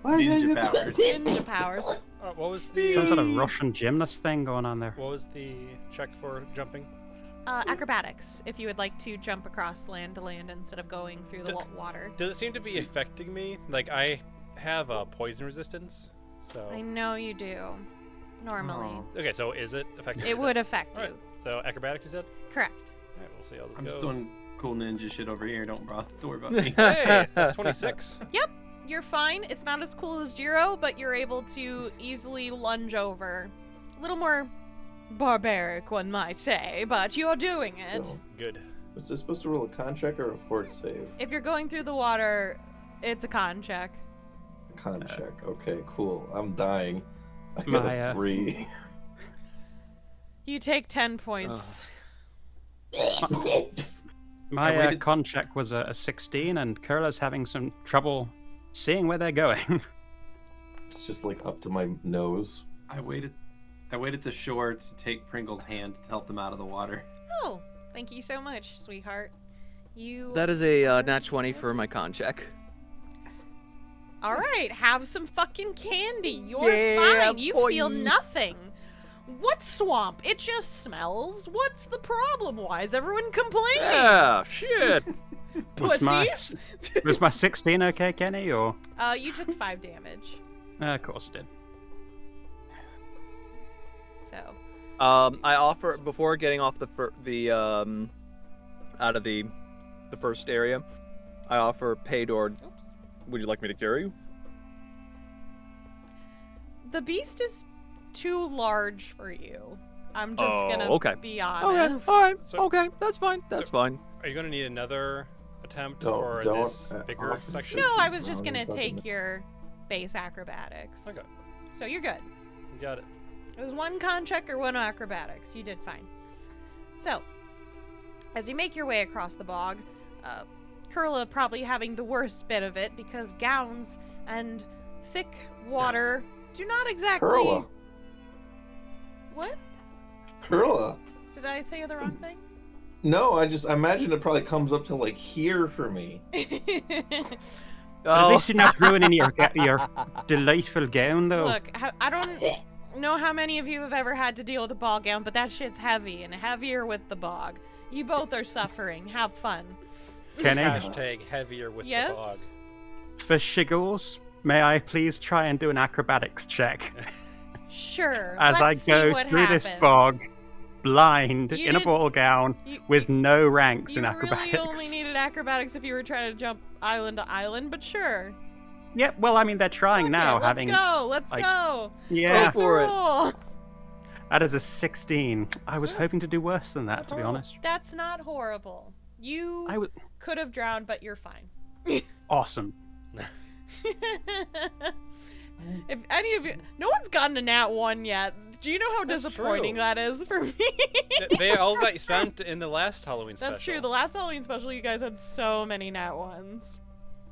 Why Ninja powers. Ninja powers. What was the Some sort of Russian gymnast thing going on there. what was the check for jumping? Acrobatics, if you would like to jump across land to land instead of going through the water. Does it seem to be Sweet. affecting me? Like I have poison resistance, so I know you do. Normally. Oh. okay. So is it affecting? It me? would affect you. Alright. So acrobatics, you said? Correct. Alright, we'll see how this I'm goes. just doing cool ninja shit over here. Don't worry about me. Hey, that's 26. Yep, you're fine. It's not as cool as Jiro, but you're able to easily lunge over. A little more barbaric, one might say, but you're doing it. So, Good. was this supposed to roll a con check or a fort save? If you're going through the water, it's a con check. A con check. Okay, cool. I'm dying. I got My, a 3. You take 10 points. I My waited- con check was a 16, and Kurla's having some trouble seeing where they're going. It's just like up to my nose. I waited the shore to take Pringle's hand to help them out of the water. Oh, thank you so much, sweetheart. You. That is a nat 20 for my con check. All right, have some fucking candy. You're Yeah, fine. You boy. feel nothing. What swamp? It just smells. What's the problem? Why is everyone complaining? Yeah, shit. Was my, Pussies? was my 16 okay, Kenny, or? You took 5 damage. Of course it did. So. I offer before getting off out of the first area. I offer Paydor. Oops. Would you like me to carry you? The beast is too large for you. I'm just gonna be Okay. honest. All right. So- Okay. That's fine. That's fine. Are you gonna need another attempt Don't- for don't, this bigger often section? No, This I is was just how gonna we take fucking- your base acrobatics. Okay, So you're good. you got it. It was 1 con check or 1 acrobatics. You did fine. So, as you make your way across the bog, Kurla probably having the worst bit of it because gowns and thick water do not exactly. Kurla. What? Kurla. Did I say the wrong thing? No, I imagine it probably comes up to like here for me. But at least you're not ruining your delightful gown, though. Look, I don't know how many of you have ever had to deal with a bog gown, but that shit's heavy and heavier with the bog. You both are suffering. Have fun. Kenny, Hashtag heavier with the bog. Yes? for shiggles, may I please try and do an acrobatics check Sure. as Let's see I go what through this happens. bog, blind, You in a did- ball gown, You- with no ranks You in acrobatics? really only needed acrobatics if you were trying to jump island to island, but sure. Yep, well, I mean, they're trying Fuck now, it, having... Let's like- go! Yeah, Go for it. Roll. that is a 16. I was hoping to do worse than that, to be honest. That's not horrible. You I was... could have drowned, but you're fine. Awesome. If any of you... No one's gotten a nat 1 yet. Do you know how That's disappointing true. that is for me? They all got spent in the last Halloween special. That's true. The last Halloween special, you guys had so many nat 1s.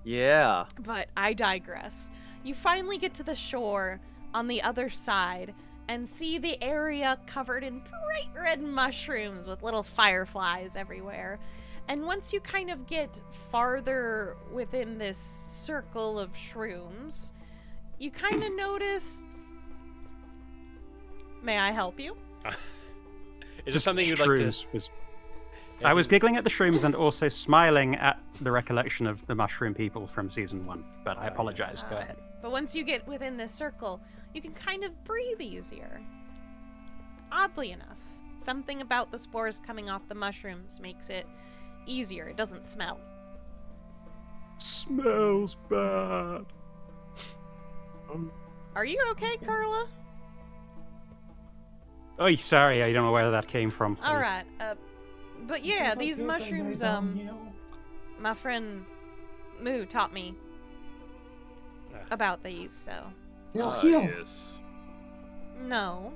Yeah. But I digress. You finally get to the shore on the other side and see the area covered in bright red mushrooms with little fireflies everywhere. And once you kind of get farther within this circle of shrooms, you kind of notice... May I help you? Is this something you'd like to... shrooms was... I was giggling at the shrooms and also smiling at the recollection of the mushroom people from season 1, but I apologize. Go ahead. But once you get within this circle, you can kind of breathe easier. Oddly enough, something about the spores coming off the mushrooms makes it easier. It doesn't smell. Smells bad. Are you okay, Kurla? Oh, sorry, I don't know where that came from. All right. But yeah, these Okay, mushrooms, bye, Daniel. my friend Moo taught me about these, so. They'll Ah, heal. yes. No.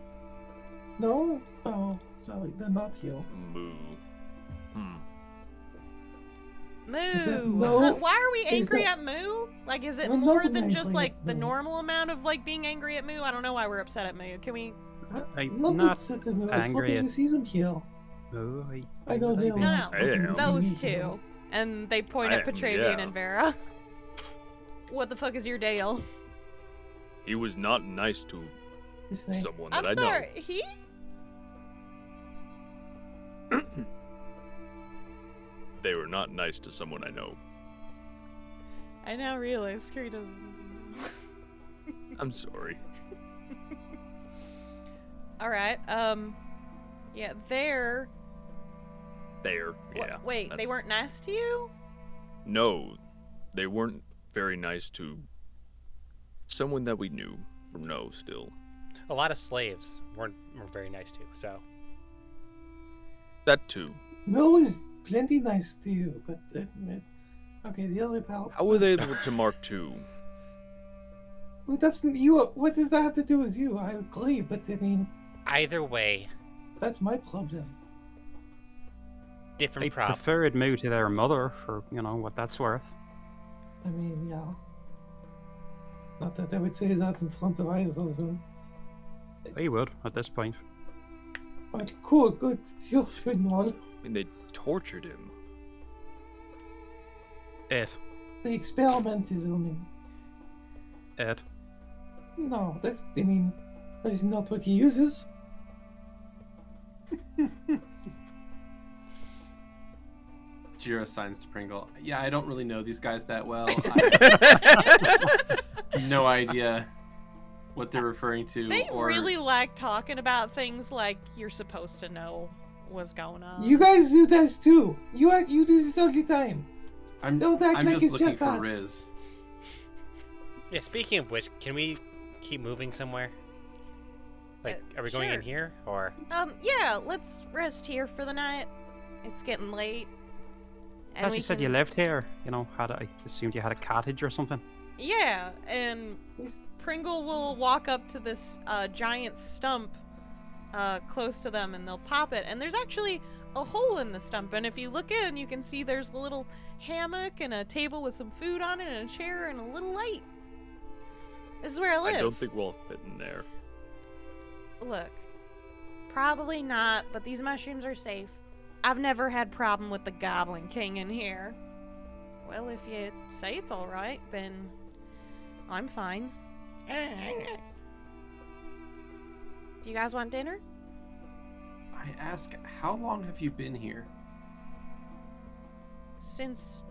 No? Oh, sorry, they're not heal. Moo. Hmm. that Moo! no? Why are we Is angry that- at Moo? Like, is it I'm more not than just, angry like, at the Moo. normal amount of, like, being angry at Moo? I don't know why we're upset at Moo. Can we... I'm Not not upset at me. I was angry hoping at- to see them heal. Oh, I know they No, were no. hoping to see Those me heal. two. And they point I at am, Petravian yeah. and Vera. What the fuck is your deal? He was not nice to Is they? someone that I'm I sorry. He? know. They were not nice to someone I know. I now realize Curry doesn't... I'm sorry. Alright, yeah, they're... There. Wha- Yeah. Wait, they that's- weren't nice to you? No, they weren't very nice to someone that we knew or know still. A lot of slaves weren't very nice to, so... That too. Mo is plenty nice to you, but okay, the other pal. How were they able to mark II? Well, that's you. What does that have to do with you? I agree, but I mean, Either way, that's my problem. different I problem. preferred Moo to their mother for, what that's worth. I mean, yeah. Not that I would say that in front of either of them. They would, at this point. But cool, good. It's your funeral. I mean, they tortured him. It. They experimented on him. It. No, that's. I mean, that is not what he uses. Jiro signs to Pringle. Yeah, I don't really know these guys that well. No idea what they're referring to. They or... really like talking about things like you're supposed to know what's going on. You guys do this too. You do this all the time. Don't act I'm like just it's looking just for us. Riz. Yeah, speaking of which, can we keep moving somewhere? Like, are we going in sure. here, or? Yeah, let's rest here for the night. It's getting late. I thought you said you lived here. You know, I assumed you had a cottage or something. Yeah, and Pringle will walk up to this giant stump close to them, and they'll pop it. And there's actually a hole in the stump, and if you look in, you can see there's a little hammock and a table with some food on it and a chair and a little light. This is where I live. I don't think we'll fit in there. Look, probably not, but these mushrooms are safe. I've never had problem with the Goblin King in here. Well, if you say it's alright, then I'm fine. Do you guys want dinner? I ask, how long have you been here? Since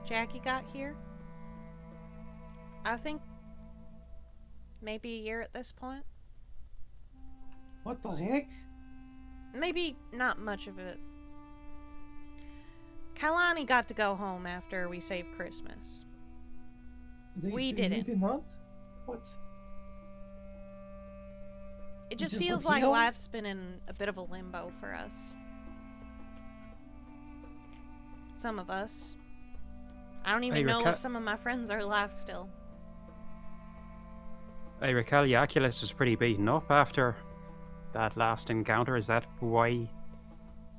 Jackie got here? I think maybe a year at this point. What the heck? Maybe not much of it. Kalani got to go home after we saved Christmas. We didn't. You did not? What? It just just feels went like home? life's been in a bit of a limbo for us. Some of us. I don't even Hey, know Raquel- if some of my friends are alive still. I recall Yaculus was pretty beaten up after that last encounter. Is that why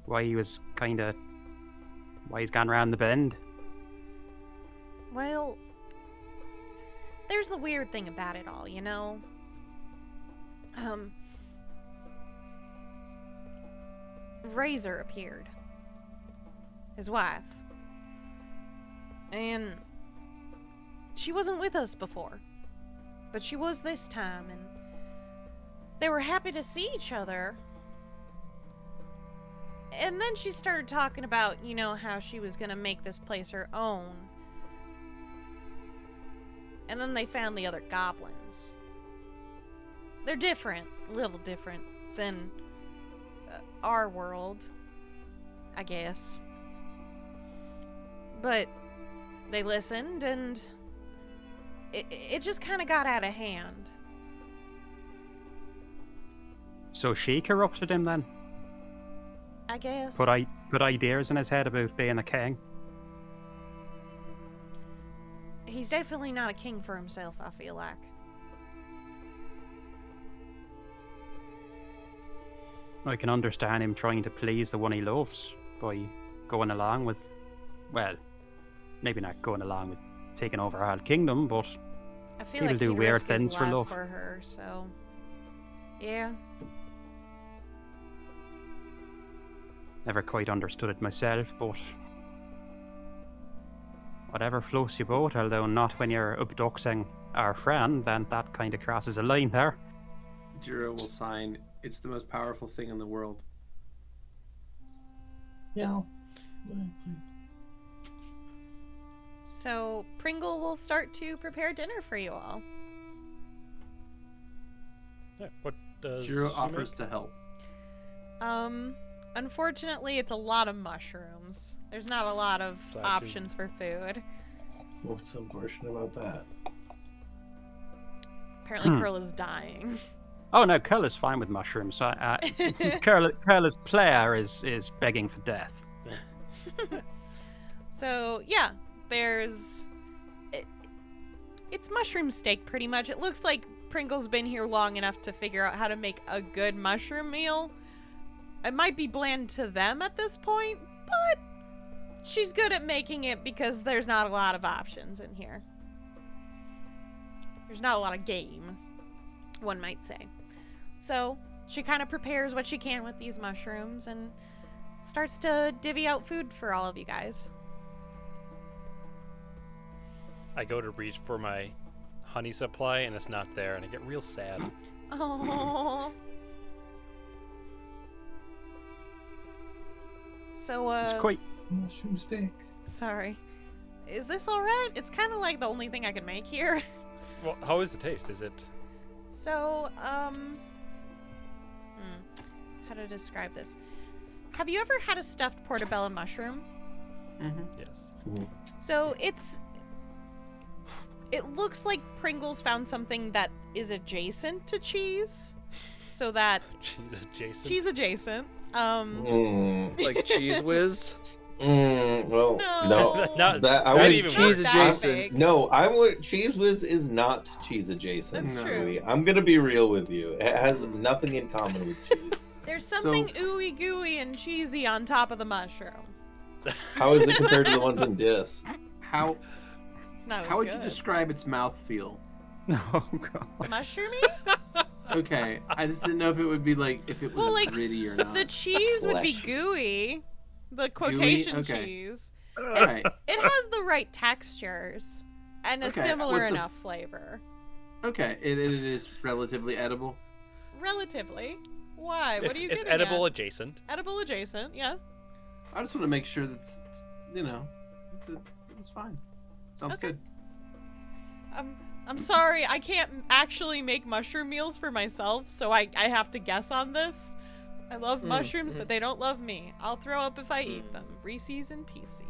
he was why he's gone round the bend? Well, there's the weird thing about it all, you know? Razor appeared. His wife. And she wasn't with us before. But she was this time, and they were happy to see each other. And then she started talking about, you know, how she was gonna make this place her own. And then they found the other goblins. They're different, a little different than our world, I guess. But they listened, and it just kind of got out of hand. So she corrupted him then? I guess. Put ideas in his head about being a king? He's definitely not a king for himself, I feel like. I can understand him trying to please the one he loves by going along with, well, maybe not going along with taking over a whole kingdom, but I feel people like do he'd weird risk his things for life love. for her, so yeah. Never quite understood it myself, but whatever floats your boat, although not when you're abducting our friend, then that kind of crosses a line there. Jiro will sign, it's the most powerful thing in the world. Yeah. So Pringle will start to prepare dinner for you all. Yeah, what does Jiro she offers make? to help. Unfortunately, it's a lot of mushrooms. There's not a lot of So I see. options for food. What's unfortunate about that? Apparently, Kurla's dying. Oh no, Kurla's fine with mushrooms. Kurla's player is begging for death. So yeah, there's it's mushroom steak pretty much. It looks like Pringle's been here long enough to figure out how to make a good mushroom meal. It might be bland to them at this point, but she's good at making it because there's not a lot of options in here. There's not a lot of game, one might say. So she kind of prepares what she can with these mushrooms and starts to divvy out food for all of you guys. I go to reach for my honey supply and it's not there, and I get real sad. Oh. So It's quite mushroom steak. Sorry. Is this alright? It's kind of like the only thing I can make here. Well, how is the taste? Is it? So, how to describe this? Have you ever had a stuffed portobello mushroom? Mm-hmm. Yes. So it looks like Pringles found something that is adjacent to cheese, so that cheese adjacent. Like Cheese Whiz. Well, No. no. That I Not was even Cheese Not that adjacent. big. No, I would. Cheese Whiz is not cheese adjacent. That's No. true. I'm gonna be real with you. It has nothing in common with cheese. There's something ooey gooey and cheesy on top of the mushroom. How is it compared to the ones in Dis? How It's not how as would good. you describe its mouthfeel? Oh god. Mushroomy? Okay, I just didn't know if it would be like if it was Well, like, gritty or not. The cheese would be Flesh. gooey. The quotation Okay. cheese. All right. It has the right textures and a Okay, similar what's the- enough flavor. Okay, it is relatively edible. Relatively. Why? What It's, are you it's getting edible at? adjacent. Edible adjacent, yeah. I just want to make sure that it was fine. Sounds Okay. good. I'm sorry, I can't actually make mushroom meals for myself, so I have to guess on this. I love mushrooms, but they don't love me. I'll throw up if I eat them. Reese's and Pieces.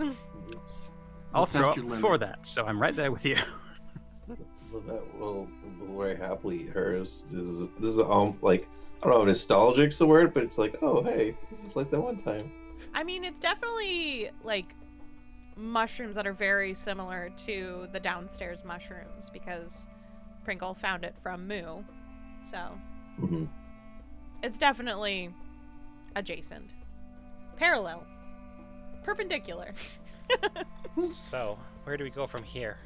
Oops. I'll Let's throw test up your limit. for that, so I'm right there with you. Lovette will very happily eat hers. This is like, I don't know, nostalgic's the word, but it's like, oh hey, this is like that one time. I mean, it's definitely like mushrooms that are very similar to the downstairs mushrooms because Pringle found it from Moo. So Mm-hmm. it's definitely adjacent. Parallel. Perpendicular. So, where do we go from here?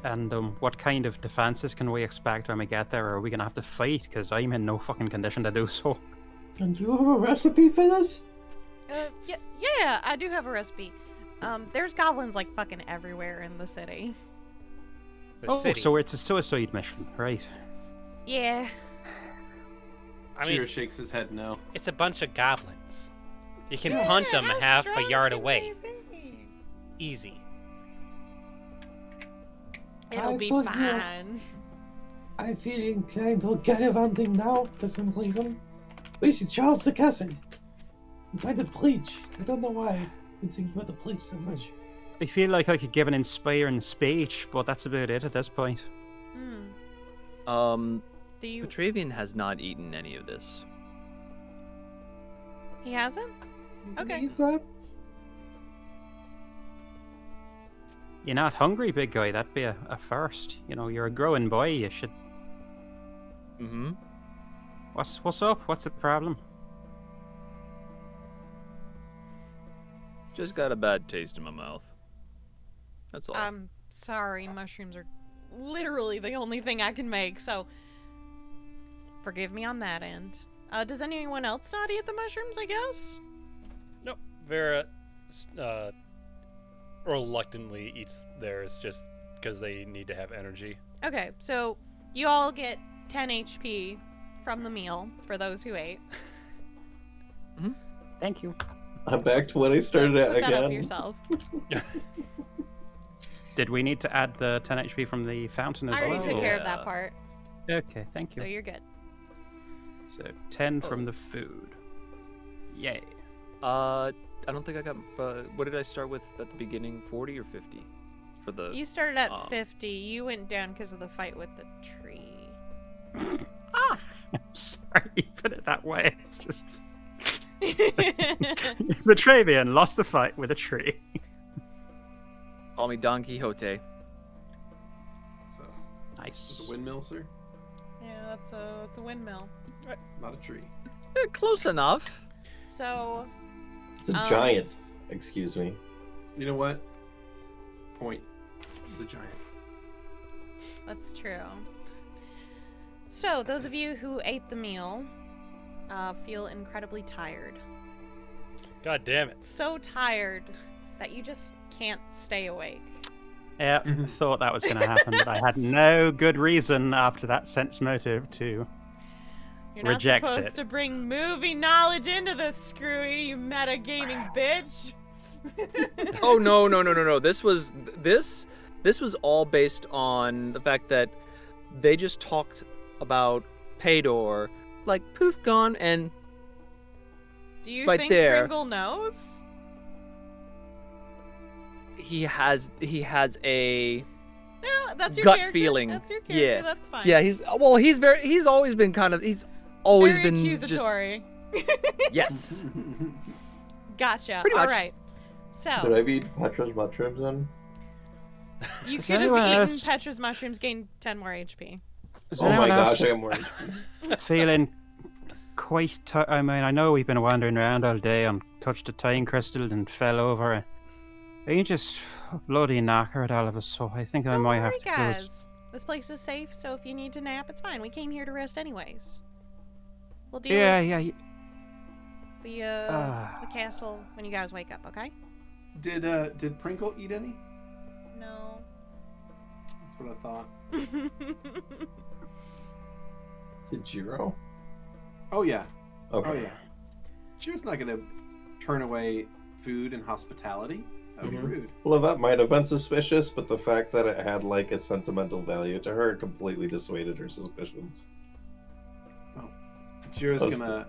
And what kind of defenses can we expect when we get there? Or are we gonna have to fight? Because I'm in no fucking condition to do so. And do you have a recipe for this? Yeah, I do have a recipe. There's goblins like fucking everywhere in the city. The city. So it's a suicide mission, right? Yeah. I mean, Jiro shakes his head no. it's a bunch of goblins. You can punt them how half strong a yard can away. they be? Easy. It'll I be thought you- fine. I feel inclined to gallivanting now for some reason. We should Charles the Castle and find a bleach. I don't know why I've been thinking about the bleach so much. I feel like I could give an inspiring speech, but that's about it at this point. Do you? Petravian has not eaten any of this. He hasn't? Okay. Eat that? You're not hungry, big guy. That'd be a first. You know, you're a growing boy. You should. Mm-hmm. What's up? What's the problem? Just got a bad taste in my mouth. That's all. I'm sorry, mushrooms are literally the only thing I can make, so forgive me on that end. Does anyone else not eat the mushrooms, I guess? Nope. Vera reluctantly eats theirs just because they need to have energy. Okay, so you all get 10 HP from the meal for those who ate. Thank you. I'm back to when I started at Put that up again. yourself. Did we need to add the 10 HP from the fountain as I well? already took care of Yeah. that part, Okay, thank you. so you're good. So 10 from the food. Yay. I don't think I got. What did I start with at the beginning? 40 or 50 for the. You started at um, 50. You went down because of the fight with the tree. I'm sorry you put it that way. It's just. Petravian lost the fight with a tree. Call me Don Quixote. So, Nice. it's a windmill, sir, Yeah, that's a windmill. not a tree. Close enough. So, It's a giant. Excuse me. You know what? Point. It's a giant. that's true. So, those of you who ate the meal feel incredibly tired. God damn it. So tired that you just can't stay awake. Yeah, thought that was going to happen, but I had no good reason after that sense motive to. You're not reject supposed it. to bring movie knowledge into this, Skrewy, you metagaming bitch. Oh no. This was all based on the fact that they just talked about Paydor, like poof gone, and Do you right think there. Pringle knows? he has a No, that's your gut character. feeling. That's your character. Yeah. That's fine. Yeah, he's always been Very been accusatory. yes. Gotcha. Pretty All much. right. So Did I beat Petra's mushrooms then? you Is could have anyone eaten else- Petra's mushrooms, gained 10 more HP. Is Oh my anyone gosh, else I got more HP. feeling quite I mean, I know we've been wandering around all day and touched a time crystal and fell over. You just bloody knackered, all of us, so I think I Don't might worry, have to close. guys. This place is safe, so if you need to nap, it's fine. We came here to rest anyways. We'll deal Yeah, with yeah. the castle when you guys wake up, okay? Did Prinkle eat any? No. That's what I thought. Did Jiro? Oh yeah. Okay. Oh yeah. Jiro's not gonna turn away food and hospitality. That would be rude. Lovette might have been suspicious, but the fact that it had like a sentimental value to her completely dissuaded her suspicions. Jiro's That's gonna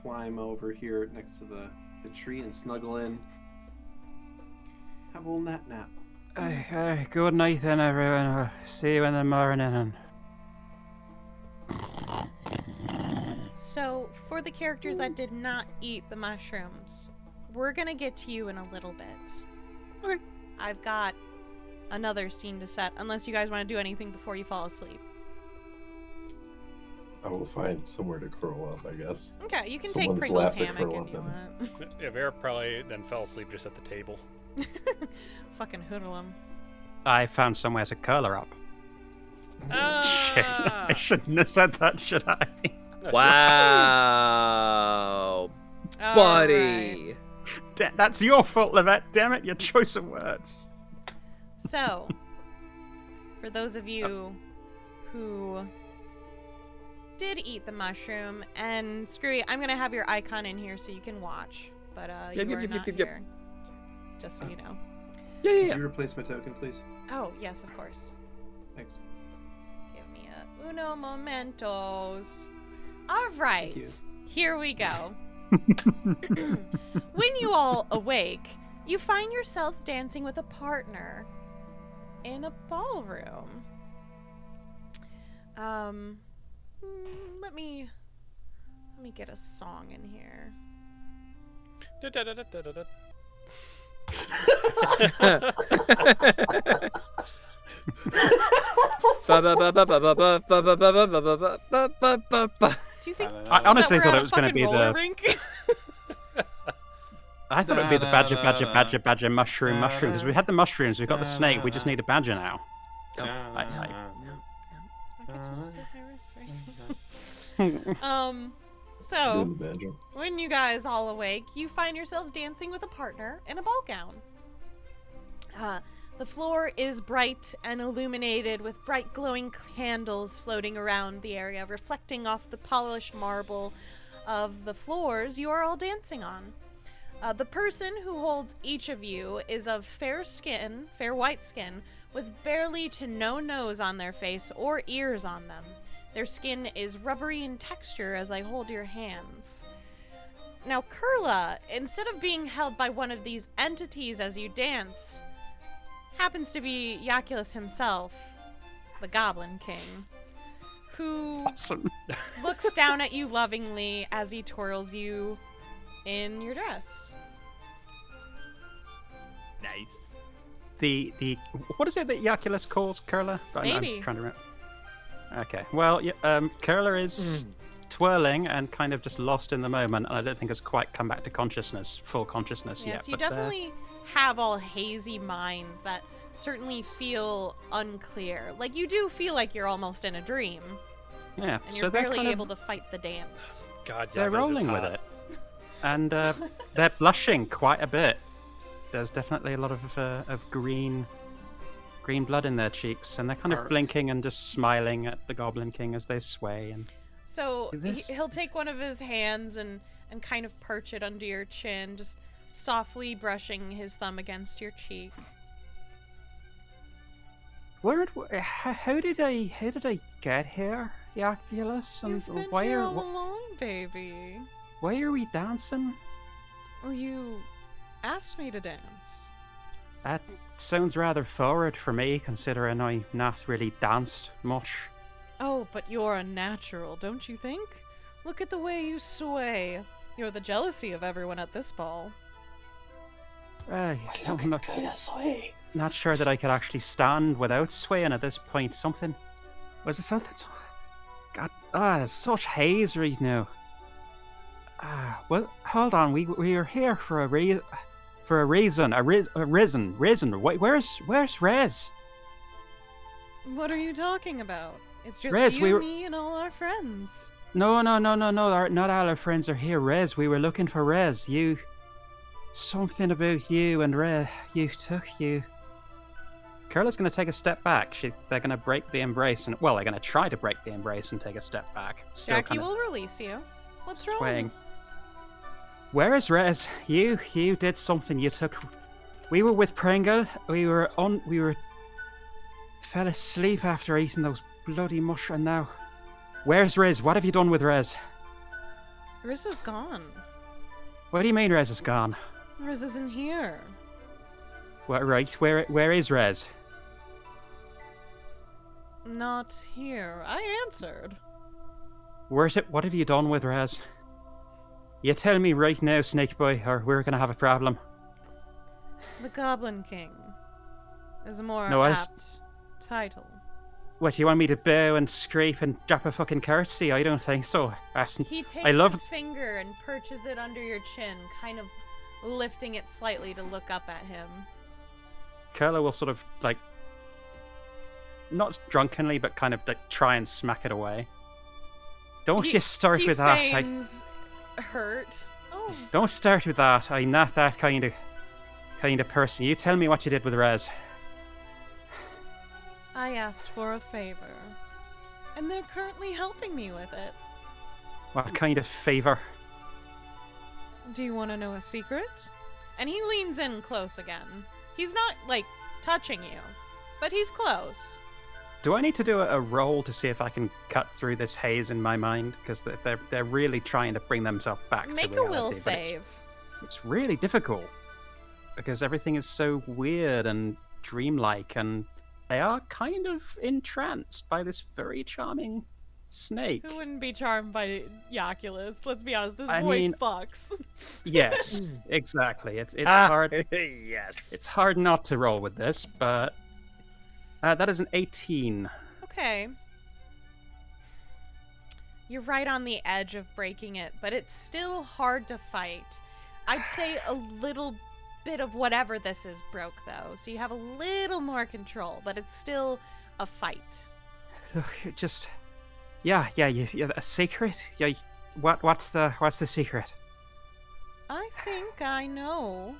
climb over here next to the tree and snuggle in. Have a little nap. Good night then, everyone. I'll see you in the morning. And So, for the characters that did not eat the mushrooms, we're gonna get to you in a little bit. Okay. I've got another scene to set, unless you guys want to do anything before you fall asleep. I will find somewhere to curl up, I guess. Okay, you can Someone's take Pringle's lap to hammock curl if you up in. want. Yeah, Vera probably then fell asleep just at the table. Fucking hoodlum. I found somewhere to curl her up. Shit, Ah! I shouldn't have said that, should I? Wow, All buddy. right. That's your fault, Lovette. Damn it, your choice of words. So, for those of you who did eat the mushroom, and Skrewy, I'm gonna have your icon in here so you can watch, but you are not here. Just so you know. Yeah. Could you replace my token, please? Oh yes, of course. Thanks. Give me a uno momentos. All right, you. here we go. When you all awake, you find yourselves dancing with a partner in a ballroom. Let me get a song in here. Da-da-da-da-da-da. Do you think I honestly that we're thought at it was going to fucking be roller the. rink? I thought it would be the badger, mushroom, because we had the mushrooms, we got the snake, we just need a badger now. I could just sit my wrist right. So Doing the badger. when you guys all awake, you find yourself dancing with a partner in a ball gown. The floor is bright and illuminated with bright glowing candles floating around the area, reflecting off the polished marble of the floors you are all dancing on. The person who holds each of you is of fair white skin, with barely to no nose on their face or ears on them. Their skin is rubbery in texture as they hold your hands. Now, Kurla, instead of being held by one of these entities as you dance, happens to be Yaculus himself, the Goblin King, who Awesome. looks down at you lovingly as he twirls you in your dress. Nice. The what is it that Yaculus calls Kurla? Maybe. I'm trying to remember. Okay. Well, Kurla is twirling and kind of just lost in the moment, and I don't think has quite come back to full consciousness yet. Yes, you but, definitely have all hazy minds that certainly feel unclear. Like, you do feel like you're almost in a dream, yeah. and So you're they're barely kind of, able to fight the dance. God, they're Yakuza's rolling with hot. it, and they're blushing quite a bit. There's definitely a lot of green green blood in their cheeks, and they're kind of blinking and just smiling at the Goblin King as they sway. And So he'll take one of his hands and kind of perch it under your chin, just softly brushing his thumb against your cheek. How did I get here, Yaculus? And You've been why here are all along, baby. why are we dancing? Well, you asked me to dance. That sounds rather forward for me, considering I've not really danced much. Oh, but you're a natural, don't you think? Look at the way you sway. You're the jealousy of everyone at this ball. I'm not sure that I could actually stand without swaying at this point. Was it something? God, there's such haze right now. Well, hold on. We are here for a reason. Where's Rez? What are you talking about? It's just Rez, me, and all our friends. No. Not all our friends are here. Rez, we were looking for Rez. Something about you and Rez. Kurla's going to take a step back. They're going to break the embrace, they're going to try to break the embrace and take a step back. Jackie will release you. What's wrong? Swaying. Where is Rez? You did something. We were with Pringle. We fell asleep after eating those bloody mushrooms. Now, where's Rez? What have you done with Rez? Riz is gone. What do you mean Rez is gone? Riz isn't here. What? Right. Where is Rez? Not here. I answered. Where's it? What have you done with Rez? You tell me right now, Snake Boy, or we're gonna have a problem. The Goblin King is a more apt title. What, you want me to bow and scrape and drop a fucking curtsy? I don't think so. He takes his finger and perches it under your chin, kind of lifting it slightly to look up at him. Kurla will sort of, not drunkenly, but kind of try and smack it away. Don't you start with that. Feigns hurt. Oh. Don't start with that. I'm not that kind of person. You tell me what you did with Rez. I asked for a favor, and they're currently helping me with it. What kind of favor? Do you want to know a secret? And he leans in close again. He's not, touching you, but he's close. Do I need to do a roll to see if I can cut through this haze in my mind? Because they're really trying to bring themselves back to reality. Make a will save. It's really difficult, because everything is so weird and dreamlike, and they are kind of entranced by this very charming snake. Who wouldn't be charmed by Yaculus? Let's be honest, this boy fucks. Yes, exactly. It's hard. Yes. It's hard not to roll with this, but that is an 18. Okay. You're right on the edge of breaking it, but it's still hard to fight. I'd say a little bit of whatever this is broke, though, so you have a little more control, but it's still a fight. Just, yeah, a secret. Yeah, what's the secret? I think I know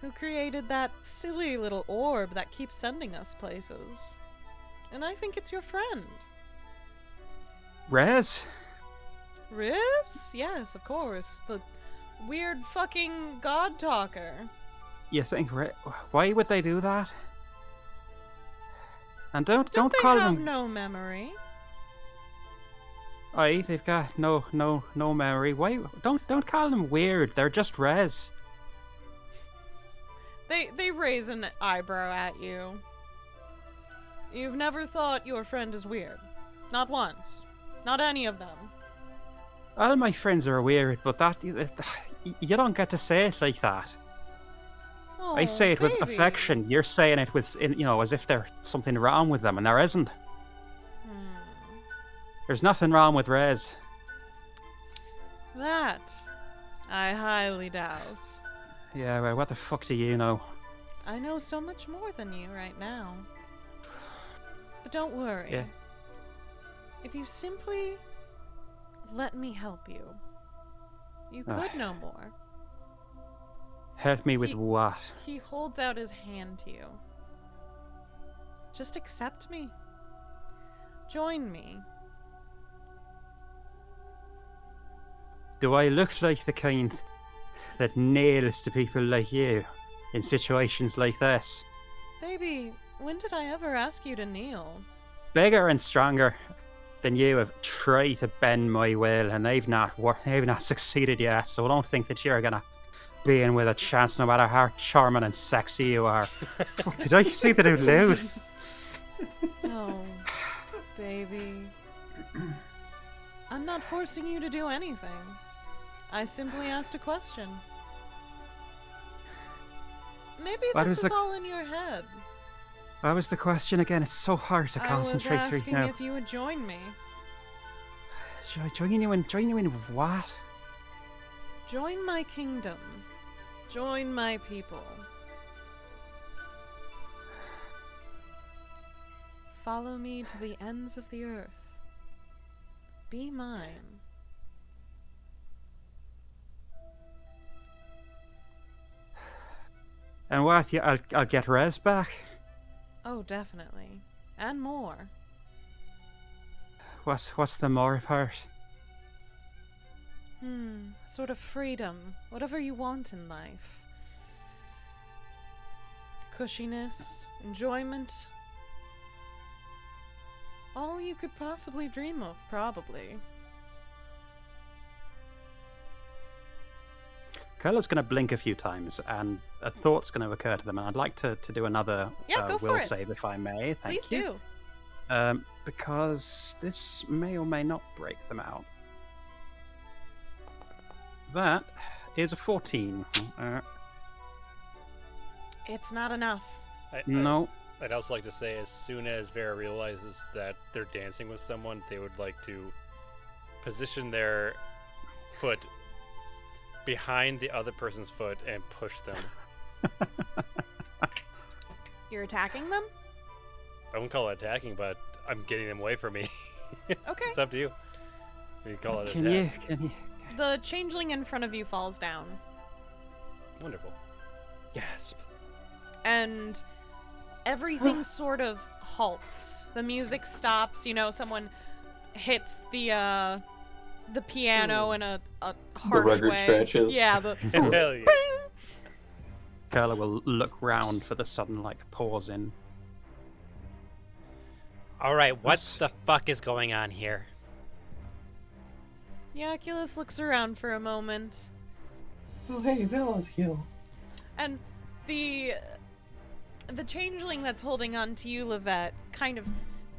who created that silly little orb that keeps sending us places, and I think it's your friend. Rez? Riz? Yes, of course. The weird fucking god talker. You think why would they do that? And don't they call have them no memory? Aye, they've got no memory. Why don't call them weird. They're just Rez. They raise an eyebrow at you. You've never thought your friend is weird. Not once. Not any of them. All my friends are weird, but you don't get to say it like that. Oh, I say it with baby. affection. You're saying it with, as if there's something wrong with them, and there isn't. There's nothing wrong with Rez. That I highly doubt. Yeah, well, what the fuck do you know? I know so much more than you right now. But don't worry. Yeah. If you simply let me help you, you could know more. Help me with what? He holds out his hand to you. Just accept me. Join me. Do I look like the kind that nails to people like you in situations like this? Baby, when did I ever ask you to kneel? Bigger and stronger than you have tried to bend my will, and they've not succeeded yet. So don't think that you're gonna be in with a chance, no matter how charming and sexy you are. Fuck, did I say that out loud? Oh, baby. I'm not forcing you to do anything. I simply asked a question. Maybe this is all in your head. What was the question again? It's so hard to concentrate I was asking now. if you would join me. Should I join you in what? Join my kingdom. Join my people. Follow me to the ends of the earth. Be mine. And what? Yeah, I'll get res back. Oh, definitely. And more. What's the more part? Sort of freedom. Whatever you want in life. Cushiness, enjoyment. All you could possibly dream of, probably. Kurla's going to blink a few times, and a thought's going to occur to them, and I'd like to do another go for will it. save, if I may. Thank Please you. do. Because this may or may not break them out. That is a 14. It's not enough. No. I'd also like to say, as soon as Vera realizes that they're dancing with someone, they would like to position their foot behind the other person's foot and push them. You're attacking them? I wouldn't call it attacking, but I'm getting them away from me. Okay. It's up to you. You call it Can attack. you? The changeling in front of you falls down. Wonderful. Gasp. And everything sort of halts. The music stops. You know, someone hits the piano in a harsh record way. scratches. Yeah, the Hell yeah. Kurla will look round for the sudden, pause in. Alright, what Yes. the fuck is going on here? Yaculus looks around for a moment. Oh, hey, Bella's here. And the changeling that's holding on to you, Lovette, kind of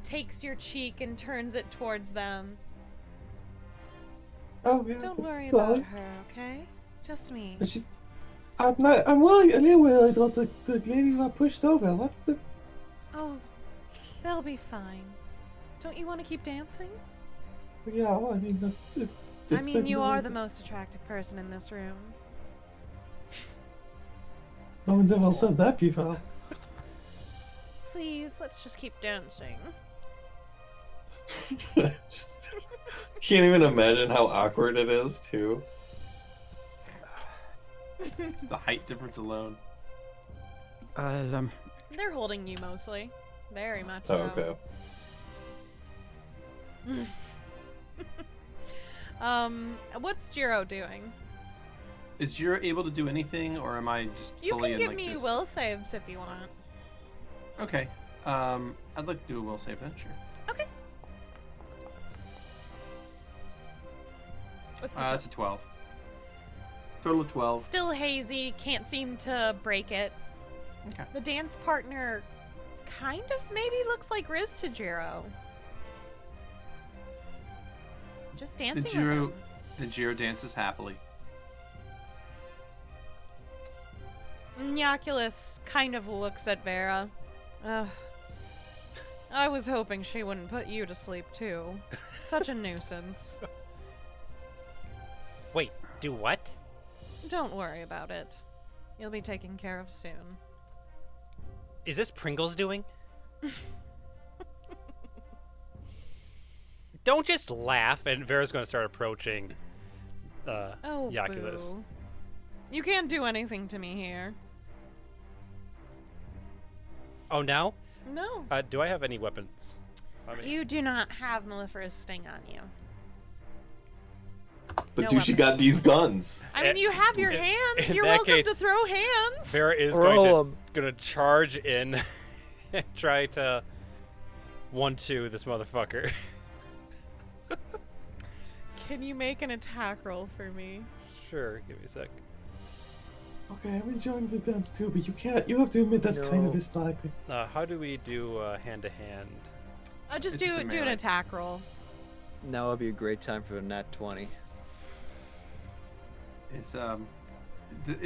takes your cheek and turns it towards them. Oh, yeah. Don't worry sorry. about her, okay? Just me. But I'm worried a little worried about the lady who got pushed over. What's the... Oh, they'll be fine. Don't you want to keep dancing? Yeah, I mean, I mean, you are the most attractive person in this room. No one's ever said that before. Please, let's just keep dancing. Just can't even imagine how awkward it is, too. It's the height difference alone. I'll, They're holding you mostly. Very much Oh, so. okay. What's Jiro doing? Is Jiro able to do anything, or am I just You fully can in give like me this? will saves if you want. Okay. I'd like to do a will save then, sure. Okay. What's the That's a 12. Total of 12. Still hazy, can't seem to break it. Okay. The dance partner kind of maybe looks like Riz to Jiro. Just dancing with him. The Jiro dances happily. Yaculus kind of looks at Vera. Ugh. I was hoping she wouldn't put you to sleep too. Such a nuisance. Wait, do what? Don't worry about it. You'll be taken care of soon. Is this Pringle's doing? Don't just laugh. And Vera's going to start approaching Oh, Yaculus. boo. You can't do anything to me here. Oh no? No. Do I have any weapons on me? You do not have Mellifera's Sting on you. But No dude, she weapons. got these guns. I mean, you have your in hands. You're that welcome case, to throw hands. Vera is Roll going to charge in and try to 1-2 this motherfucker. Can you make an attack roll for me? Sure, give me a sec. Okay, I'm enjoying the dance too, but you can't. You have to admit that's kind of No. distracting. How do we do hand-to-hand? Just It's just a do an melee. attack roll. Now would be a great time for a nat 20.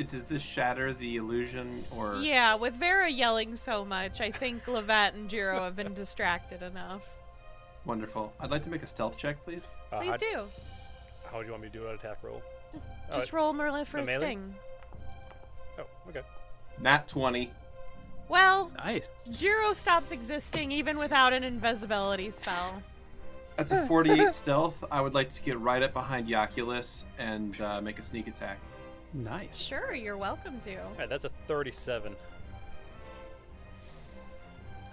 Does this shatter the illusion or? Yeah, with Vera yelling so much, I think Lovette and Jiro have been distracted enough. Wonderful. I'd like to make a stealth check, please. Please do. How do you want me to do an attack roll? Just roll Mellifera's melee? Sting. Oh, okay. Nat 20. Well, Nice. Jiro stops existing even without an invisibility spell. That's a 48 stealth. I would like to get right up behind Yoculus and make a sneak attack. Nice. Sure, you're welcome to. All right, that's a 37.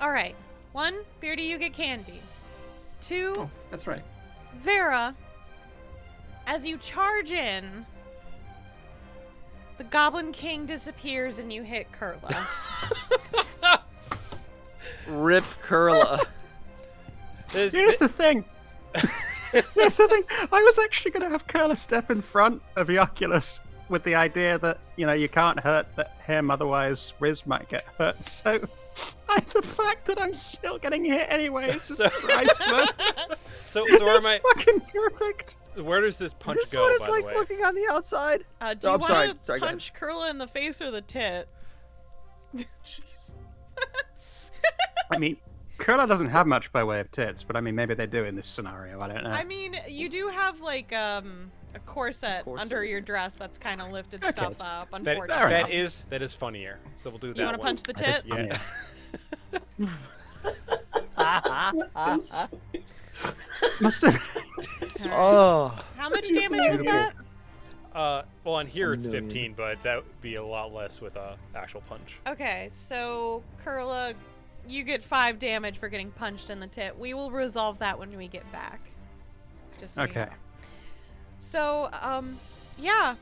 All right. 1, Beardy, you get candy. 2, Oh, that's right. Vera, as you charge in, the Goblin King disappears and you hit Kurla. Rip Kurla. Here's the thing. Here's the thing. I was actually going to have Kurla step in front of Yoculus with the idea that, you can't hurt him, otherwise Riz might get hurt. So the fact that I'm still getting hit anyway is just priceless. So where It's am I? fucking perfect. Where does this punch This go? one is by like the way, looking on the outside. Do Oh, you I'm sorry. want to Sorry, go ahead. punch Kurla in the face or the tit? Jeez. I mean, Kurla doesn't have much by way of tits, but I mean, maybe they do in this scenario. I don't know. I mean, you do have like a corset under your dress that's kind of lifted Okay, stuff it's- up. that, Unfortunately, that is funnier. So we'll do that. you want to one. punch the That is tit? funny. Must have. Oh. How much damage was that? Well, on here A it's million. 15, but that would be a lot less with a actual punch. Okay, so Kurla, you get 5 damage for getting punched in the tit. We will resolve that when we get back. Just so you Okay. know. So, yeah.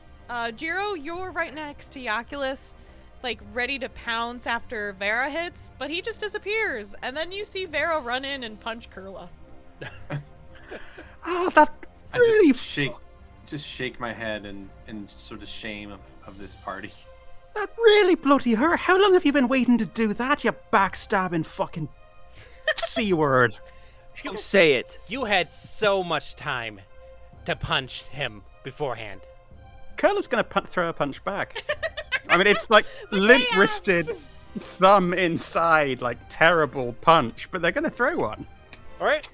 Jiro, you're right next to Yoculus, like ready to pounce after Vera hits, but he just disappears. And then you see Vera run in and punch Kurla. Oh, that I really. just shake my head in sort of shame of this party. That really bloody hurt. How long have you been waiting to do that, you backstabbing fucking C-word? You say it. You had so much time to punch him beforehand. Kurla's gonna throw a punch back. I mean, it's like limp-wristed, thumb inside, like terrible punch, but they're gonna throw one All right.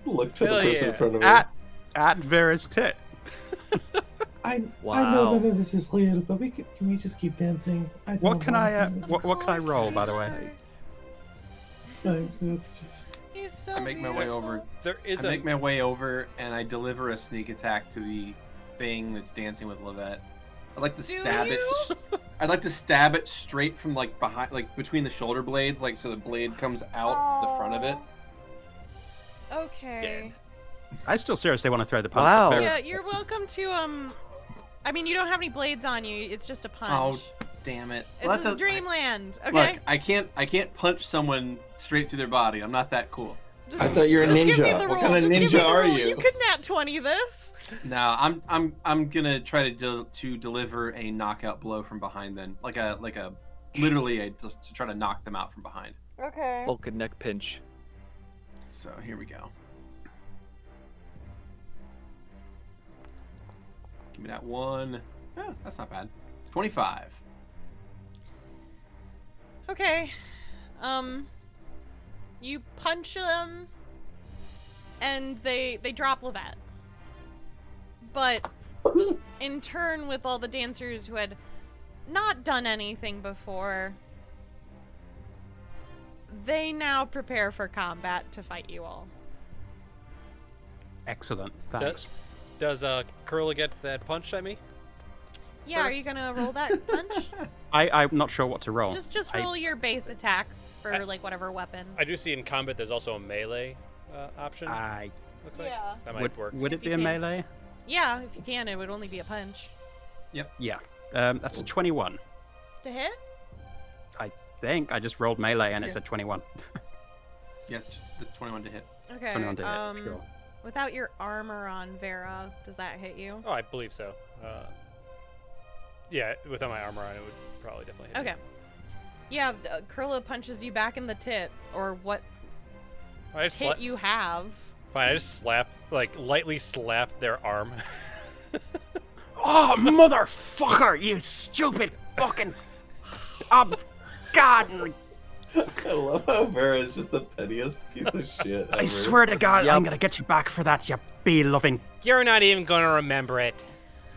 Look to the Hell person yeah. in front of her. at Vera's tit. I know Wow. none of this is real, but can we just keep dancing? I don't What can I want what can I roll, by the way? Thanks, it's just He's so I make my way over. There is I a make my way over and I deliver a sneak attack to the thing that's dancing with Lovette. I'd like to stab it. I'd like to stab it straight from like behind, like between the shoulder blades, like so the blade comes out the front of it. Okay. I still seriously want to throw the punch. Wow. At Vera. Yeah, you're welcome to, I mean, you don't have any blades on you. It's just a punch. Oh, damn it! This is Dreamland, okay? Look, I can't punch someone straight through their body. I'm not that cool. Just, I thought you were a just give me ninja. the What roll. kind of Just give me ninja the are roll. you? You could nat 20 this. No, I'm gonna try to deliver a knockout blow from behind. Then, like a literally just to try to knock them out from behind. Okay. Vulcan neck pinch. So here we go. Give me that one. Oh, that's not bad. 25. Okay. You punch them, and they drop Lovette. But in turn, with all the dancers who had not done anything before, they now prepare for combat to fight you all. Excellent. Thanks. Does Kurla get that punch at me? Yeah, are First. you gonna roll that punch? I'm not sure what to roll. Just roll your base attack. for like whatever weapon. I do see in combat there's also a melee option. I Looks like Yeah. that might work. would it If be you a can. melee? Yeah, if you can, it would only be a punch. Yeah. That's a 21. To hit? I think I just rolled melee and it's a 21. Yes, it's 21 to hit. Okay. 21 to hit. Sure. Without your armor on, Vera, does that hit you? Oh, I believe so. Yeah, without my armor on, it would probably definitely hit me. Okay. Yeah, Kurla punches you back in the tit, or what I just tit you have. Fine, I just lightly slap their arm. Oh, motherfucker! You stupid fucking. God! I love how Vera is just the pettiest piece of shit ever. I swear to God, I'm gonna get you back for that, you bee-loving. You're not even gonna remember it.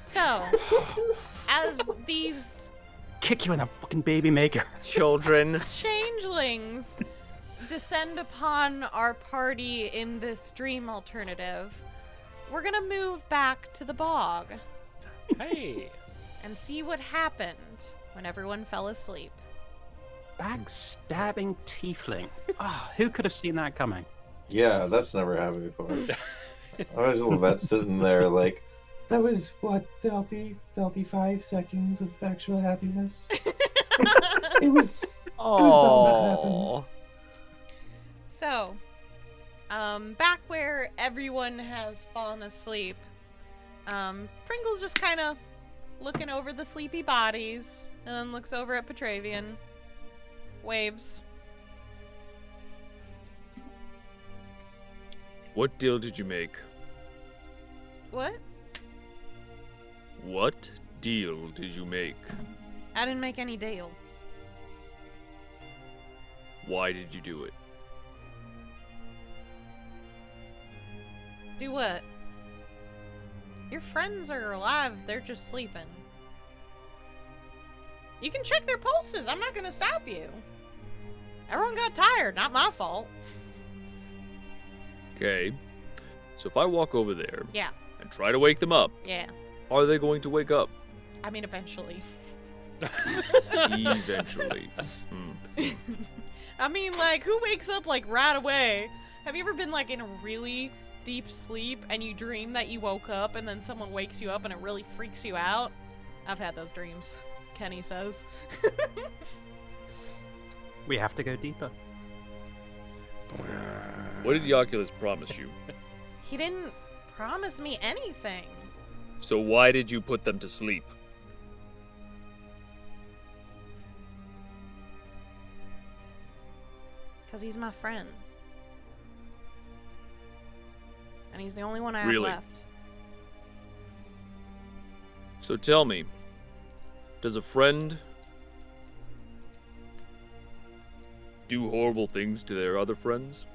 So, as these Kick you in the fucking baby maker. Children. changelings descend upon our party in this dream alternative, we're gonna move back to the bog Hey. and see what happened when everyone fell asleep. Backstabbing tiefling. Who could have seen that coming? Yeah, that's never happened before. Imagine Lovette sitting there like, That was what, 35 seconds of actual happiness. It was bound to happen. Oh. So, back where everyone has fallen asleep, Pringle's just kind of looking over the sleepy bodies, and then looks over at Petravian, waves. What deal did you make? What? What deal did you make? I didn't make any deal. Why did you do it? Do what? Your friends are alive, they're just sleeping. You can check their pulses, I'm not gonna stop you. Everyone got tired, not my fault. Okay. So if I walk over there Yeah, and try to wake them up, yeah. are they going to wake up? I mean, eventually. Eventually. I mean, like, who wakes up, like, right away? Have you ever been, like, in a really deep sleep and you dream that you woke up and then someone wakes you up and it really freaks you out? I've had those dreams, Keni says. We have to go deeper. What did the Oculus promise you? He didn't promise me anything. So why did you put them to sleep? Because he's my friend. And he's the only one I have Really? left. So tell me, does a friend do horrible things to their other friends?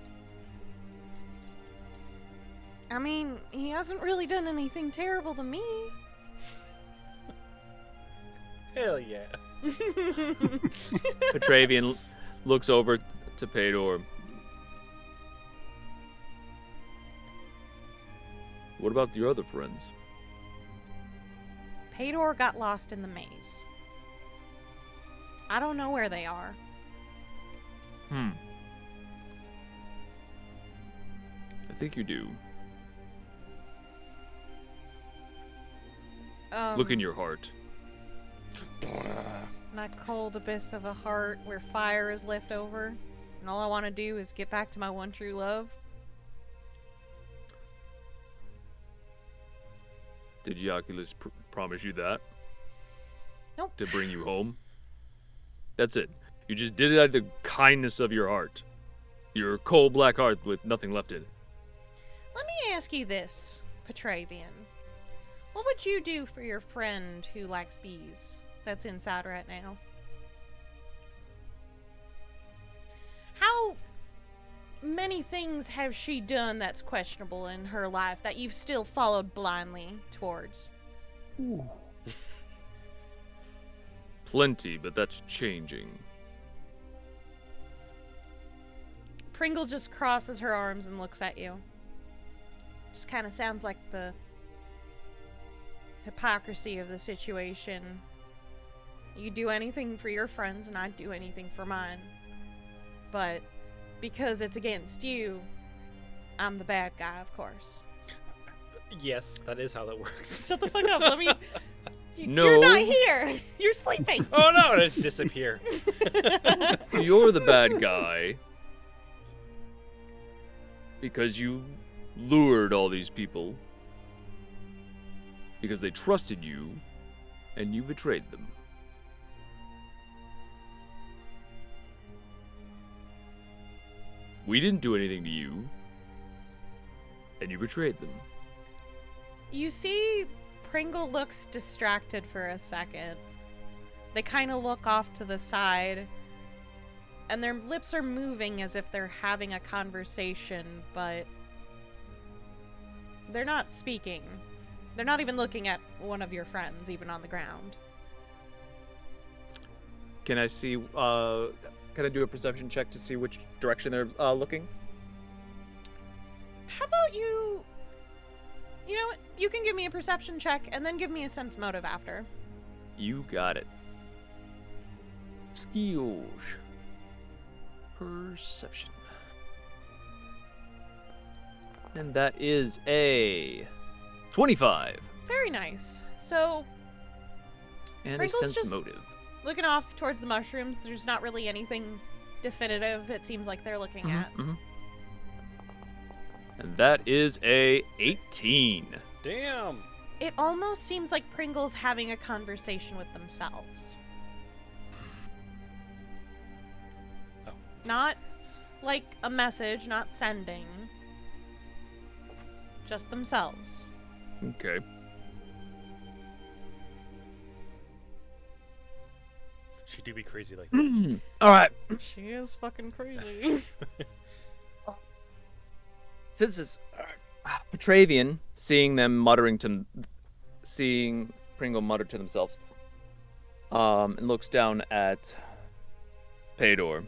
I mean, he hasn't really done anything terrible to me. Hell yeah. Petravian looks over to Pedor. What about your other friends? Pedor got lost in the maze. I don't know where they are. I think you do. Look in your heart. My cold abyss of a heart where fire is left over, and all I want to do is get back to my one true love. Did Oculus promise you that? Nope. To bring you home? That's it. You just did it out of the kindness of your heart. Your cold black heart with nothing left in it. Let me ask you this, Petravian. What would you do for your friend who likes bees that's inside right now? How many things has she done that's questionable in her life that you've still followed blindly towards? Plenty, but that's changing. Pringle just crosses her arms and looks at you. Just kind of sounds like the hypocrisy of the situation. You do anything for your friends and I'd do anything for mine. but because it's against you, I'm the bad guy, of course. Yes, that is how that works. Shut the fuck up. Let me. No. You're not here. You're sleeping. Oh no, just disappear. You're the bad guy. Because you lured all these people. Because they trusted you, and you betrayed them. We didn't do anything to you, and you betrayed them. You see, Pringle looks distracted for a second. They kind of look off to the side, and their lips are moving as if they're having a conversation, but they're not speaking. They're not even looking at one of your friends, even on the ground. Can I see? Can I do a perception check to see which direction they're looking? How about you? You know what? You can give me a perception check and then give me a sense motive after. You got it. Skills. Perception. And that is a 25. Very nice. So, And Pringle's a sense just- motive. looking off towards the mushrooms, there's not really anything definitive it seems like they're looking at. And that is a 18. Damn. It almost seems like Pringle's having a conversation with themselves. Oh. Not like a message, not sending. Just themselves. Okay. She do be crazy like that. All right. She is fucking crazy. Since it's Petravian, seeing Pringle mutter to themselves, and looks down at Pedor.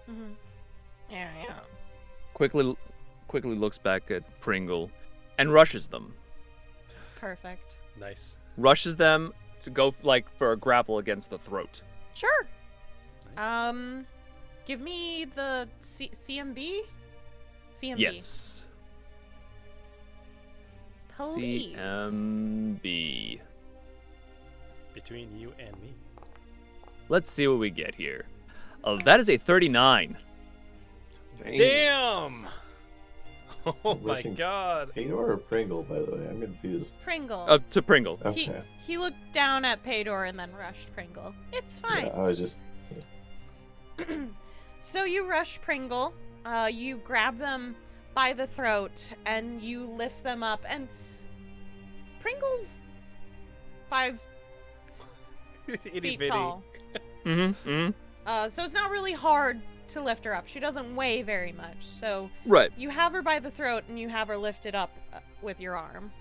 Mm-hmm. Yeah. Quickly looks back at Pringle, and rushes them. Perfect. Nice. Rushes them to go for a grapple against the throat. Sure. Give me the CMB? CMB. Yes. Please. CMB. Between you and me. Let's see what we get here. Oh, that is a 39. Damn! Oh my Wishing- god. Pedor or Pringle, by the way? I'm confused. Pringle. To Pringle. Okay. He looked down at Pedor and then rushed Pringle. It's fine. Yeah, I was just. So you rush Pringle, you grab them by the throat, and you lift them up, and Pringle's 5 Itty feet bitty. tall. So it's not really hard to lift her up. She doesn't weigh very much, so Right. you have her by the throat, and you have her lifted up with your arm.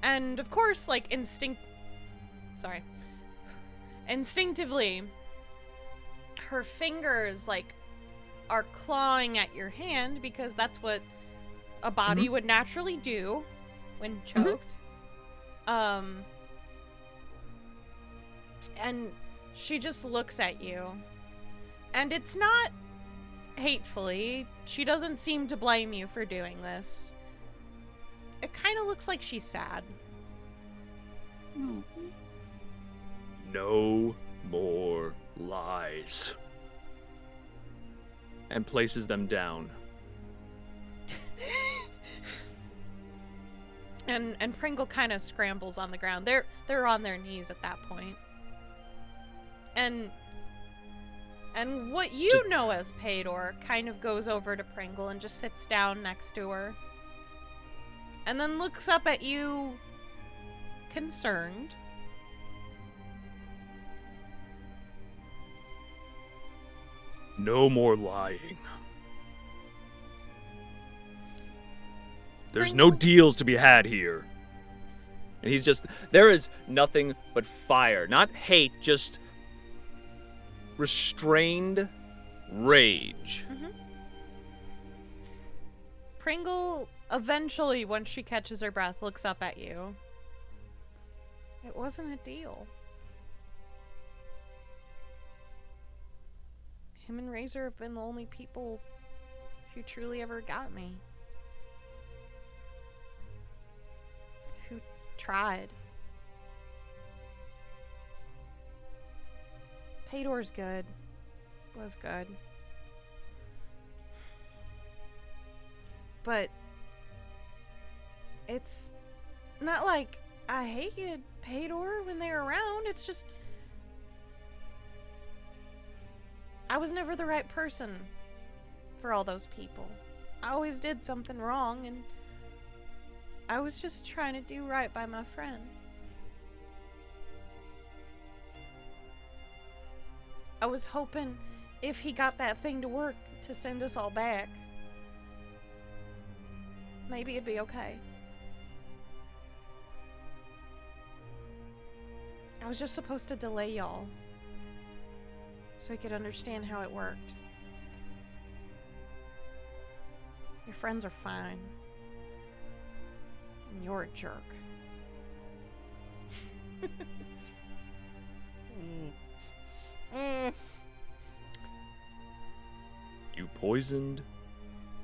And of course, instinctively, her fingers are clawing at your hand because that's what a body would naturally do when choked. And she just looks at you. And it's not hatefully. She doesn't seem to blame you for doing this. It kind of looks like she's sad. No more lies. And places them down. And Pringle kind of scrambles on the ground. They're on their knees at that point. And what you know as Pedor kind of goes over to Pringle and just sits down next to her. And then looks up at you concerned. No more lying. There's no deals to be had here. And he's just, there is nothing but fire. Not hate, just restrained rage. Pringle, eventually, once she catches her breath, looks up at you. It wasn't a deal. him and Razor have been the only people who truly ever got me. Who tried. Pedor's good. Was good. But it's not like I hated Pedor when they were around. It's just I was never the right person for all those people. I always did something wrong, and I was just trying to do right by my friend. I was hoping if he got that thing to work to send us all back, maybe it'd be okay. I was just supposed to delay y'all so I could understand how it worked. Your friends are fine. And you're a jerk. You poisoned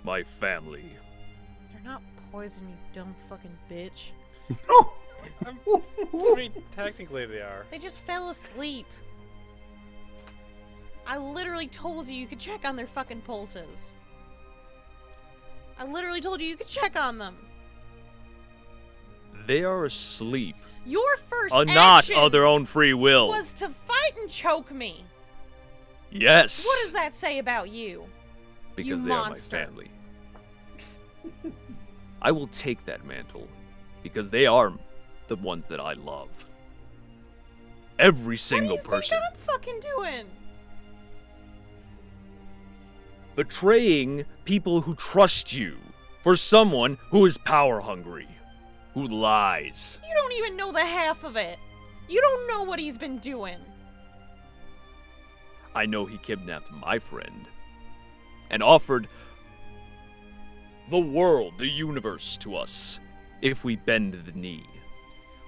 my family. They're not poison, you dumb fucking bitch. I mean, technically they are. They just fell asleep. I literally told you could check on their fucking pulses. I literally told you could check on them. They are asleep. Your first Not action of their own free will. was to fight and choke me. Yes. What does that say about you? Because you they monster. are my family. I will take that mantle because they are the ones that I love. Every single person. What do you think I'm fucking doing? Betraying people who trust you for someone who is power hungry, who lies. You don't even know the half of it. You don't know what he's been doing. I know he kidnapped my friend and offered the world, the universe to us if we bend the knee.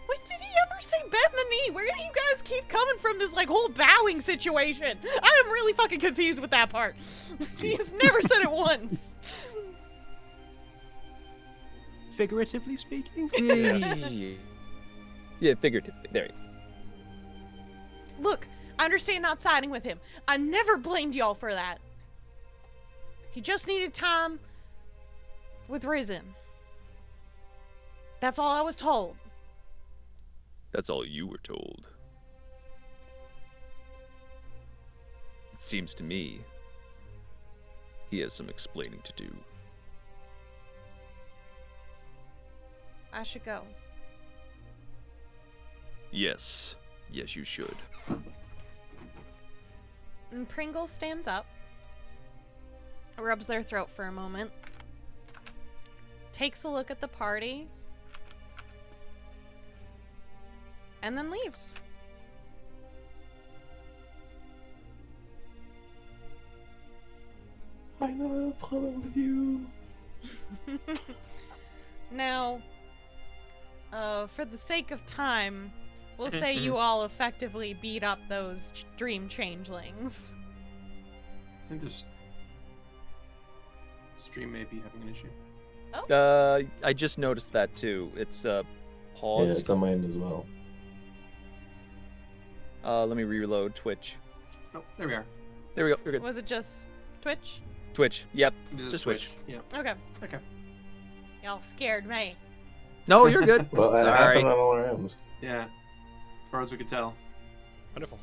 When did he ever say bend the knee? Where do you guys keep coming from this like whole bowing situation? I am really fucking confused with that part. He has never said it once. Figuratively speaking? Yeah, figuratively. There you go. Look, I understand not siding with him. I never blamed y'all for that. He just needed time with Risen. That's all I was told. That's all you were told. It seems to me he has some explaining to do. I should go. Yes. Yes, you should. And Pringle stands up, rubs their throat for a moment, takes a look at the party, and then leaves. I know I have a problem with you. Now, for the sake of time, we'll say you all effectively beat up those dream changelings. I think this stream may be having an issue. I just noticed that too. It's Yeah, paused. it's on my end as well. Let me reload Twitch. Oh, there we are. There we go. You're good. Was it just Twitch? Twitch. Yep. It is Just Twitch. Yeah. Okay. Okay. Y'all scared me. No, you're good. Well, it Sorry. happened on all our ends. Yeah. As far as we could tell. Wonderful.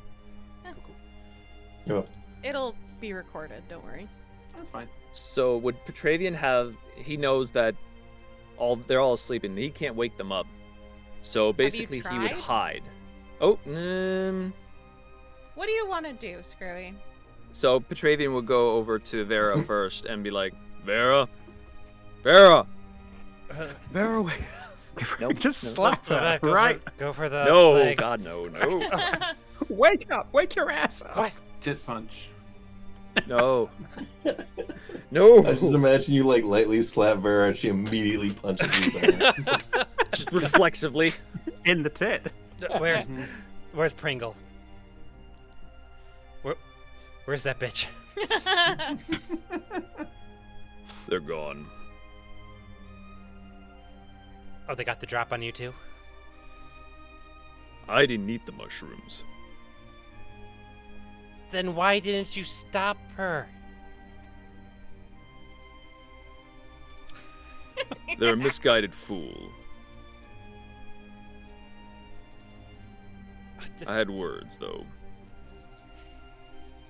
Yeah. It'll be recorded, don't worry. That's fine. So would Petravian have? He knows that they're all asleep and he can't wake them up. So basically, he would tried? hide. Oh, What do you want to do, Skrewy? So Petravian would go over to Vera first and be like, Vera, Vera, wait. Nope, Just no. slap her, Go right? Go for the No, legs. God, no. Wake up! Wake your ass up! What? Tit punch. No. No. I just imagine you like lightly slap Vera and she immediately punches you back. Just reflexively. In the tit. Where's Pringle? Where's that bitch? They're gone. Oh, they got the drop on you too? I didn't eat the mushrooms. Then why didn't you stop her? They're a misguided fool. I had words, though.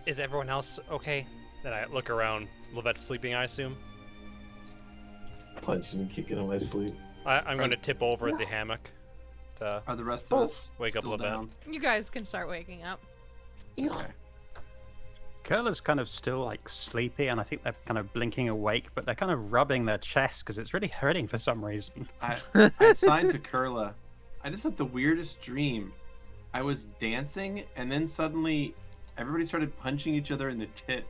Is everyone else okay? Then I look around. Lovette's sleeping, I assume. Punching and kicking in my sleep. I'm going to tip over the hammock to Are the rest of us wake up still Lovette. down? You guys can start waking up. Okay. Kurla's kind of still like sleepy, and I think they're kind of blinking awake, but they're kind of rubbing their chest because it's really hurting for some reason. I signed to Kurla. I just had the weirdest dream. I was dancing, and then suddenly everybody started punching each other in the tit.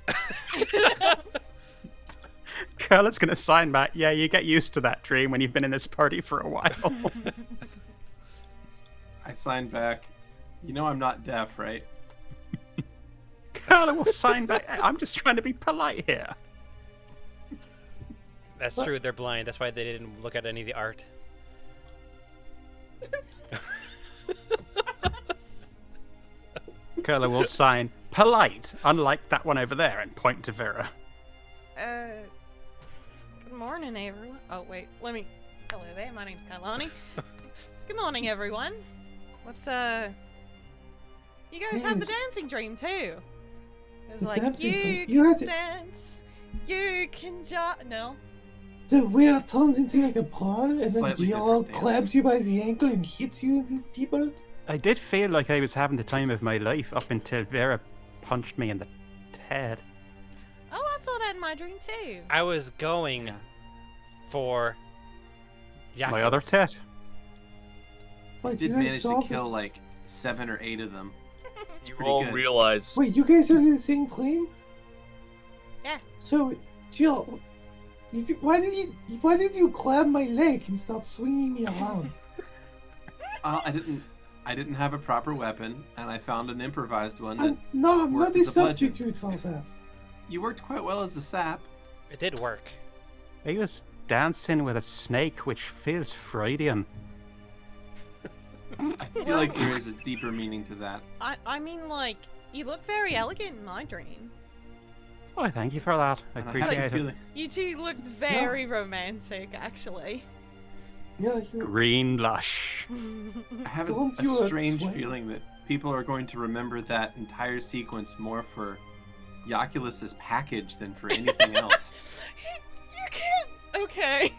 Kurla's gonna sign back. Yeah, you get used to that dream when you've been in this party for a while. I signed back. You know I'm not deaf, right? Kurla will sign back. I'm just trying to be polite here. That's true, they're blind. That's why they didn't look at any of the art. Kurla will sign polite, unlike that one over there, and point to Vera. Good morning, everyone. Oh, wait, hello there, my name's Kailani. Good morning, everyone. What's, you guys have the dancing dream, too. It was like, dancing you dream? You can had to- dance, you can no. The wheel turns into like a ball, and then Slightly Jiro different dance. grabs you by the ankle and hits you and these people. I did feel like I was having the time of my life up until Vera punched me in the head. Oh, I saw that in my dream, too. I was going for My other tit. I Wait, did you guys manage saw to kill like 7 or 8 of them. It's You pretty all good. realize Wait, you guys are in the same dream? Yeah. So, Jiro, why did you grab my leg and start swinging me around? I didn't have a proper weapon, and I found an improvised one. That I'm not worked the as a bludgeon. substitute for that. You worked quite well as a sap. It did work. He was dancing with a snake, which feels Freudian. I feel like there is a deeper meaning to that. I mean, like, you look very elegant in my dream. Oh, thank you for that. I And I had appreciate a it. feeling. You two looked very romantic, actually. Yeah, you. Green blush. I have Don't a you strange swear? feeling that people are going to remember that entire sequence more for Yaculus's package than for anything else. You can't. Okay.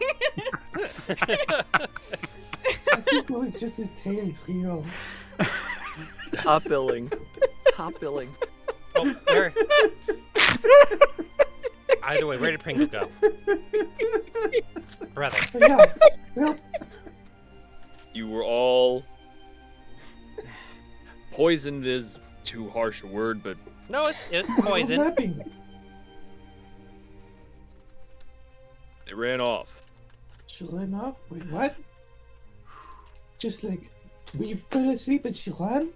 I think it was just his tail, Jiro. Top billing. Top billing. Oh, where? Either way, where did Pringle go? Brother. Yeah. Well, you were all poisoned is too harsh a word, but No, it's I was poison. napping. they ran off. She ran off? Wait, what? Just like, we fell asleep and she ran?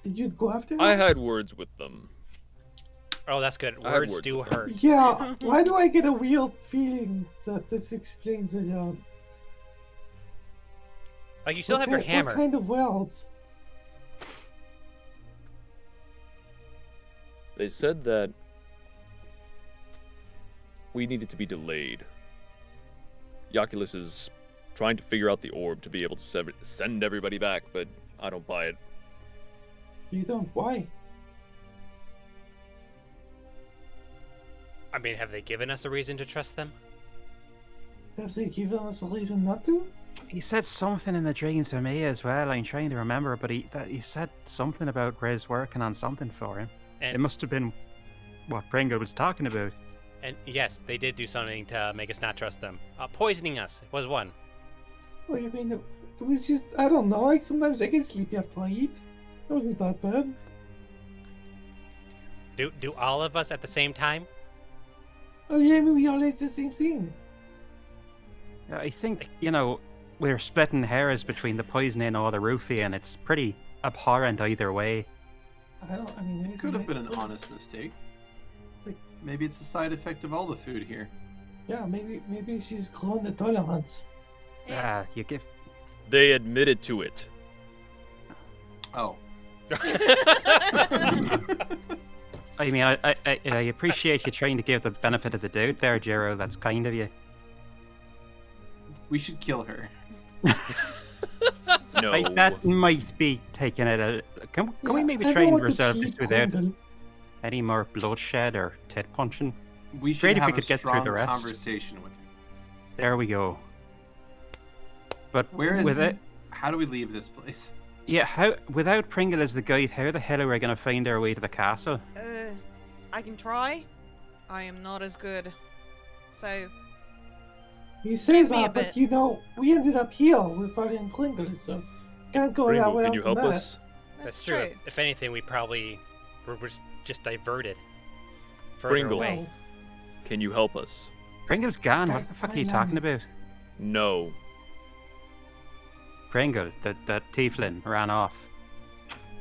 Did you go after her? I had words with them. Oh, that's good. I had Words words do with them. hurt. Yeah, why do I get a weird feeling that this explains a lot? Like, you still have your What hammer. kind of words? They said that we needed to be delayed. Yaculus is trying to figure out the orb to be able to send everybody back, but I don't buy it. You don't? Why? I mean, have they given us a reason to trust them? Have they given us a reason not to? He said something in the dream to me as well. I'm trying to remember, but he said something about Riz working on something for him. It And must have been what Pringle was talking about. and yes, they did do something to make us not trust them. Poisoning us was one. What do you mean? It was just, I don't know, like sometimes I get sleepy after I eat. It wasn't that bad. Do all of us at the same time? Oh yeah, I mean, we all ate the same thing. I think, we're splitting hairs between the poisoning or the roofie, and it's pretty abhorrent either way. I mean, It could have been an honest mistake. Maybe it's a side effect of all the food here. Yeah, maybe she's cloned the tolerance. Ah, you give. They admitted to it. Oh. I mean, I appreciate you trying to give the benefit of the doubt there, Jiro. That's kind of you. We should kill her. No. Like, that might be taking it a... Can we maybe try and resolve this without any more bloodshed or tit punching? We should Great if have we could a get through strong the rest. conversation with her. There we go. But Where is with it... How do we leave this place? Yeah, how without Pringle as the guide, how the hell are we going to find our way to the castle? I can try. I am not as good. So, You say Give me a that, but bit. you know, we ended up here with Guardian Klinger, so can't go that Pringle, way can you else help than that. us? That's true. If anything, we probably were just diverted further Pringle. away. Can you help us? Pringle's gone. What the fuck are you talking about? No. Pringle, the tiefling, ran off.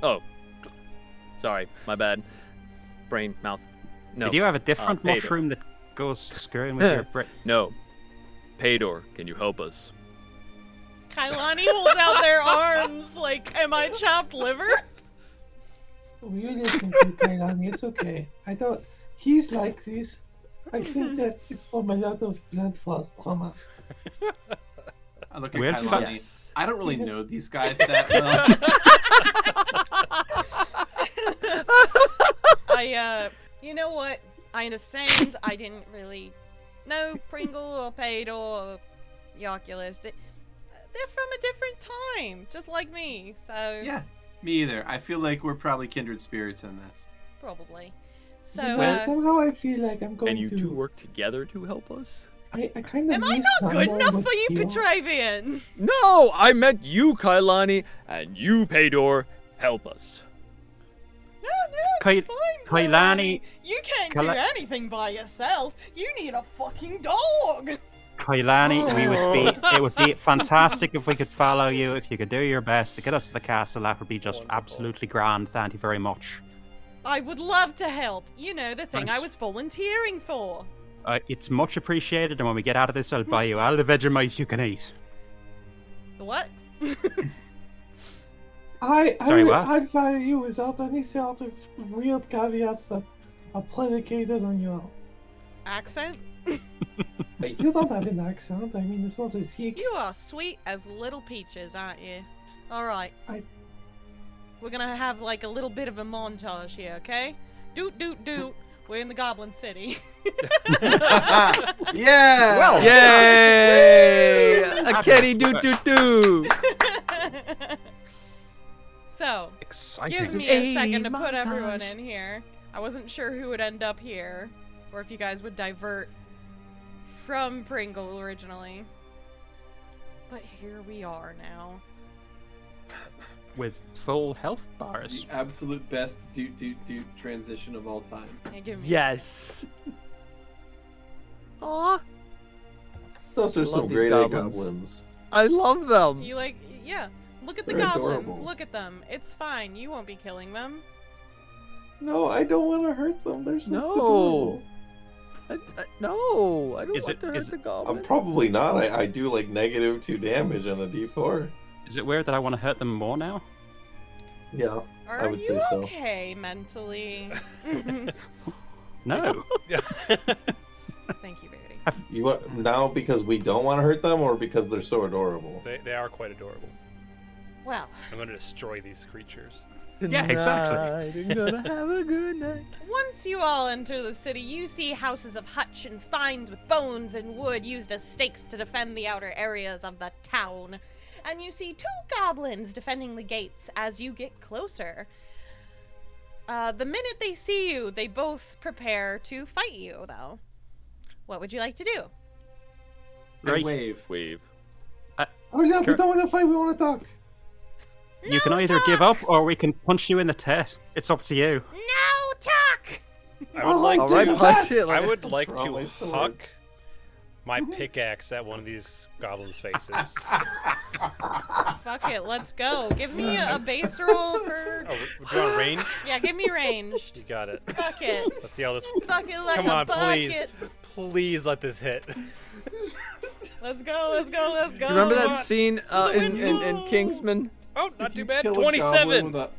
Oh. Sorry, my bad. Brain, mouth. No. Did you have a different Pedor. mushroom that goes screwing with your brain? No. Pedor, can you help us? Kailani holds out their arms like, am I chopped liver? We listen to Kailani, it's okay. I don't. He's like this. I think that it's from a lot of blood force trauma. I look at Weird Kailani. fuck. Yes. I don't really Yes. know these guys that well. You know what? I understand. I didn't really know Pringle or Pedor or Yoculus. They're from a different time, just like me. So Yeah, me either. I feel like we're probably kindred spirits in this. probably. So You know, somehow I feel like I'm going And you to. two work together to help us? I kind of. am I not good enough for you, Petravian? No, I meant you, Kailani, and you, Pedor, help us. No, Kai- it's fine, Kailani- You can't do Kaila- anything by yourself. You need a fucking dog. Kailani, it would be fantastic if we could follow you. If you could do your best to get us to the castle, that would be just absolutely grand. Thank you very much. I would love to help. You know, the thing Thanks. I was volunteering for. It's much appreciated, and when we get out of this, I'll buy you all the Vegemite you can eat. The what? Sorry, what? I'd fire you without any sort of weird caveats that are predicated on your. Accent? You don't have an accent. I mean, it's not as hick. You are sweet as little peaches, aren't you? Alright. We're gonna have like a little bit of a montage here, okay? Doot doot doot. We're in the Goblin City. Yeah! Well, Yay! A Keni doo doo doo! So, exciting. give me a second to 80s put everyone montage. in here. I wasn't sure who would end up here, or if you guys would divert from Pringle originally. But here we are now. With full health bars. The absolute best doot transition of all time. Yeah, give me Yes. Aw, Those are Love some these great goblins. goblins. I love them. You like, yeah. Look at the They're goblins. adorable. Look at them. It's fine. You won't be killing them. No, I don't want to hurt them. They're so No. adorable. No, I don't Is want it- to hurt is- the goblins. I'm probably not. I do like -2 damage on a D4. Is it weird that I want to hurt them more now? Yeah. Are would you say so. okay mentally? No. Thank you, Beardy. You want now because we don't want to hurt them, or because they're so adorable? They are quite adorable. Well, I'm going to destroy these creatures. Yeah, exactly. I'm gonna have a good night. once you all enter the city, you see houses of hutch and spines with bones and wood used as stakes to defend the outer areas of the town. And you see 2 goblins defending the gates as you get closer. The minute they see you, they both prepare to fight you, though. What would you like to do? Right. And wave. Wave. Oh yeah, we don't want to fight. We want to talk. You can No either talk! give up or we can punch you in the tit. It's up to you. No talk! I would like All to. right, punch it. I would like Draw my to sword. huck my pickaxe at one of these goblins' faces. Fuck it, let's go. Give me a base roll for. Oh, do you want range? Yeah, give me ranged. You got it. Fuck it. Let's see how this. Fuck it like Come a on, please, bucket. please let this hit. Let's go, let's go, let's go. You remember that scene in Kingsman? Oh, If not you too bad. kill a goblin 27. with a-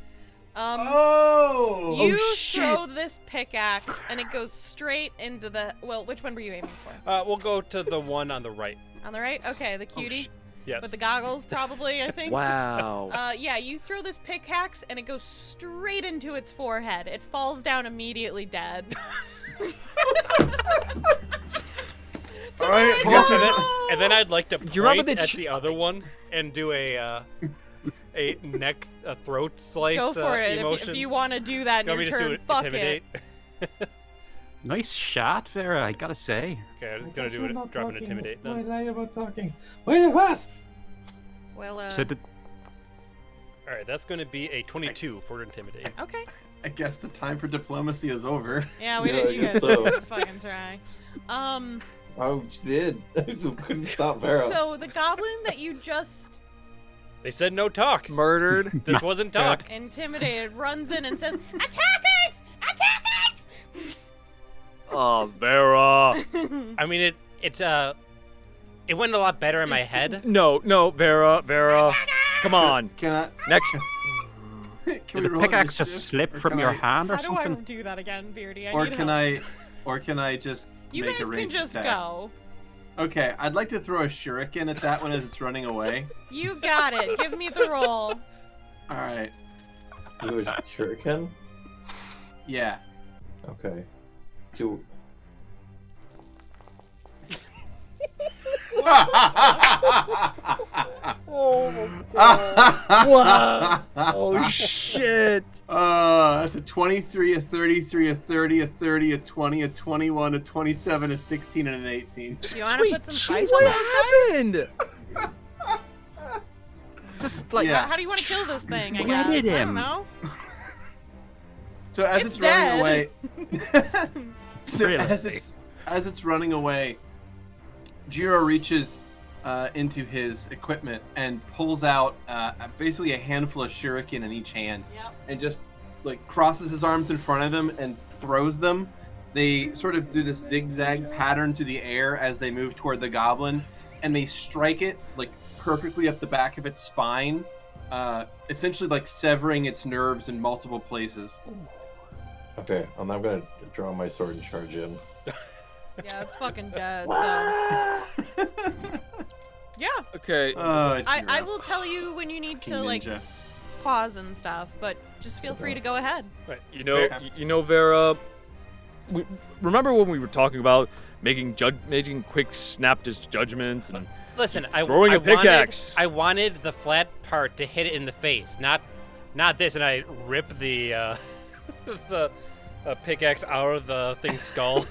You Oh, shit. throw this pickaxe and it goes straight into the. Well, which one were you aiming for? We'll go to the one on the right. On the right? Okay, the cutie Yes. with the goggles, probably. I think. Wow. Yeah, you throw this pickaxe and it goes straight into its forehead. It falls down immediately dead. All right, Yes, well, and then I'd like to you remember point the at the other one and do a throat slice Go for it emotion. if you want to do that in Do you your want me turn. to Fuck intimidate? it. Nice shot, Vera, I gotta say. Okay, I'm I gonna guess do we're it. not Drop an talking. intimidate Why then. lie about talking? Why fast? Well, So the All right, that's gonna be a 22 for intimidate. okay. I guess the time for diplomacy is over. Yeah, we Yeah, didn't. I You guess guys so. didn't fucking try. I did. I couldn't stop Vera. So the goblin that you just They said no talk. Murdered. This wasn't talk. intimidated runs in and says, "Attackers! Attackers!" Oh, Vera. I mean, it went a lot better in my head. No, Vera. Come on. Can I? Next. Can did we the roll pickaxe just initiative, slip or from can your I- hand or How do I something? do that again, Beardy? Or need can help. I just You make guys a can ranged just attack? go. Okay, I'd like to throw a shuriken at that one as it's running away. You got it. Give me the roll. All right. You a shuriken? Yeah. Okay. Two. Wow. Oh shit. That's a 23, a 33, a 30, a 30, a 20, a 21, a 27, a 16, and an 18. Do you want to put some spice What on those dice? happened? Just like Yeah. How do you want to kill this thing? I Where guess. did I don't him? know. So as It's it's running dead. away, so Really? as it's running away, Jiro reaches into his equipment and pulls out basically a handful of shuriken in each hand, Yep. and just like crosses his arms in front of him and throws them. They sort of do this zigzag pattern through the air as they move toward the goblin, and they strike it like perfectly up the back of its spine, essentially like severing its nerves in multiple places. Okay, I'm not gonna draw my sword and charge in. Yeah, it's fucking dead. So. Yeah. Okay. Oh, I Jiro. will tell you when you need to Fucking like ninja. pause and stuff, but just feel free to go ahead. Right. You know, Vera. Remember when we were talking about making quick snap judgments and Listen, Throwing I a pickaxe. wanted the flat part to hit it in the face, not this, and I rip the the pickaxe out of the thing's skull.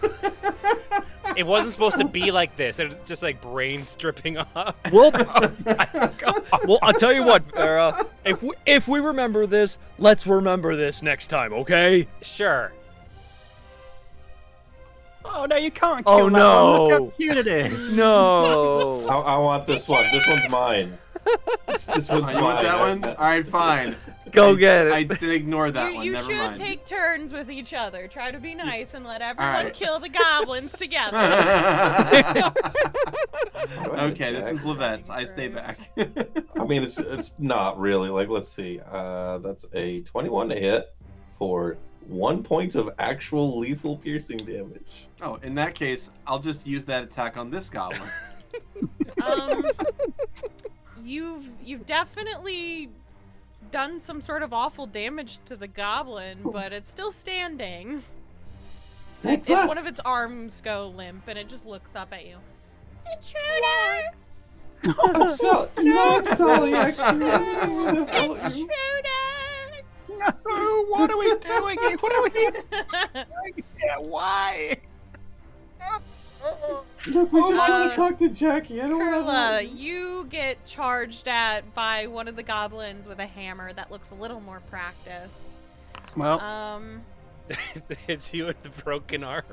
It wasn't supposed to be like this. It was just like brains dripping off. well, well, I'll tell you what, Vera. If we remember this, let's remember this next time, okay? Sure. Oh no, you can't Oh, kill that one. Look no. how cute it is. No. I want this one. This one's mine. This one's Oh, mine. you want that one? All right, fine. Go get it. I did ignore that one. You Never should mind. take turns with each other. Try to be nice and let everyone right. kill the goblins together. Okay, this is Lovette's. I stay back. I mean, it's not really. Like, let's see. That's a 21 to hit for 1 point of actual lethal piercing damage. Oh, in that case, I'll just use that attack on this goblin. You've definitely done some sort of awful damage to the goblin, but it's still standing. Take One that! of its arms go limp, and it just looks up at you. Intruder! I'm sorry. I'm sorry, actually. I didn't mean to follow you. Intruder! No, what are we doing? What are we doing? Yeah, why? Look, we just want Uh, to talk to Jackie. I don't want Kurla, to. you get charged at by one of the goblins with a hammer that looks a little more practiced. Well, It's you with the broken arm.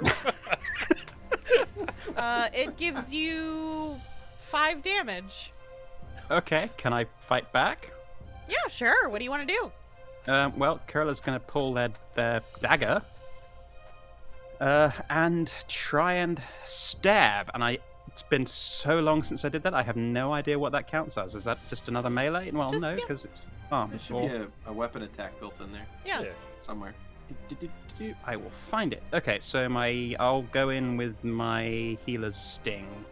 It gives you 5 damage. Okay, can I fight back? Yeah, sure. What do you want to do? Well, Kurla's gonna pull their dagger and try and stab. And it's been so long since I did that, I have no idea what that counts as. Is that just another melee? Well, Just- no, yeah. because it's arm. There should be a weapon attack built in there Yeah. somewhere. I will find it. Okay, so I'll go in with my healer's sting.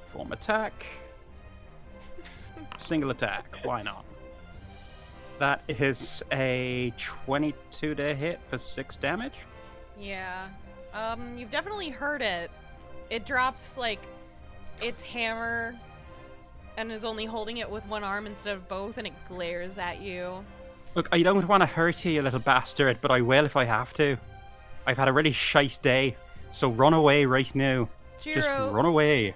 Form attack. Single attack. Why not? That is a 22 to hit for 6 damage. Yeah. You've definitely heard it. It drops, like, its hammer and is only holding it with one arm instead of both, and it glares at you. Look, I don't want to hurt you, you little bastard, but I will if I have to. I've had a really shite day, so run away right now. Just Jiro, run away.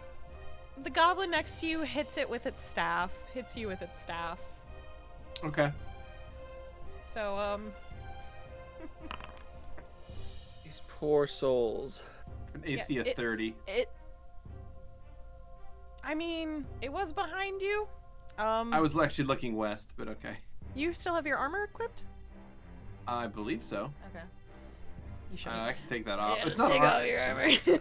the goblin next to you hits you with its staff. Okay. So, These poor souls. An AC of it- 30. I mean, it was behind you. I was actually looking west, but okay. You still have your armor equipped? I believe so. Okay. You should. I can take that off. Yeah, it's let's not take armor. out your armor.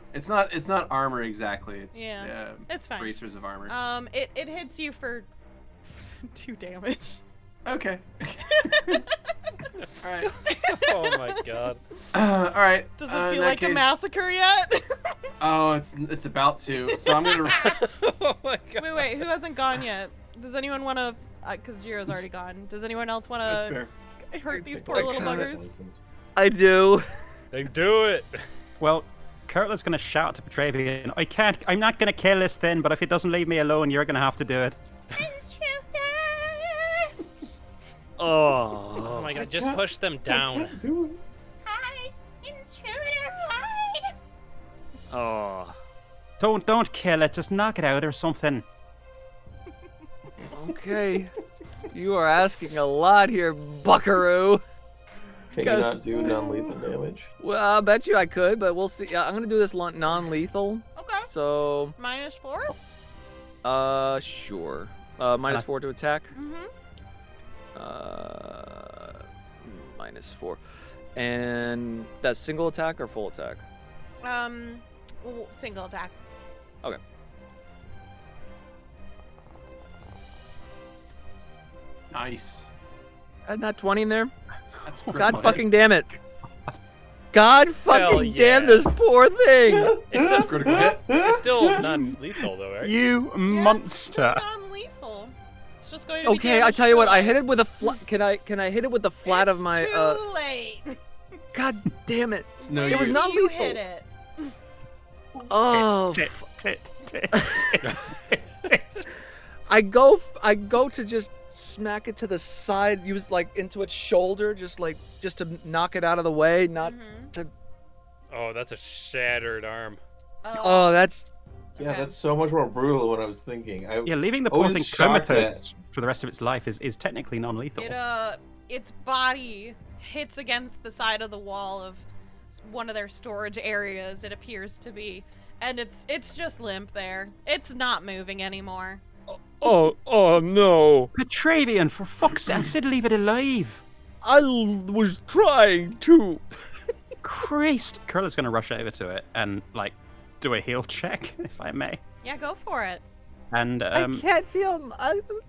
It's not armor exactly. It's Yeah, it's fine. bracers of armor. It hits you for 2 damage. Okay. All right. Oh my god. All right. Does in it feel that like a case- massacre yet? Oh, it's about to. So I'm gonna. Oh my god. Wait, who hasn't gone yet? Does anyone want to? Because Jiro's already gone. Does anyone else want That's to fair. hurt these poor I little kinda- buggers? I do. They do it. Well, Kurtla's going to shout to Petravian, I'm not going to kill this thing, but if it doesn't leave me alone, you're going to have to do it. Oh. Oh my god, just can't- push them I down. can't do it. Oh. Don't kill it, just knock it out or something. Okay. You are asking a lot here, buckaroo. Can you not do non-lethal damage? Well, I bet you I could, but we'll see. Yeah, I'm gonna do this non-lethal. Okay. So, -4. sure. -4 to attack. Mm-hmm. -4. And that's single attack or full attack? Single attack. Okay. Nice. Add that 20 in there. That's God critical fucking damn it. God fucking damn yeah. this poor thing. It's still, Critical hit. it's still non-lethal though, right? You monster. Non-lethal. It's just going to be Okay, I damage tell you what, I to hit it with a flat. Can I hit it with the flat of my Too late. God damn it. It's no It was use. not You lethal. hit it. Oh, Tit, tit, tit. I go to just smack it to the side, use like into its shoulder, just to knock it out of the way, not Mhm. Oh, that's a shattered arm. Oh, that's Yeah, Okay. that's so much more brutal than what I was thinking. Yeah, leaving the poor Always thing shocked comatose for the rest of its life is technically non-lethal. Its body hits against the side of the wall of one of their storage areas, it appears to be, and it's just limp there. It's not moving anymore. oh no. Petravian, for fuck's sake, I said leave it alive. I was trying to. Christ. Kurla's going to rush over to it and, like, do a heal check, if I may. Yeah, go for it. And, I can't feel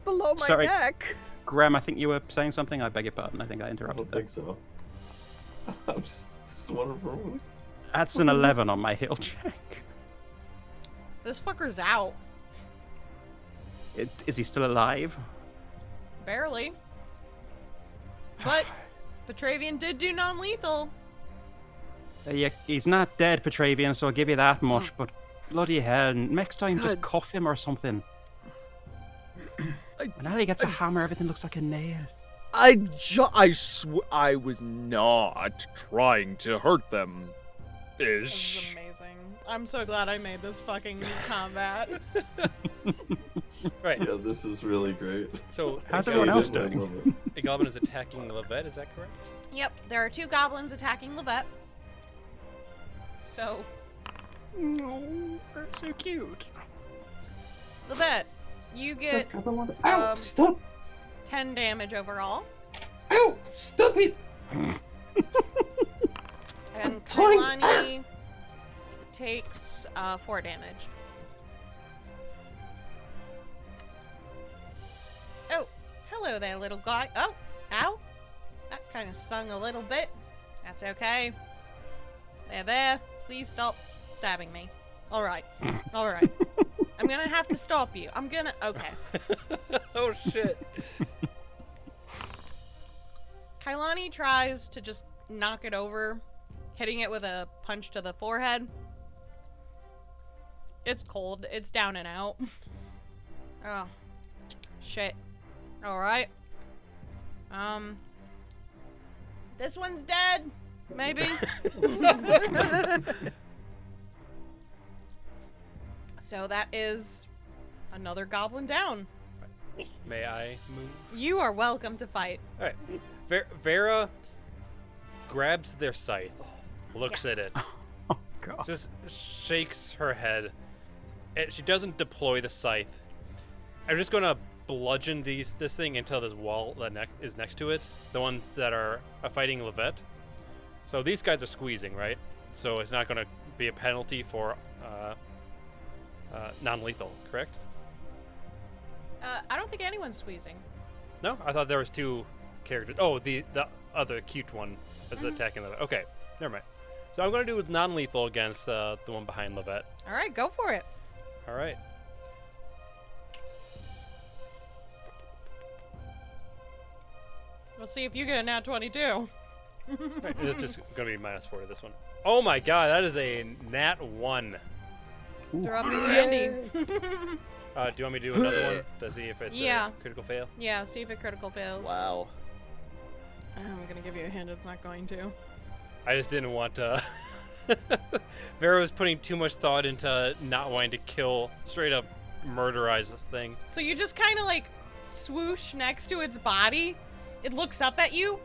below my sorry. neck. Graham, I think you were saying something. I beg your pardon. I think I I interrupted don't that. think so. I'm just wonderful. That's an 11 on my heal check. This fucker's out. Is he still alive? Barely. But Petravian did do non-lethal. Yeah, he's not dead, Petravian, so I'll give you that much, but bloody hell, next time just God. cuff him or something. And now he gets a hammer, everything looks like a nail. I was not trying to hurt them. This is amazing. I'm so glad I made this fucking combat. Right. Yeah, this is really great. So How's a everyone else goblin- doing? I love it. A goblin is attacking Lovette, is that correct? Yep, there are 2 goblins attacking Lovette. So, So cute. Lovette, you get Look, I don't want to... Ow! Stop! 10 damage overall. Ow! Stop it! And Fine. Kailani takes 4 damage. Oh, hello there, little guy. Oh, ow. That kind of stung a little bit. That's okay. There. Please stop stabbing me. Alright. Alright. I'm gonna have to stop you. Okay. Oh shit. Kailani tries to just knock it over, hitting it with a punch to the forehead. It's cold. It's down and out. Oh. Shit. Alright. This one's dead. Maybe. So that is another goblin down. May I move? You are welcome to fight. All right. Vera grabs their scythe, looks at it, Oh god. just shakes her head. And she doesn't deploy the scythe. I'm just gonna bludgeon this thing into this wall that is next to it. The ones that are fighting Lovette. So these guys are squeezing, right? So it's not gonna be a penalty for non-lethal, correct? I don't think anyone's squeezing. No, I thought there was 2 characters. Oh, the other cute one is attacking Lovette. Okay, never mind. So I'm gonna do with non-lethal against the one behind Lovette. All right, go for it. All right. We'll see if you get a nat 22. Alright, it's just gonna be -4 to this one. Oh my god, that is a nat 1. Drop his candy. Do you want me to do another one to see if it's Yeah. a critical fail? Yeah, see if it critical fails. Wow. I'm gonna give you a hint, it's not going to. I just didn't want to. Vera was putting too much thought into not wanting to kill, straight up murderize this thing. So you just kind of like swoosh next to its body. It looks up at you.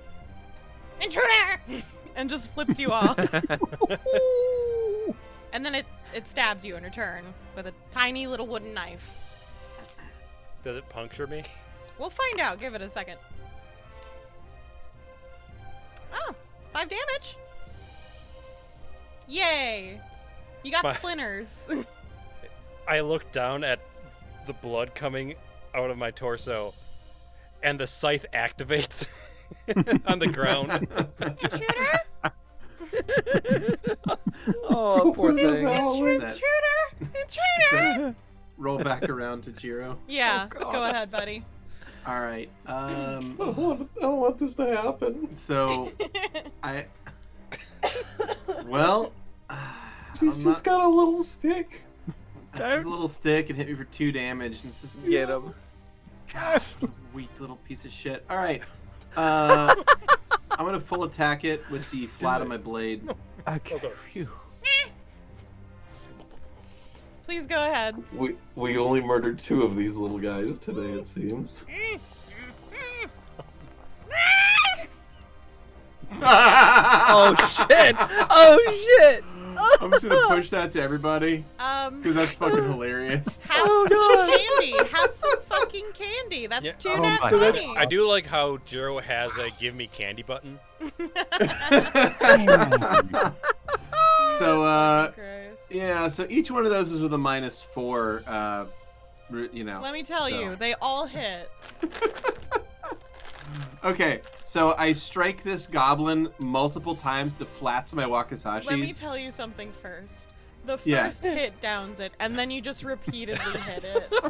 Intruder! And just flips you off. And then it stabs you in return with a tiny little wooden knife. Does it puncture me? We'll find out. Give it a second. Oh, 5 damage. Yay. You got My- splinters. I look down at the blood coming out of my torso, and the scythe activates on the ground. Intruder? Oh, poor thing. Set. Intruder! Roll back around to Jiro. Yeah, go ahead, buddy. All right. I don't want this to happen. So well, She's just got a little stick. It's a little stick and hit me for 2 damage. And it's just Get him. gosh, weak little piece of shit. All right. I'm gonna full attack it with the flat of my blade. Okay. Phew. Please go ahead. We only murdered 2 of these little guys today, it seems. Oh shit! Oh shit! I'm just gonna push that to everybody because that's fucking hilarious. Have some candy. Have some fucking candy. That's Yeah. 2 Oh nat my 20s. I do like how Jiro has a give me candy button. So Christ. yeah, so each one of those is with a -4. You know. Let me tell so. you, they all hit. Okay, so I strike this goblin multiple times to flats my wakasashis. Let me tell you something first. The Yeah. first hit downs it, and then you just repeatedly hit it. You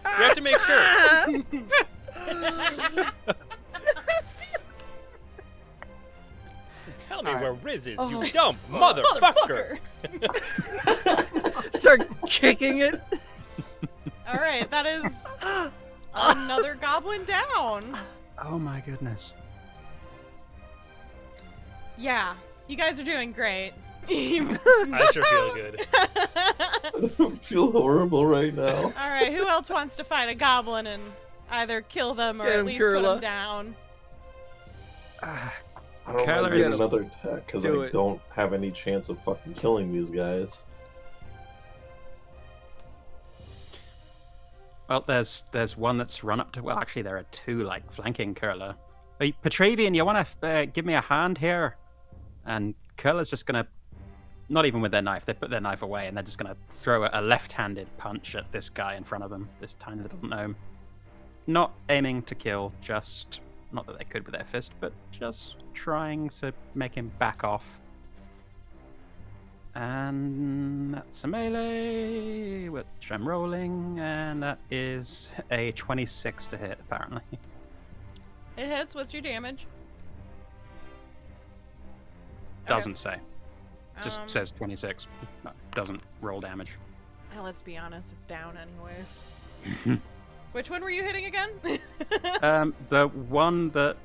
have to make sure. Tell me where Riz is, you dumb motherfucker! Start kicking it. All right, that is another goblin down. Oh my goodness. Yeah, you guys are doing great. I sure feel good. I feel horrible right now. All right, who else wants to fight a goblin and either kill them or Get at him, least put Kurla. them down? I don't Kyler want to is- another attack because Do I it. don't have any chance of fucking killing these guys. Well, there's one that's run up to. Well, actually, there are two like flanking Kurla. Hey, Petravian, you want to give me a hand here? And Kurla's just gonna, not even with their knife, they put their knife away and they're just gonna throw a left-handed punch at this guy in front of them, this tiny little gnome. Not aiming to kill, just not that they could with their fist, but just trying to make him back off. And that's a melee, which I'm rolling, and that is a 26 to hit, apparently. It hits. What's your damage? Doesn't say. Just Um, says 26. No, doesn't roll damage. Well, let's be honest, it's down anyways. Which one were you hitting again? The one that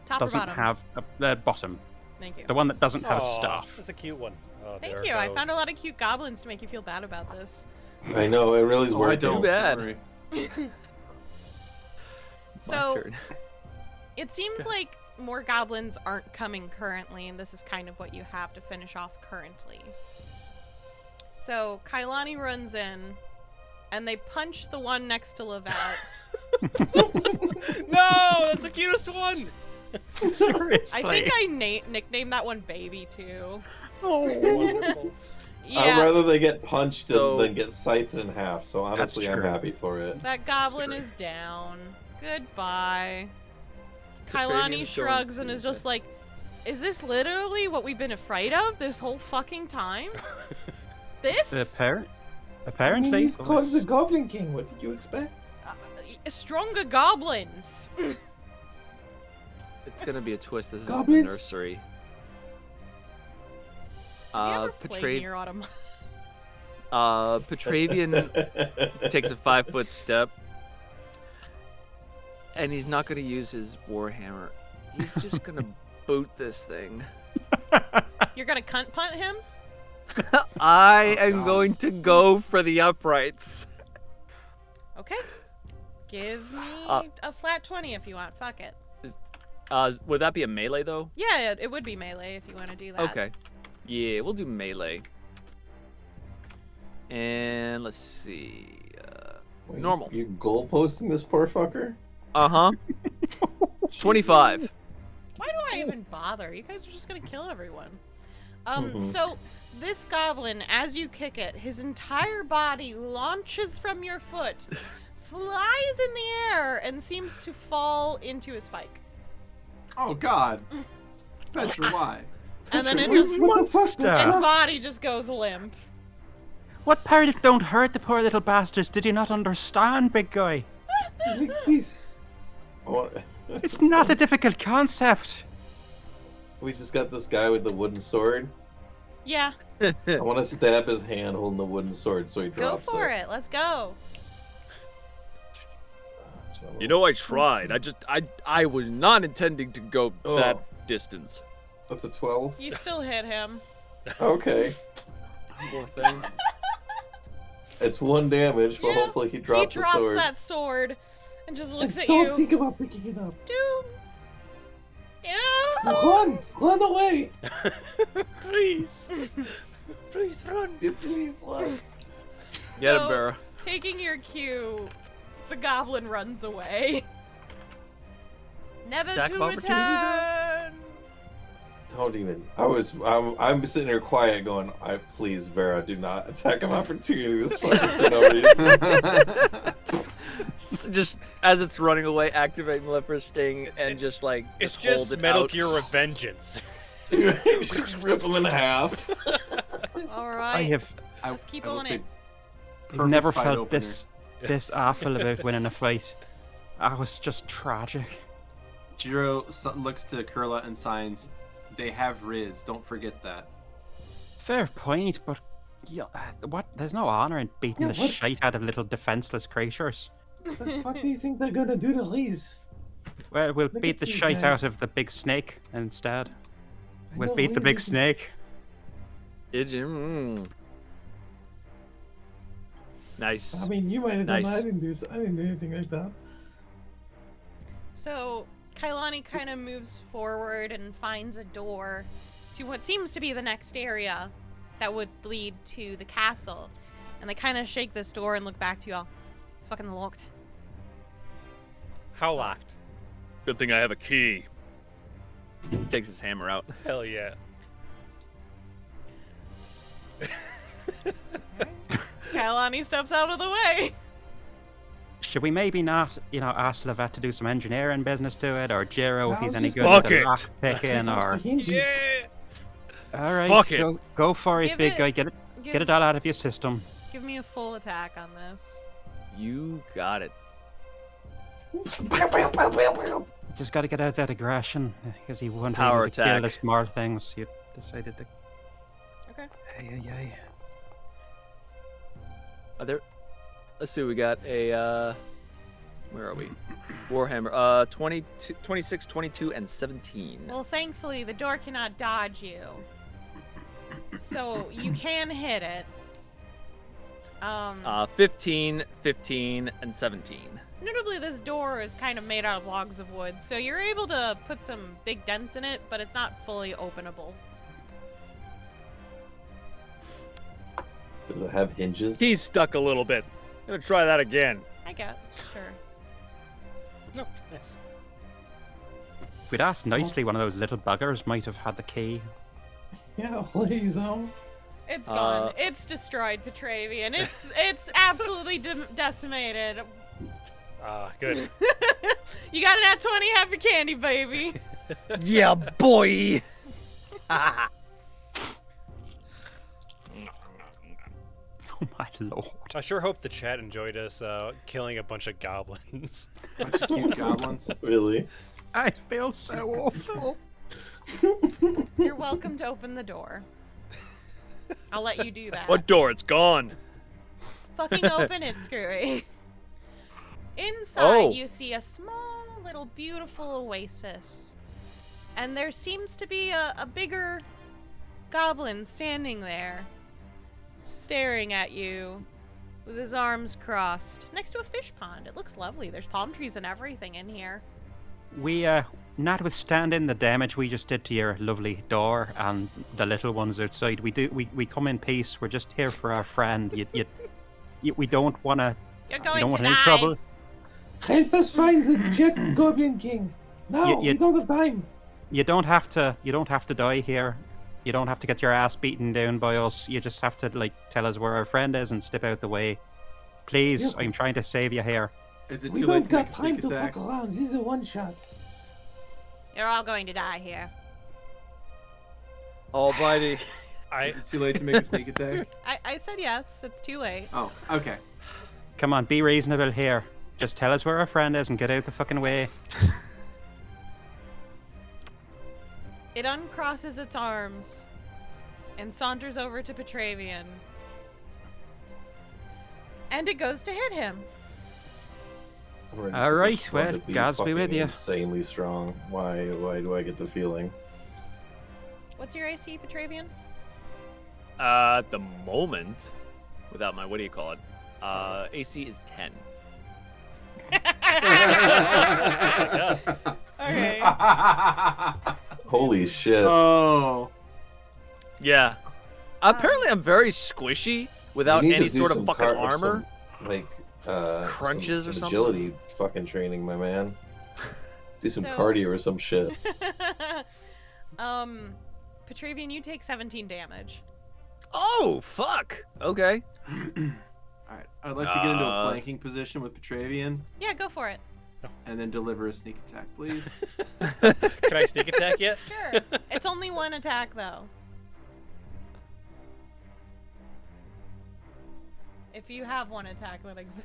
Top or doesn't bottom? have the bottom. Thank you. The one that doesn't have a Aw, staff. That's a cute one. Oh, there Thank it you. I goes. found a lot of cute goblins to make you feel bad about this. I know, it really is I working. don't. bad. Worry. So turn. it seems like more goblins aren't coming currently, and this is kind of what you have to finish off currently. So Kailani runs in, and they punch the one next to Lovette. No, that's the cutest one. Seriously. I think I nicknamed that one Baby too. Wonderful. I'd Yeah, rather they get punched So- than get scythed in half, so honestly, I'm true. happy for it. that goblin is down. Goodbye. Kailani Petravian's going shrugs and to- is just like, is this literally what we've been afraid of this whole fucking time? This? Apparently. I mean, he's called the Goblin King. What did you expect? Stronger goblins. It's gonna be a twist. This is the Goblins? nursery. Have you ever played Nier Automata? Petravian takes a 5-foot step, and he's not gonna use his warhammer. He's just gonna boot this thing. You're gonna cunt punt him? I Oh, am God. going to go for the uprights. Okay. Give me a flat 20 if you want. Fuck it. Would that be a melee though? Yeah, it would be melee if you want to do that. Okay. Yeah, we'll do melee. And let's see. Wait, Normal. You goalposting this poor fucker? Uh huh. 25. Why do I even bother? You guys are just gonna kill everyone. Mhm. So this goblin, as you kick it, his entire body launches from your foot, flies in the air, and seems to fall into a spike. Oh God. Petra, why? And then it You just motherfucker. its body just goes limp. What part of don't hurt the poor little bastards did you not understand, big guy? Like this. Oh, It's not a difficult concept. We just got this guy with the wooden sword. Yeah, I want to stab his hand holding the wooden sword so he go drops for it. Let's go. So- You know, I tried. I was not intending to go Oh. that distance. That's a 12? You still hit him. Okay. Poor thing. It's 1 damage, but Yeah, hopefully he drops he the drops sword. that sword and just looks at Don't you. think about picking it up. Doom. Run away. Please. Please run. Yeah, please, look. Get him, So, Vera. taking your cue, the goblin runs away. Never Attack to of opportunity, return. Don't even. I'm sitting here quiet going, please, Vera, do not attack of opportunity this fucking for no reason. Just as it's running away, activate Malefica's sting and just like It's hold just it Metal out. Gear Revengeance. Rip him in half. All I right. have Let's keep I will on say it. perfect never fight felt opener. this awful about winning a fight. I was just tragic. Jiro looks to Kurla and signs, "They have Riz. Don't forget that." Fair point, but yeah, what? There's no honor in beating Yeah, the what- shite out of little defenseless creatures. What the fuck do you think they're gonna do to Liz? Well, we'll Look beat at the you shite guys. out of the big snake instead. I We'll know beat the Liz big isn't- snake. Did you? Nice. I mean, you might have done Nice. that. I didn't do anything like that. So Kailani kind of moves forward and finds a door to what seems to be the next area that would lead to the castle. And they kind of shake this door and look back to you all. It's fucking locked. How locked? Good thing I have a key. He takes his hammer out. Hell yeah. Kalani steps out of the way. Should we maybe not, ask Lovette to do some engineering business to it, or Jiro if No, he's any just good fuck at the it. lock picking, Off or the hinges. Yeah. all right, Fuck it. go for it, Give big it- guy. Get it all out of your system. Give me a full attack on this. You got it. Just got to get out that aggression, because he won't be Power able to kill attack. the small things. You decided to. Okay. Hey. Are there? Let's see. We got a. Where are we? Warhammer. 22, 26, 22, and 17. Well, thankfully, the door cannot dodge you. So you can hit it. 15, 15, and 17. Notably, this door is kind of made out of logs of wood, so you're able to put some big dents in it, but it's not fully openable. Does it have hinges? He's stuck a little bit. Gonna try that again. I guess, sure. No, nice. If we'd asked nicely, one of those little buggers might have had the key. Yeah, please, It's gone. It's destroyed, Petravian. It's absolutely decimated. Good. You got an at 20, have your candy, baby. Yeah, boy. Oh my lord! I sure hope the chat enjoyed us killing a bunch of goblins. Bunch of cute goblins. Really? I feel so awful. You're welcome to open the door. I'll let you do that. What door? It's gone. Fucking open it, Skrewy. Inside, Oh. you see a small, little, beautiful oasis. And there seems to be a bigger goblin standing there, staring at you with his arms crossed, next to a fish pond. It looks lovely. There's palm trees and everything in here. We, notwithstanding the damage we just did to your lovely door and the little ones outside, we come in peace. We're just here for our friend. We don't want to. You're We going don't to want die. any trouble. Help us find the Jack Goblin King. No, You- we don't have time. You don't have to. You don't have to die here. You don't have to get your ass beaten down by us. You just have to tell us where our friend is and step out the way. Please, Yeah. I'm trying to save you here. Is it We too late don't to make got a time sneak to attack? fuck around. This is a one shot. You're all going to die here. Almighty. Is it too late to make a sneak attack? I said yes. It's too late. Oh, okay. Come on, be reasonable here. Just tell us where our friend is and get out the fucking way. It uncrosses its arms and saunters over to Petravian. And it goes to hit him. I'm ready All for right, this one well, to be God's be with fucking you. Insanely strong. Why do I get the feeling? What's your AC, Petravian? At the moment, without my, what do you call it? AC is 10. Okay. Holy shit. Oh. Yeah. Apparently, I'm very squishy without You need any to do sort of some fucking car- armor. some, like Crunches some or something? agility fucking training, my man. Do some So- cardio or some shit. Petravian, you take 17 damage. Oh, fuck. Okay. Alright, I'd like to get into a flanking position with Petravian Yeah, go for it. and then deliver a sneak attack, please. Can I sneak attack yet? Sure. It's only one attack, though. If you have one attack that exists.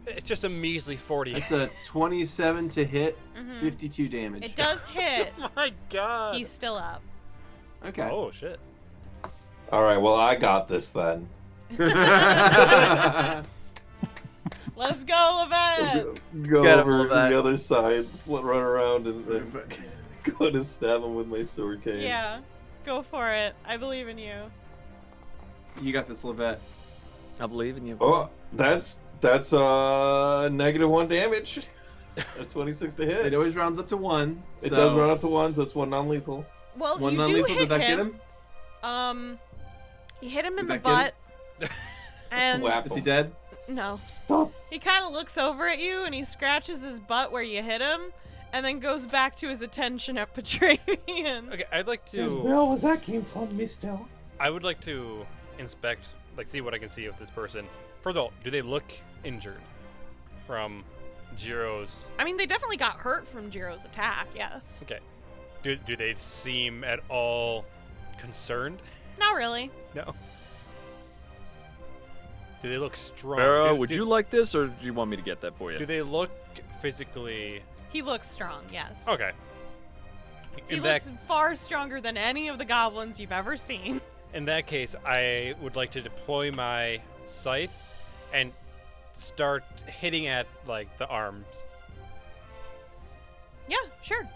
It's just a measly 40. It's a 27 to hit, Mhm. 52 damage. It does hit. My God. He's still up. Okay. Oh shit. All right, well I got this then. Let's go, Lovette! Go Get him, over to Lovette. the other side, run around, and go to stab him with my sword cane. Yeah, go for it. I believe in you. You got this, Lovette. I believe in you. Oh, that's -1 damage. A 26 to It hit. always rounds up to 1. It does run up to 1, so it's 1 non-lethal. Well, One you do non-lethal. hit Did that him. get him? You hit him in Did the that butt. And Whap Is he him. dead? no, Stop. he kind of looks over at you and he scratches his butt where you hit him, and then goes back to his attention at Petravian. Okay, I'd like As to. well as that came from, mister. I would like to inspect, like, see what I can see of this person. First of all, do they look injured from Jiro's? I mean, they definitely got hurt from Jiro's attack. Yes. Okay. Do they seem at all concerned? Not really. No. Do they look strong? Vera, would you like this, or do you want me to get that for Do you? they look physically? He looks strong. Yes. Okay. He In looks that, far stronger than any of the goblins you've ever seen. in that case, I would like to deploy my scythe and start hitting at, like, the arms. Yeah, sure.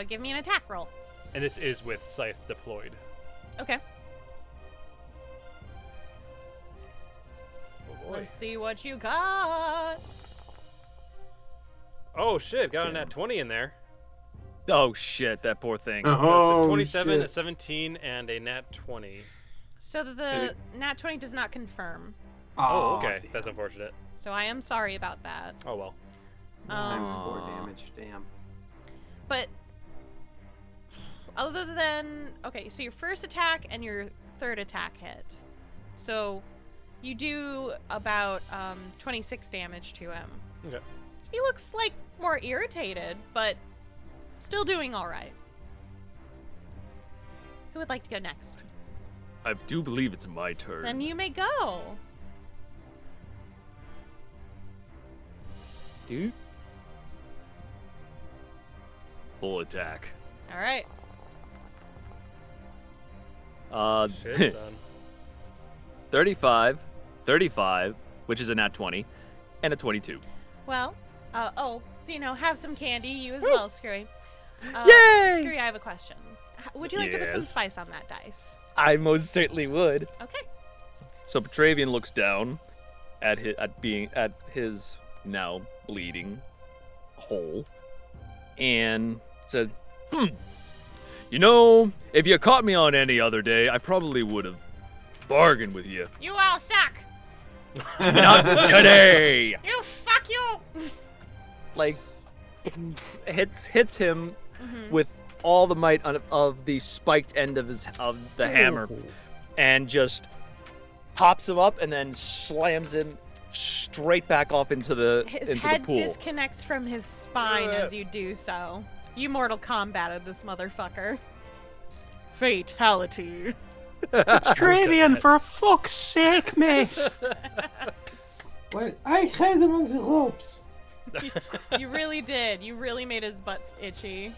Give me an attack roll. And this is with scythe deployed. Okay. Oh, boy. Let's see what you got. Oh, shit. Got a nat 20 in there. Oh shit, that poor thing. That's Oh, a 27, shit. a 17, and a nat 20. So the nat 20 does not confirm. Oh, okay. That's unfortunate. So I am sorry about that. Oh, well. Times Um, 4 damage. Damn. but other than okay, so your first attack and your third attack hit. So you do about 26 damage to him. Okay. He looks like more irritated, but still doing all right. Who would like to go next? I do believe it's my turn. Then you may go. Dude. Full attack. All right. Shit, son. 35, 35, which is a nat 20, and a 22. Well, Xeno, have some candy. You as well, Skrewy. Yay! Skrewy, I have a question. Would you like to put some Yes. spice on that dice? I most certainly would. Okay. So Petravian looks down at his now bleeding hole and said, you know, if you caught me on any other day, I probably would have bargained with you. You all suck. Not today. You fuck you. Like, hits him Mhm. with all the might of the spiked end of the hammer, and just hops him up and then slams him straight back off into the His into head the pool. disconnects from his spine as you do so. You Mortal Kombated this motherfucker. Fatality. Petravian, for fuck's sake, mate! Well, I had him on the ropes. You really did. You really made his butts itchy.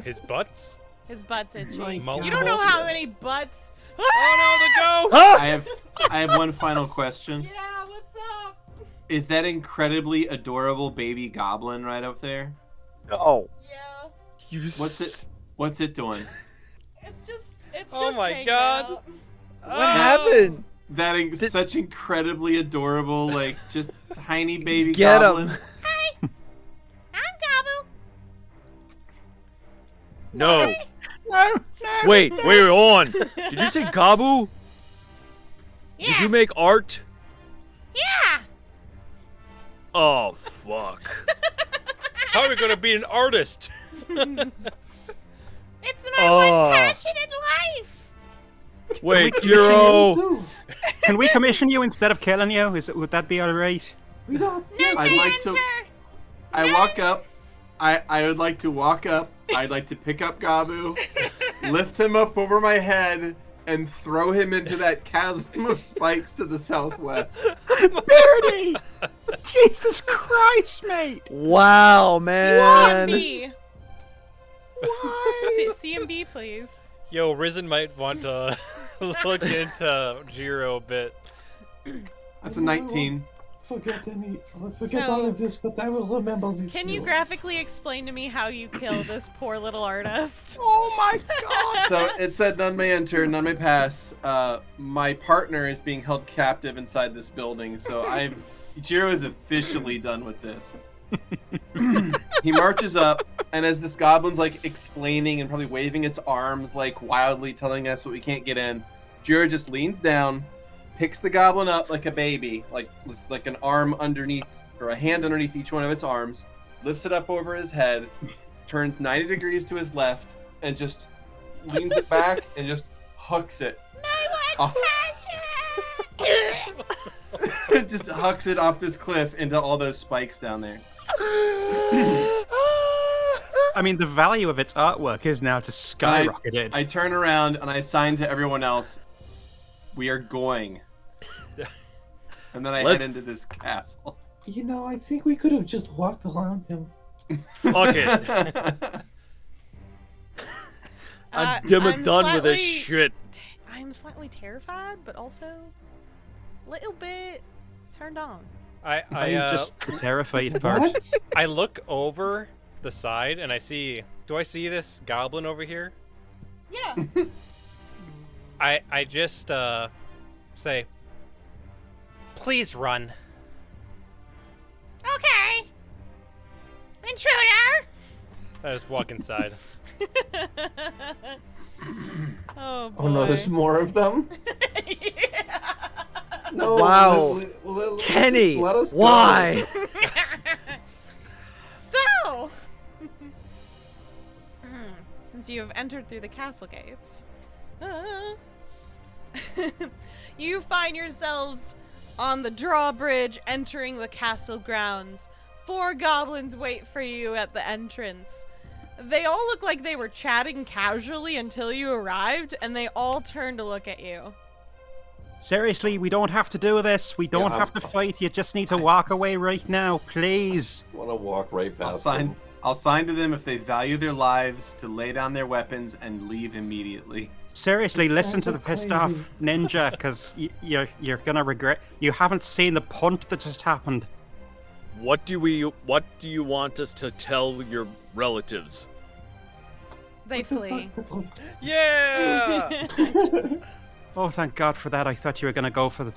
His butts? His butt's itchy. My You God. don't know how many butts. Oh, no, the ghost! I have one final question. Yeah, what's up? Is that incredibly adorable baby goblin right up there? Oh, Yeah, you What's it doing? it's just Oh my hanging God. out. What happened? Such incredibly adorable, like just tiny baby Get goblin. him. I'm Gabu. No. No, Wait, on. Did you say Gabu? Yeah. Did you make art? Yeah. Oh, fuck. How are we going to be an artist? It's my one Oh. passion in life. Wait, we- Jiro. Do. Can we commission you instead of killing you? Would that be alright? We don't. No I'd like to- answer. I walk up. I would like to walk up. I'd like to pick up Gabu, lift him up over my head, and throw him into that chasm of spikes to the southwest. Beardy! Jesus Christ, mate! Wow, man. CMB. CMB, please. Yo, Risen might want to look into Jiro a bit. That's a 19. Forget So- all of this, but I will remember this. Can you graphically explain to me how you kill this poor little artist? Oh my god! So it said none may enter, none may pass. My partner is being held captive inside this building, so Jiro is officially done with this. He marches up, and as this goblin's like explaining and probably waving its arms like wildly telling us what we can't get in, Jiro just leans down, picks the goblin up like a baby, like an arm underneath, or a hand underneath each one of its arms, lifts it up over his head, turns 90 degrees to his left, and just leans it back and just hooks it. My one Just hooks it off this cliff into all those spikes down there. I mean, the value of its artwork is now to skyrocketed. I turn around and I sign to everyone else, "We are going." And then I head into this castle. You know, I think we could have just walked around him. Fuck it. I'm done with this shit. I'm slightly terrified, but also a little bit turned on. I'm just the terrified part. What? I look over the side and I see. Do I see this goblin over here? Yeah. I just say, "Please run." Okay. Intruder. I just walk inside. Oh boy. Oh no, there's more of them? Yeah. No. Wow. Keni, let us go. why? So, since you have entered through the castle gates, you find yourselves on the drawbridge entering the castle grounds. 4 goblins wait for you at the entrance. They all look like they were chatting casually until you arrived, and they all turn to look at you. Seriously, we don't have to do this. We don't have to fight. You just need to walk away right now, please. I want to walk right past them. I'll sign to them if they value their lives to lay down their weapons and leave immediately. Seriously, listen to Sounds the pissed crazy. off ninja, because you're gonna regret. You haven't seen the punt that just happened. What do you want us to tell your relatives? They flee. Yeah. Oh, thank God for that. I thought you were gonna go for the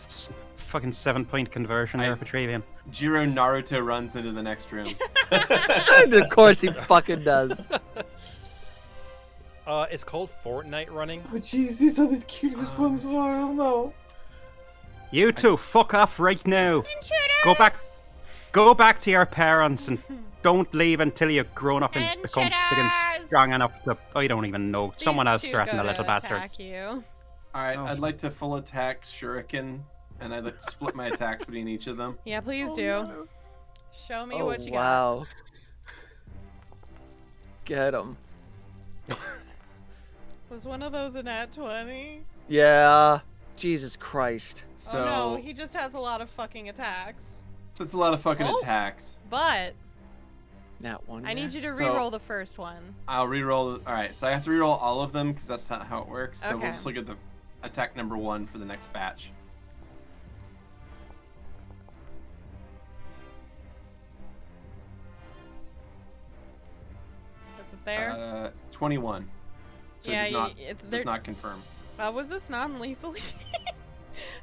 fucking 7-point conversion there, Petravian. Jiro Naruto runs into the next room. Of course he fucking does. It's called Fortnite running. Oh jeez, these are the cutest ones in the world, no. You two, fuck off right now. Intruders! Go back to your parents and don't leave until you've grown up and become big and strong enough to. I don't even know. Someone else threatened the little bastard. Attack you. Alright, Oh. I'd like to full attack Shuriken, and I'd like to split my attacks between each of them. Yeah, please do. No. Show me Oh, what you got. wow. Get him. Was one of those a nat 20? Yeah. Jesus Christ. So, Oh no, he just has a lot of fucking attacks. so it's a lot of fucking Oh. attacks. But Nat 1. I need you to So- re-roll the first one. I'll re-roll. Alright, so I have to re-roll all of them because that's not how it works. So Okay. we'll just look at the attack number 1 for the next batch. Is it there? 21. So yeah, it does not, it's does there. not confirm. Was this non-lethal?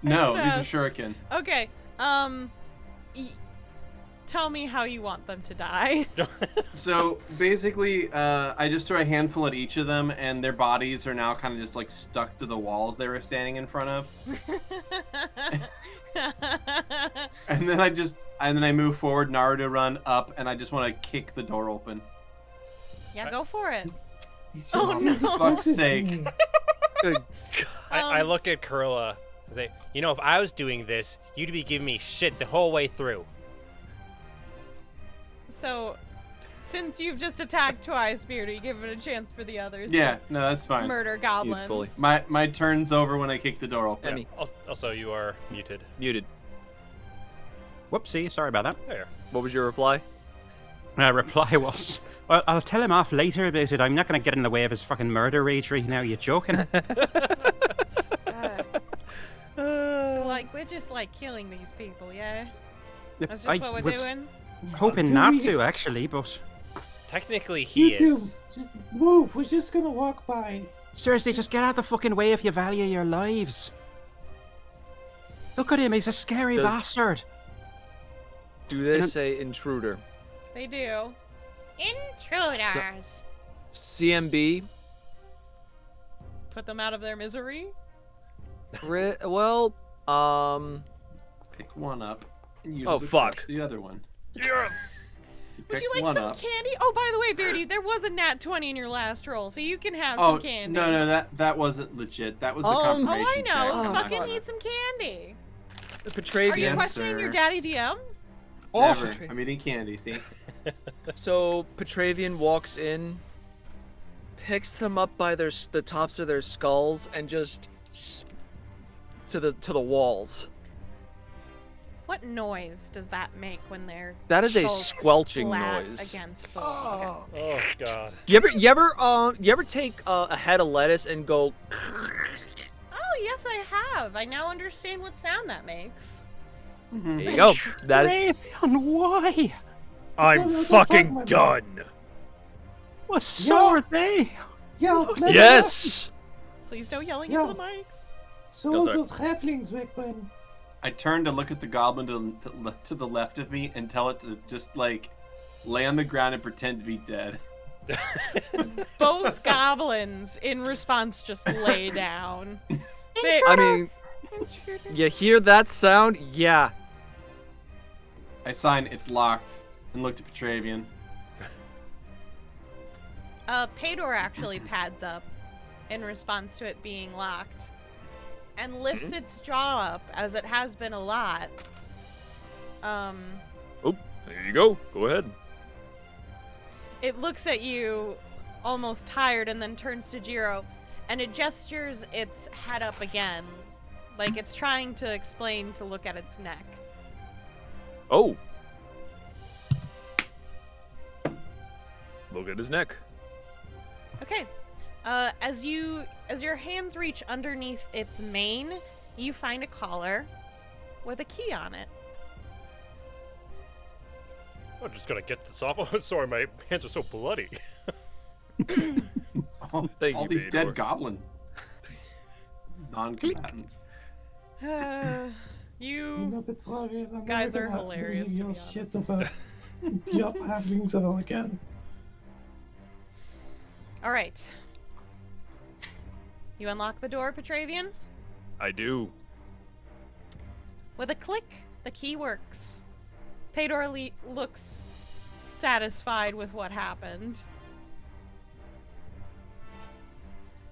No, should these ask. are shuriken. Okay. Tell me how you want them to die. So basically, I just threw a handful at each of them, and their bodies are now kind of just like stuck to the walls they were standing in front of. And then I move forward, Naruto run up, and I just want to kick the door open. Yeah, go for it. He's Oh, just no. so Fuck's close to sake. me. Good. I look at Kurla and say, "You know, if I was doing this, you'd be giving me shit the whole way through." So, since you've just attacked twice, Beardy, give it a chance for the others Yeah, to no, that's fine. murder goblins. fully- My turn's over when I kick the door open. Emmy. Also, you are muted. Muted. Whoopsie, sorry about that. There. What was your reply? My reply was, well, I'll tell him off later about it. I'm not going to get in the way of his fucking murder rage right now. You joking? So, like, we're just, like, killing these people, yeah? That's just what we're was doing? hoping Do not we- to, actually, but Technically, he You two, is. just move. We're just gonna walk by. seriously, just get out of the fucking way if you value your lives. Look at him, he's a scary Does- bastard. Do they And- say intruder? They do. Intruders! CMB? Put them out of their misery? Well, Pick one up and use Oh, it to fuck. crush the other one. Yes. Would you like some candy? Oh, by the way, Beardy, there was a nat 20 in your last roll, so you can have some candy. No, that wasn't legit. That was the Oh, confirmation I know. check. Fucking need some candy. The Are you Petravian. Yes, questioning sir. your daddy DM? Never. I'm eating candy, see? So Petravian walks in, picks them up by the tops of their skulls, and just to the walls. What noise does that make when they're That is a skulls squelching splat noise. against the wall? Oh god. You ever take a head of lettuce and go? Oh, yes, I have. I now understand what sound that makes. There you go. That is. Petravian, why? I'm What the fuck, fucking my man? done. Well, so are they. Yeah. Yes. Please no yelling Yeah. into the mics. So Yes, sir. those halflings back when. I turn to look at the goblin to the left of me and tell it to just, like, lay on the ground and pretend to be dead. Both goblins, in response, just lay down. I mean, you hear that sound? Yeah. I sign, it's locked, and look to Petravian. Paydor actually pads up in response to it being locked and lifts its jaw up, as it has been a lot. Oh, there you go. Go ahead. It looks at you, almost tired, and then turns to Jiro, and it gestures its head up again, like it's trying to explain to look at its neck. Oh. Look at his neck. Okay. As your hands reach underneath its mane, you find a collar with a key on it. I'm just gonna get this off. Sorry, my hands are so bloody. All Thank you, these Peydor. dead goblin non-combatants. You Petravian, I'm guys never are gonna hilarious, believe to your be shit honest. about the up halflings at all again. all right. You unlock the door, Petravian. I do. With a click, the key works. Paydor looks satisfied with what happened.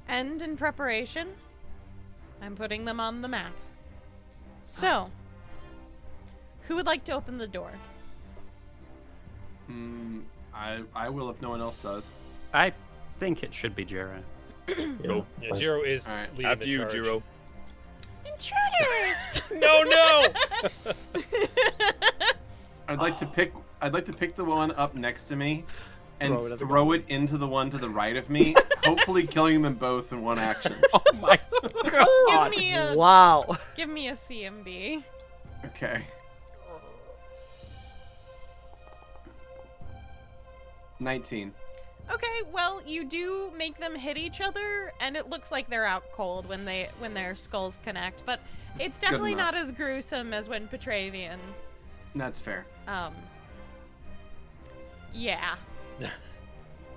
And in preparation, I'm putting them on the map. So, who would like to open the door? I will if no one else does. I think it should be Jiro. Go. Yeah, Jiro is All right. leading After the you, charge. Jiro. Intruders! No! I'd like to pick the one up next to me and Throw it at the throw it into the one to the right of me, hopefully killing them both in one action. Oh my god! Wow. Give me a CMB. Okay. 19. Okay, well, you do make them hit each other, and it looks like they're out cold when their skulls connect. But it's definitely enough. not as gruesome as when Petravian. That's fair. Yeah.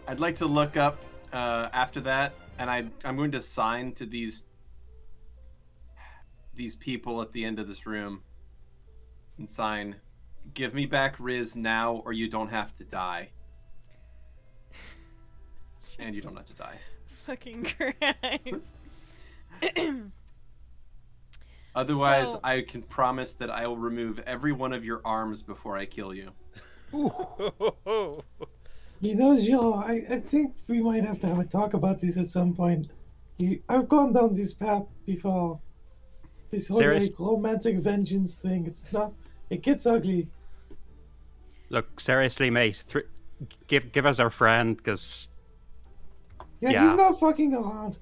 I'd like to look up after that, and I'm going to sign to these people at the end of this room and sign, "Give me back Riz now, or you don't have to die." And you don't have to die. Fucking Christ. Otherwise, So- I can promise that I will remove every one of your arms before I kill you. You know, Jiro, I think we might have to have a talk about this at some point. I've gone down this path before. This whole Serious? like romantic vengeance thing. It gets ugly. Look, seriously, mate. Give us our friend, because Yeah, Yeah. he's not fucking around.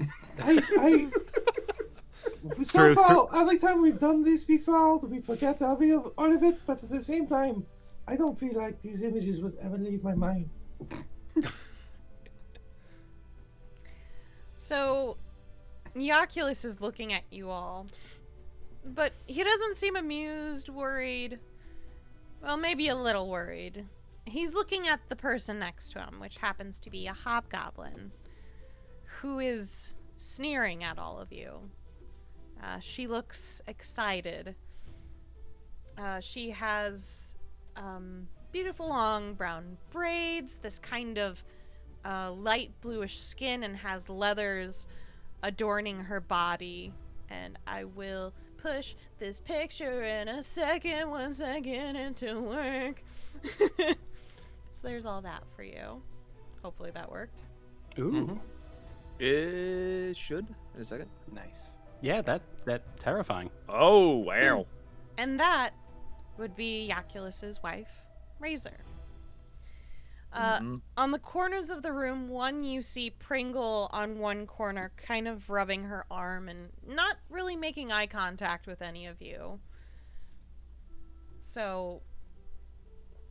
Somehow, every time we've done this before, we forget all of it, but at the same time, I don't feel like these images would ever leave my mind. So, Neoculus is looking at you all, but he doesn't seem amused, worried. Well, maybe a little worried. He's looking at the person next to him, which happens to be a hobgoblin, who is sneering at all of you She looks excited. She has beautiful long brown braids, this kind of light bluish skin, and has leathers adorning her body. And I will push this picture in a second once I get into work. So there's all that for you. Hopefully that worked. Ooh. It should in a second. Nice. Yeah, that's terrifying. Oh, wow. And that would be Yaculus's wife, Razor. On the corners of the room, you see Pringle on one corner, kind of rubbing her arm and not really making eye contact with any of you. So,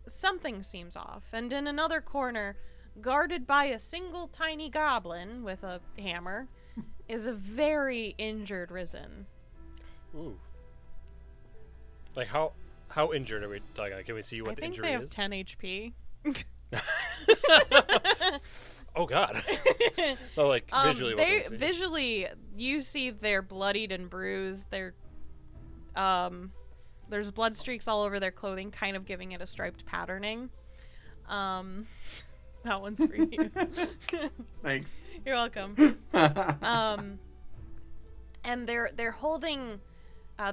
something seems off. And in another corner, guarded by a single tiny goblin with a hammer, is a very injured Risen. Ooh. Like how injured are we talking? Like, can we see what the injury is? I think they have 10 HP. Oh God. So like visually, what do we see? Visually, you see they're bloodied and bruised. They're there's blood streaks all over their clothing, kind of giving it a striped patterning. That one's for you. Thanks. You're welcome. And they're holding.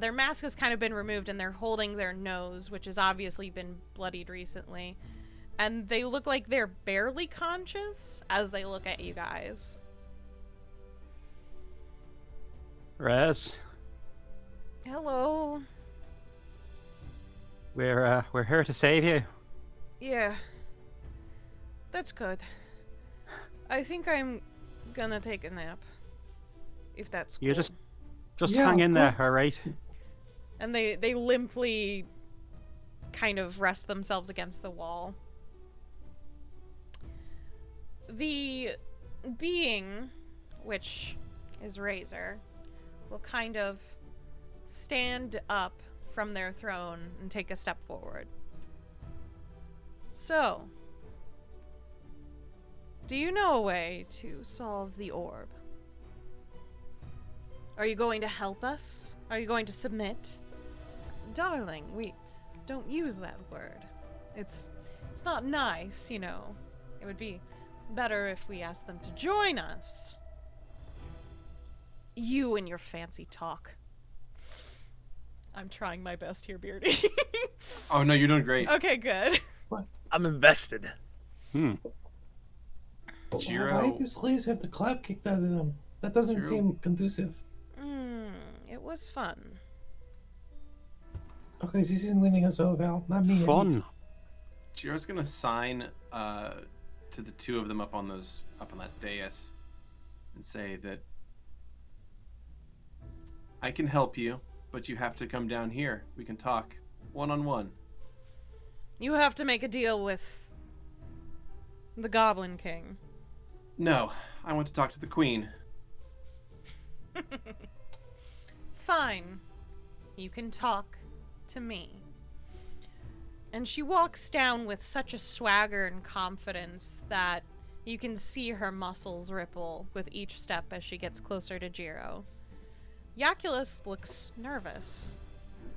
Their mask has kind of been removed, and they're holding their nose, which has obviously been bloodied recently. And they look like they're barely conscious as they look at you guys. Rez, Hello. we're here to save you. Yeah. That's good. I think I'm gonna take a nap. If that's cool. You just Yeah, hang in cool. there, all right? And they limply kind of rest themselves against the wall. The being, which is Razor, will kind of stand up from their throne and take a step forward. So, do you know a way to solve the orb? Are you going to help us? Are you going to submit? Darling, we don't use that word. It's not nice, you know. It would be better if we asked them to join us. You and your fancy talk. I'm trying my best here, Beardy. Oh no, you're doing great. Okay, good. I'm invested. Why Jiro, do slaves have the clap kicked out of them? That doesn't Jiro. seem conducive. It was fun. Okay, this isn't winning us over. Not me. at Fun. least. Jiro's gonna sign to the two of them up on that dais and say that I can help you, but you have to come down here. We can talk one-on-one. You have to make a deal with the Goblin King. No, I want to talk to the queen. Fine. You can talk to me. And she walks down with such a swagger and confidence that you can see her muscles ripple with each step as she gets closer to Jiro. Yaculus looks nervous.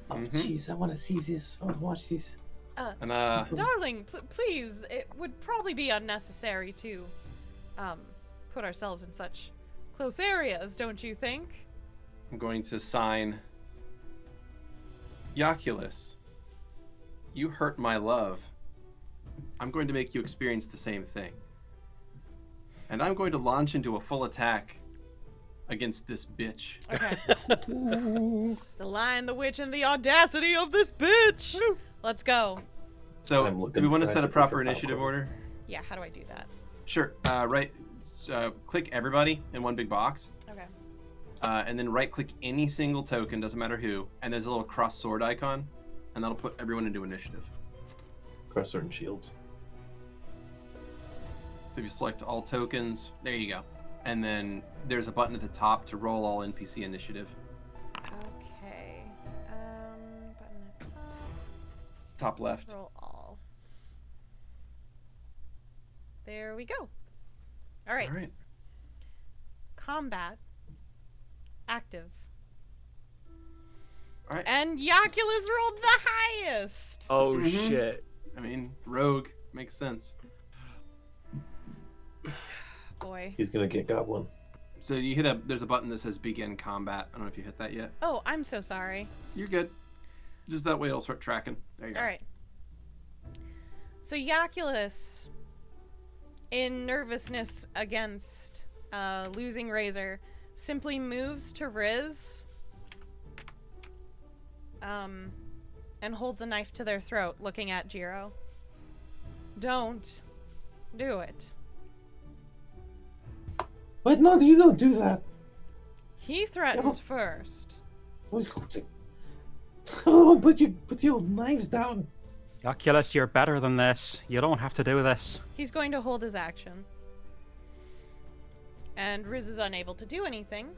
Oh, Mhm. jeez, I want to see this. I want to watch this. And Darling, please, it would probably be unnecessary to put ourselves in such close areas, don't you think? I'm going to sign Yaculus. You hurt my love. I'm going to make you experience the same thing. And I'm going to launch into a full attack against this bitch. Okay. The Lion, the Witch, and the audacity of this bitch! Let's go. So, I'm do looking we want to set a frantically proper for initiative popcorn. order? Yeah, how do I do that? Sure. Click everybody in one big box, Okay. and then right-click any single token, doesn't matter who, and there's a little cross sword icon, and that'll put everyone into initiative. Cross sword and shields. So if you select all tokens, there you go. And then there's a button at the top to roll all NPC initiative. Okay. Button at top. Top left. Roll all. There we go. All right. All right. Combat. Active. All right. And Yaculus rolled the highest. Oh Mhm. shit. I mean, rogue makes sense. Boy. He's gonna get goblin. So there's a button that says begin combat. I don't know if you hit that yet. Oh, I'm so sorry. You're good. Just that way it'll start tracking. There you go. All right. So Yaculus, in nervousness against losing Razor, simply moves to Riz and holds a knife to their throat, looking at Jiro. Don't do it. But no, you don't do that. He threatened first. Oh, put your knives down. Oculus, you're better than this. You don't have to do this. He's going to hold his action. And Riz is unable to do anything.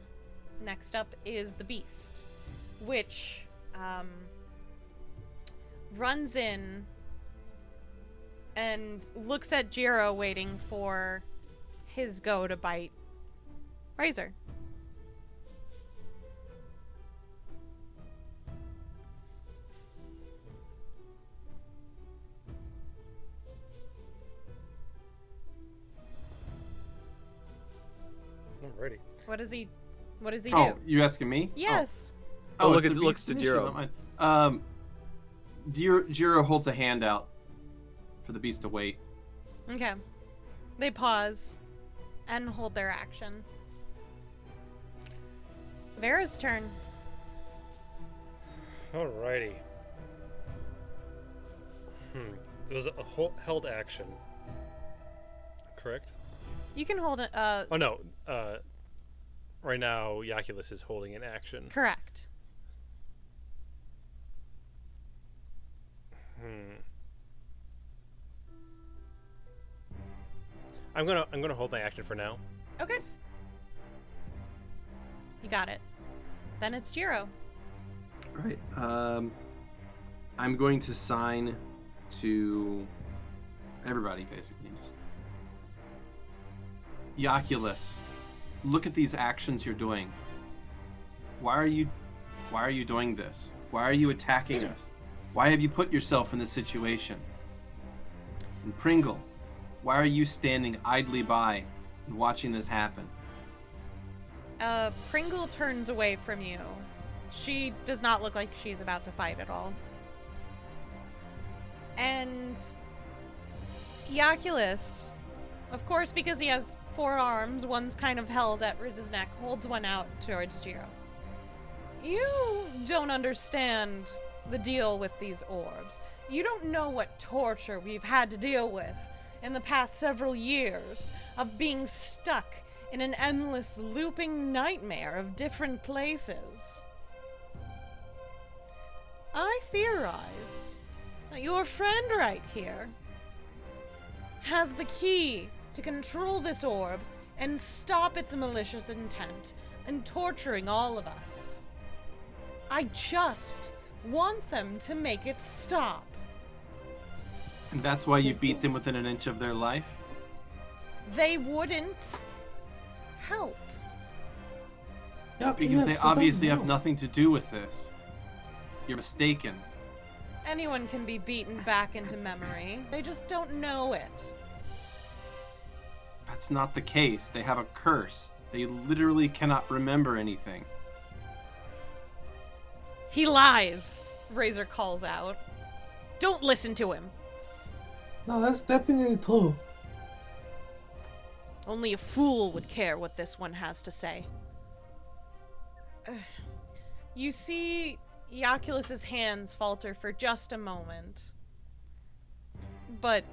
Next up is the beast, which runs in and looks at Jiro, waiting for his go to bite Razor. Alrighty. What does he Oh, do? you asking me? Yes. Oh, it's look the looks beast's to initiative, Jiro. not mine. Jiro holds a hand out for the beast to wait. Okay. They pause and hold their action. Vera's turn. Alrighty. There was a held action. Correct? You can hold it. Oh no. Right now, Yaculus is holding an action. Correct. I'm gonna hold my action for now. Okay. You got it. Then it's Jiro. All right. I'm going to sign to everybody, basically. Just... Yaculus, look at these actions you're doing. Why are you doing this? Why are you attacking us? Why have you put yourself in this situation? And Pringle, why are you standing idly by and watching this happen? Pringle turns away from you. She does not look like she's about to fight at all. And Yaculus, of course, because he has 4 arms, one's kind of held at Riz's neck, holds one out towards Jiro. You don't understand the deal with these orbs. You don't know what torture we've had to deal with in the past several years of being stuck in an endless looping nightmare of different places. I theorize that your friend right here has the key to control this orb and stop its malicious intent and torturing all of us. I just want them to make it stop. And that's why you beat them within an inch of their life? They wouldn't help. Because they obviously have nothing to do with this. You're mistaken. Anyone can be beaten back into memory. They just don't know it. That's not the case. They have a curse. They literally cannot remember anything. He lies, Razor calls out. Don't listen to him. No, that's definitely true. Only a fool would care what this one has to say. You see Yaculus's hands falter for just a moment. But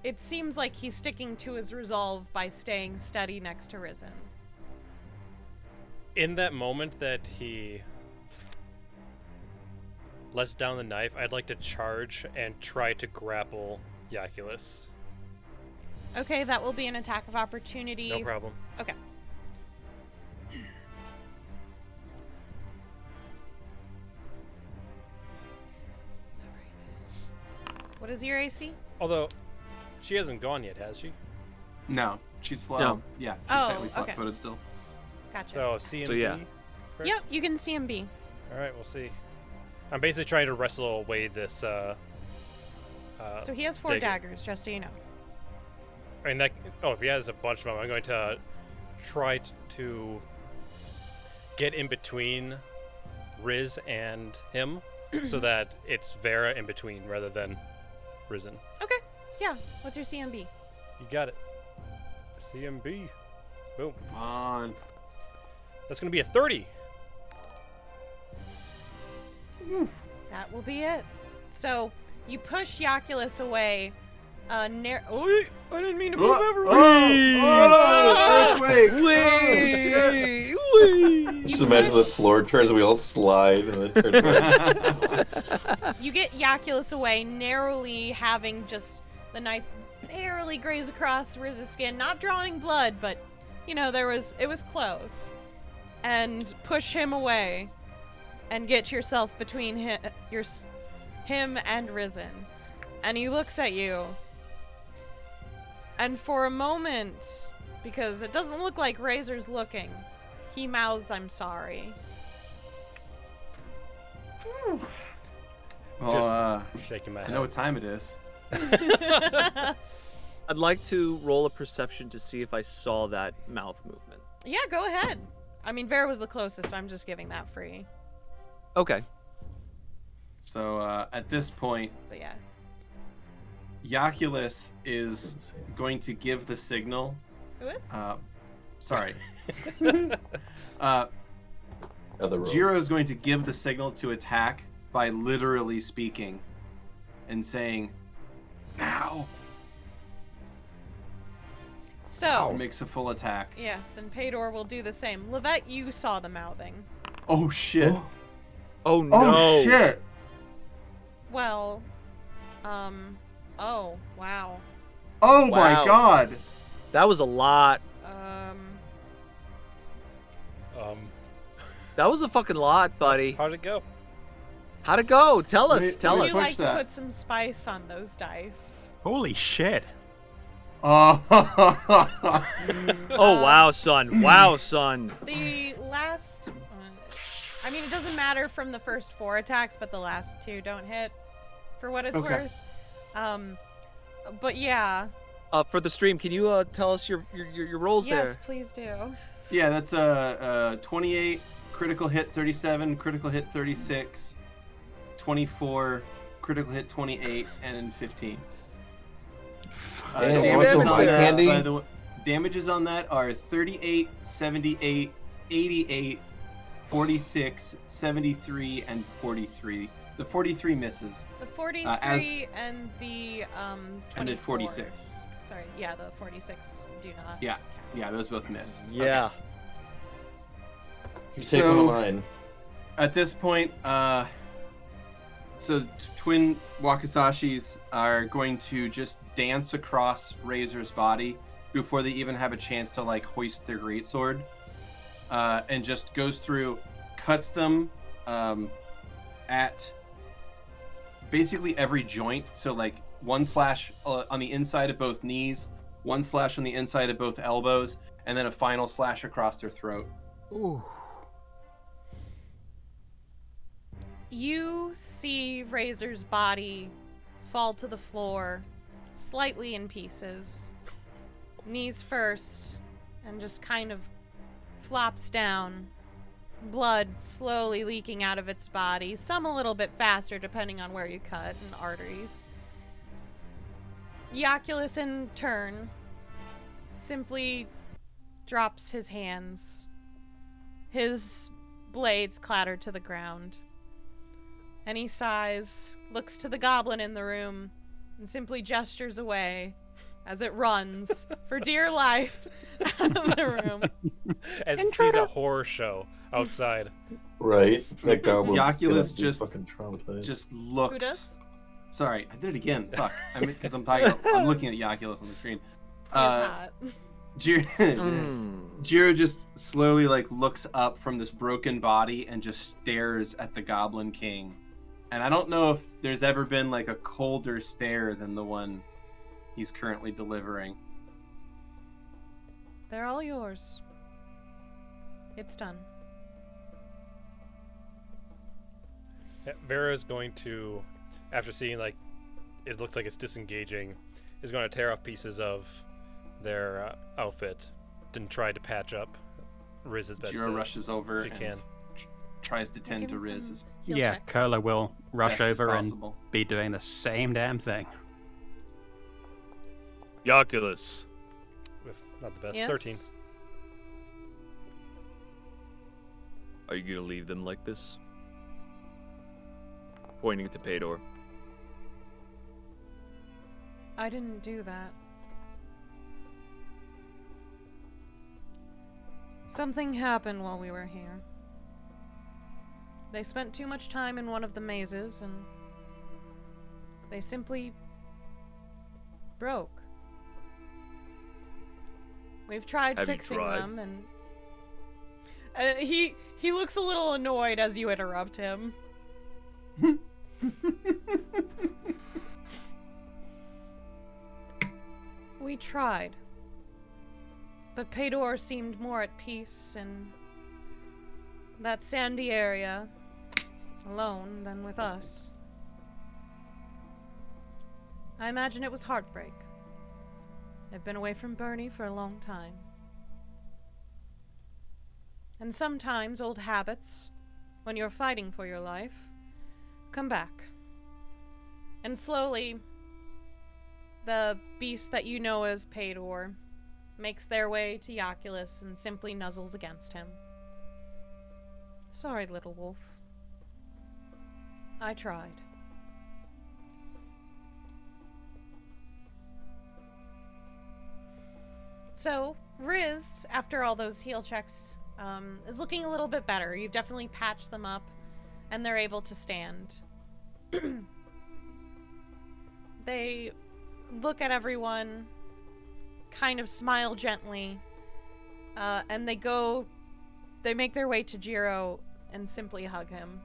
it seems like he's sticking to his resolve by staying steady next to Risen. In that moment that he lets down the knife, I'd like to charge and try to grapple Yaculus. Okay, that will be an attack of opportunity. No problem. Okay. What is your AC? Although, she hasn't gone yet, has she? No, she's flat. No. Yeah, she's Oh, technically okay. flat-footed still. Gotcha. So, C and So, yeah. B? correct? Yep, you can see him be. Alright, we'll see. I'm basically trying to wrestle away this. So he has 4 dagger. daggers, just so you know. And that. Oh, if he has a bunch of them, I'm going to try to get in between Riz and him, so that it's Vera in between rather than Risen. Okay. Yeah. What's your CMB? You got it. CMB. Boom. Come on. That's going to be a 30. That will be it. So you push Yaculus away. Oh, I didn't mean to move over. Earthquake! Just imagine the floor turns, we all slide, and then turns back. You get Yaculus away, narrowly having just the knife barely graze across Riz's skin, not drawing blood, but it was close. And push him away, and get yourself between him and Risen. And he looks at you. And for a moment, because it doesn't look like Razor's looking, he mouths, "I'm sorry." Well, Shaking my I head. know what time it is. I'd like to roll a perception to see if I saw that mouth movement. Yeah, go ahead. I mean, Vera was the closest, so I'm just giving that free. Okay. So at this point, But yeah. Yaculus is going to give the signal. Who is? Sorry. Other road. Jiro is going to give the signal to attack by literally speaking and saying, "Now!" So, Makes a full attack. yes, and Pador will do the same. Lovette, you saw the mouthing. Oh shit! Oh no. Oh shit! Well, oh, wow. Oh my Wow. god! That was a lot. That was a fucking lot, buddy. How'd it go? How'd it go? Tell us. Wait, Tell Would wait, you us. push like that. to put some spice on those dice? Holy shit. Oh. Oh wow, son. Wow, son. The last... I mean, it doesn't matter from the first 4 attacks, but the last 2 don't hit, for what it's Okay. worth. But yeah. For the stream, can you tell us your rolls Yes, there? please do. Yeah, that's a 28 critical hit, 37 critical hit, 36, 24 critical hit, 28, and 15. And also damages my on that, candy. by the way, damages on that are 38, 78, 88, 46, 73, and 43. The 43 misses. The 43 and the 24. And the 46. Sorry, yeah, the 46 do not. Yeah. Yeah, those both miss. Yeah. You take one So- of mine. At this point, so twin Wakasashis are going to just dance across Razor's body before they even have a chance to like hoist their greatsword, and just goes through, cuts them at basically every joint. So like 1 slash on the inside of both knees, 1 slash on the inside of both elbows, and then a final slash across their throat. Ooh. You see Razor's body fall to the floor, slightly in pieces. Knees first, and just kind of flops down. Blood slowly leaking out of its body, some a little bit faster depending on where you cut, and arteries. Yaculus, in turn, simply drops his hands. His blades clatter to the ground. And he sighs, looks to the goblin in the room, and simply gestures away as it runs for dear life out of the room. As it sees a horror show outside. Right? That goblin's Yaculus gonna be just- fucking traumatized. Just looks. Who does? Sorry, I did it again. Fuck. I mean, because I'm looking at Yaculus on the screen. He's hot. Jiro just slowly like looks up from this broken body and just stares at the Goblin King. And I don't know if there's ever been like a colder stare than the one he's currently delivering. They're all yours. It's done. Yeah, Vera's going to, after seeing like it looks like it's disengaging, is going to tear off pieces of their outfit and try to patch up Riz as best Jiro as rushes over she and can. tries to tend Give to me Riz some as heal Yeah, checks. Kurla will rush best as over and possible. be doing the same damn thing. Yoculus. With not the best. Yes? 13. Are you gonna leave them like this? Pointing to Pador. I didn't do that. Something happened while we were here. They spent too much time in one of the mazes and they simply broke. We've tried Have you fixing tried? them and he looks a little annoyed as you interrupt him. We tried. But Pador seemed more at peace in that sandy area, alone, than with us. I imagine it was heartbreak. I've been away from Bernie for a long time. And sometimes old habits, when you're fighting for your life, come back. And slowly, the beast that you know as Pador makes their way to Yoculus and simply nuzzles against him. Sorry, little wolf. I tried. So, Riz, after all those heal checks, is looking a little bit better. You've definitely patched them up, and they're able to stand. They look at everyone, kind of smile gently, and they make their way to Jiro and simply hug him.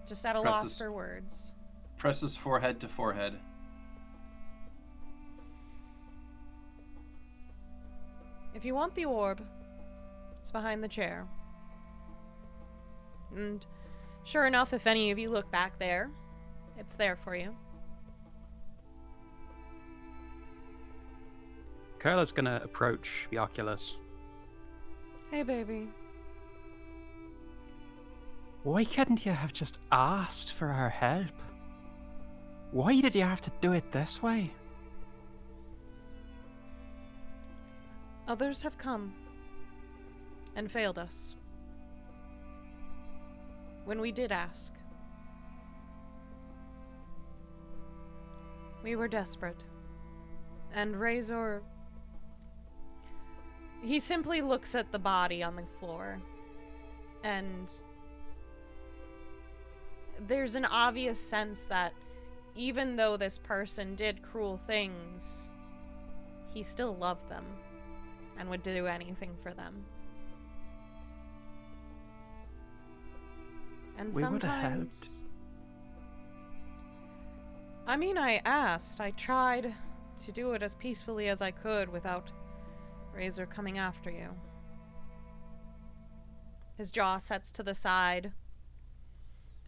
Just at a loss Presses- for words. Presses forehead to forehead. If you want the orb, it's behind the chair. And sure enough, if any of you look back there, it's there for you. Kurla's gonna approach the Oculus. Hey, baby. Why couldn't you have just asked for our help? Why did you have to do it this way? Others have come and failed us. When we did ask, we were desperate. And Razor... He simply looks at the body on the floor, and there's an obvious sense that even though this person did cruel things, he still loved them and would do anything for them. And We would've sometimes... I mean, I asked. I tried to do it as peacefully as I could without Razor coming after you. His jaw sets to the side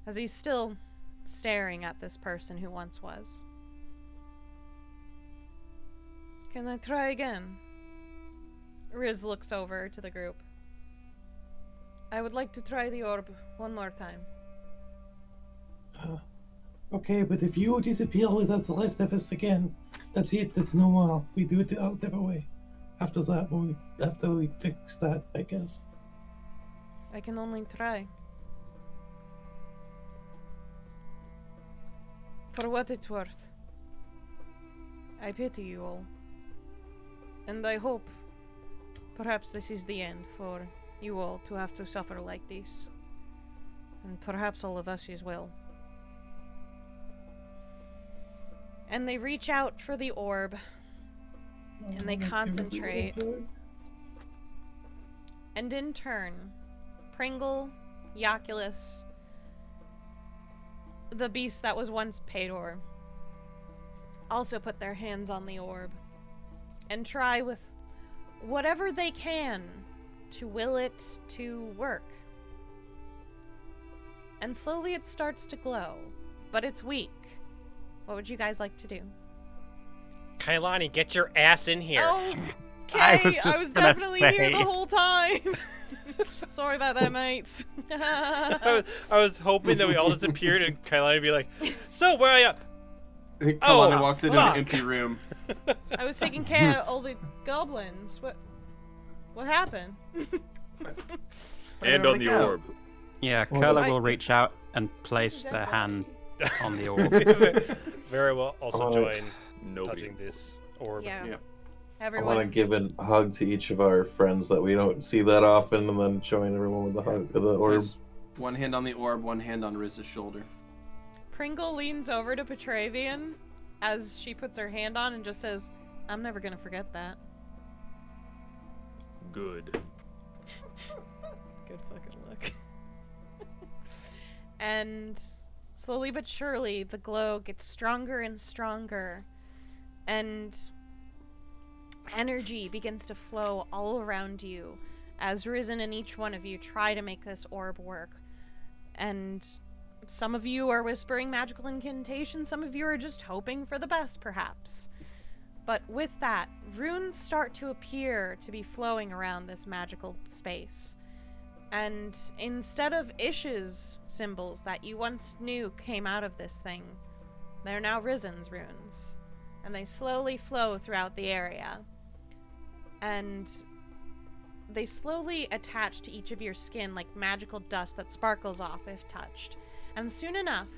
as he's still staring at this person who once was. Can I try again? Riz looks over to the group. I would like to try the orb one more time. Okay, but if you disappear without the rest of us again, that's it. That's no more. We do it the other way. After that, after we fix that, I guess. I can only try. For what it's worth, I pity you all. And I hope perhaps this is the end for you all to have to suffer like this. And perhaps all of us as well. And they reach out for the orb. And they concentrate. And in turn, Pringle, Yoculus, the beast that was once Pador, also put their hands on the orb and try with whatever they can to will it to work. and slowly it starts to glow, but it's weak. What would you guys like to do? Kailani, get your ass in here. Oh, I okay, was I just was gonna definitely here the say. whole time. Sorry about that, mates. I was hoping that we all just appeared and Kailani would be like, so where are you? I think Oh, Kalani walks into fuck. an empty room. I was taking care of all the goblins. What happened? And on the go? orb. Yeah, Well, Kurla I- will reach out and place their hand on the orb. Vera will also Oh, join Nobody. touching this orb. Yeah. Yeah. I want to Everyone. give a hug to each of our friends that we don't see that often, and then join everyone with the hug of the orb. Just one hand on the orb, one hand on Riz's shoulder. Pringle leans over to Petravian as she puts her hand on and just says, I'm never gonna forget that. Good. Good fucking look. And slowly but surely, the glow gets stronger and stronger. And energy begins to flow all around you as Risen and each one of you try to make this orb work. And some of you are whispering magical incantations, some of you are just hoping for the best, perhaps. But with that, runes start to appear to be flowing around this magical space. And instead of Ish's symbols that you once knew came out of this thing, they're now Risen's runes. And they slowly flow throughout the area. And they slowly attach to each of your skin like magical dust that sparkles off if touched. And soon enough,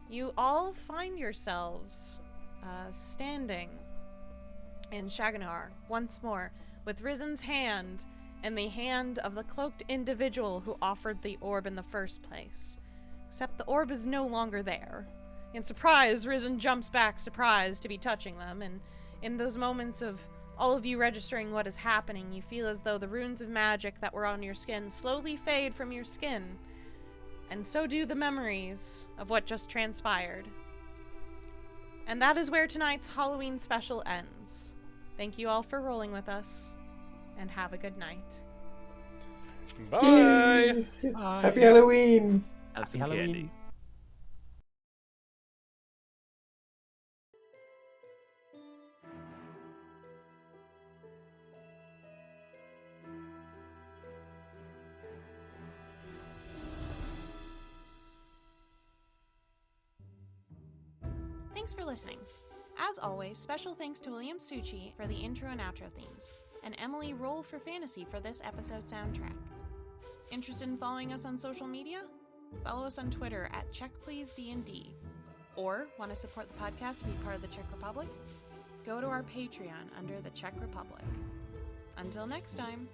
you all find yourselves standing in Shaganar once more, with Risen's hand in the hand of the cloaked individual who offered the orb in the first place. Except the orb is no longer there. In surprise, Risen jumps back, surprised to be touching them, and in those moments of all of you registering what is happening, you feel as though the runes of magic that were on your skin slowly fade from your skin, and so do the memories of what just transpired. And that is where tonight's Halloween special ends. Thank you all for rolling with us, and have a good night. Bye! Yay! Happy Halloween! Have some Halloween. candy. Thanks for listening. As always, special thanks to William Succi for the intro and outro themes, and Emily Roll for Fantasy for this episode soundtrack. Interested in following us on social media? Follow us on Twitter at CheckPleaseDND. Or want to support the podcast and be part of the Czech Republic? Go to our Patreon under the Czech Republic. Until next time.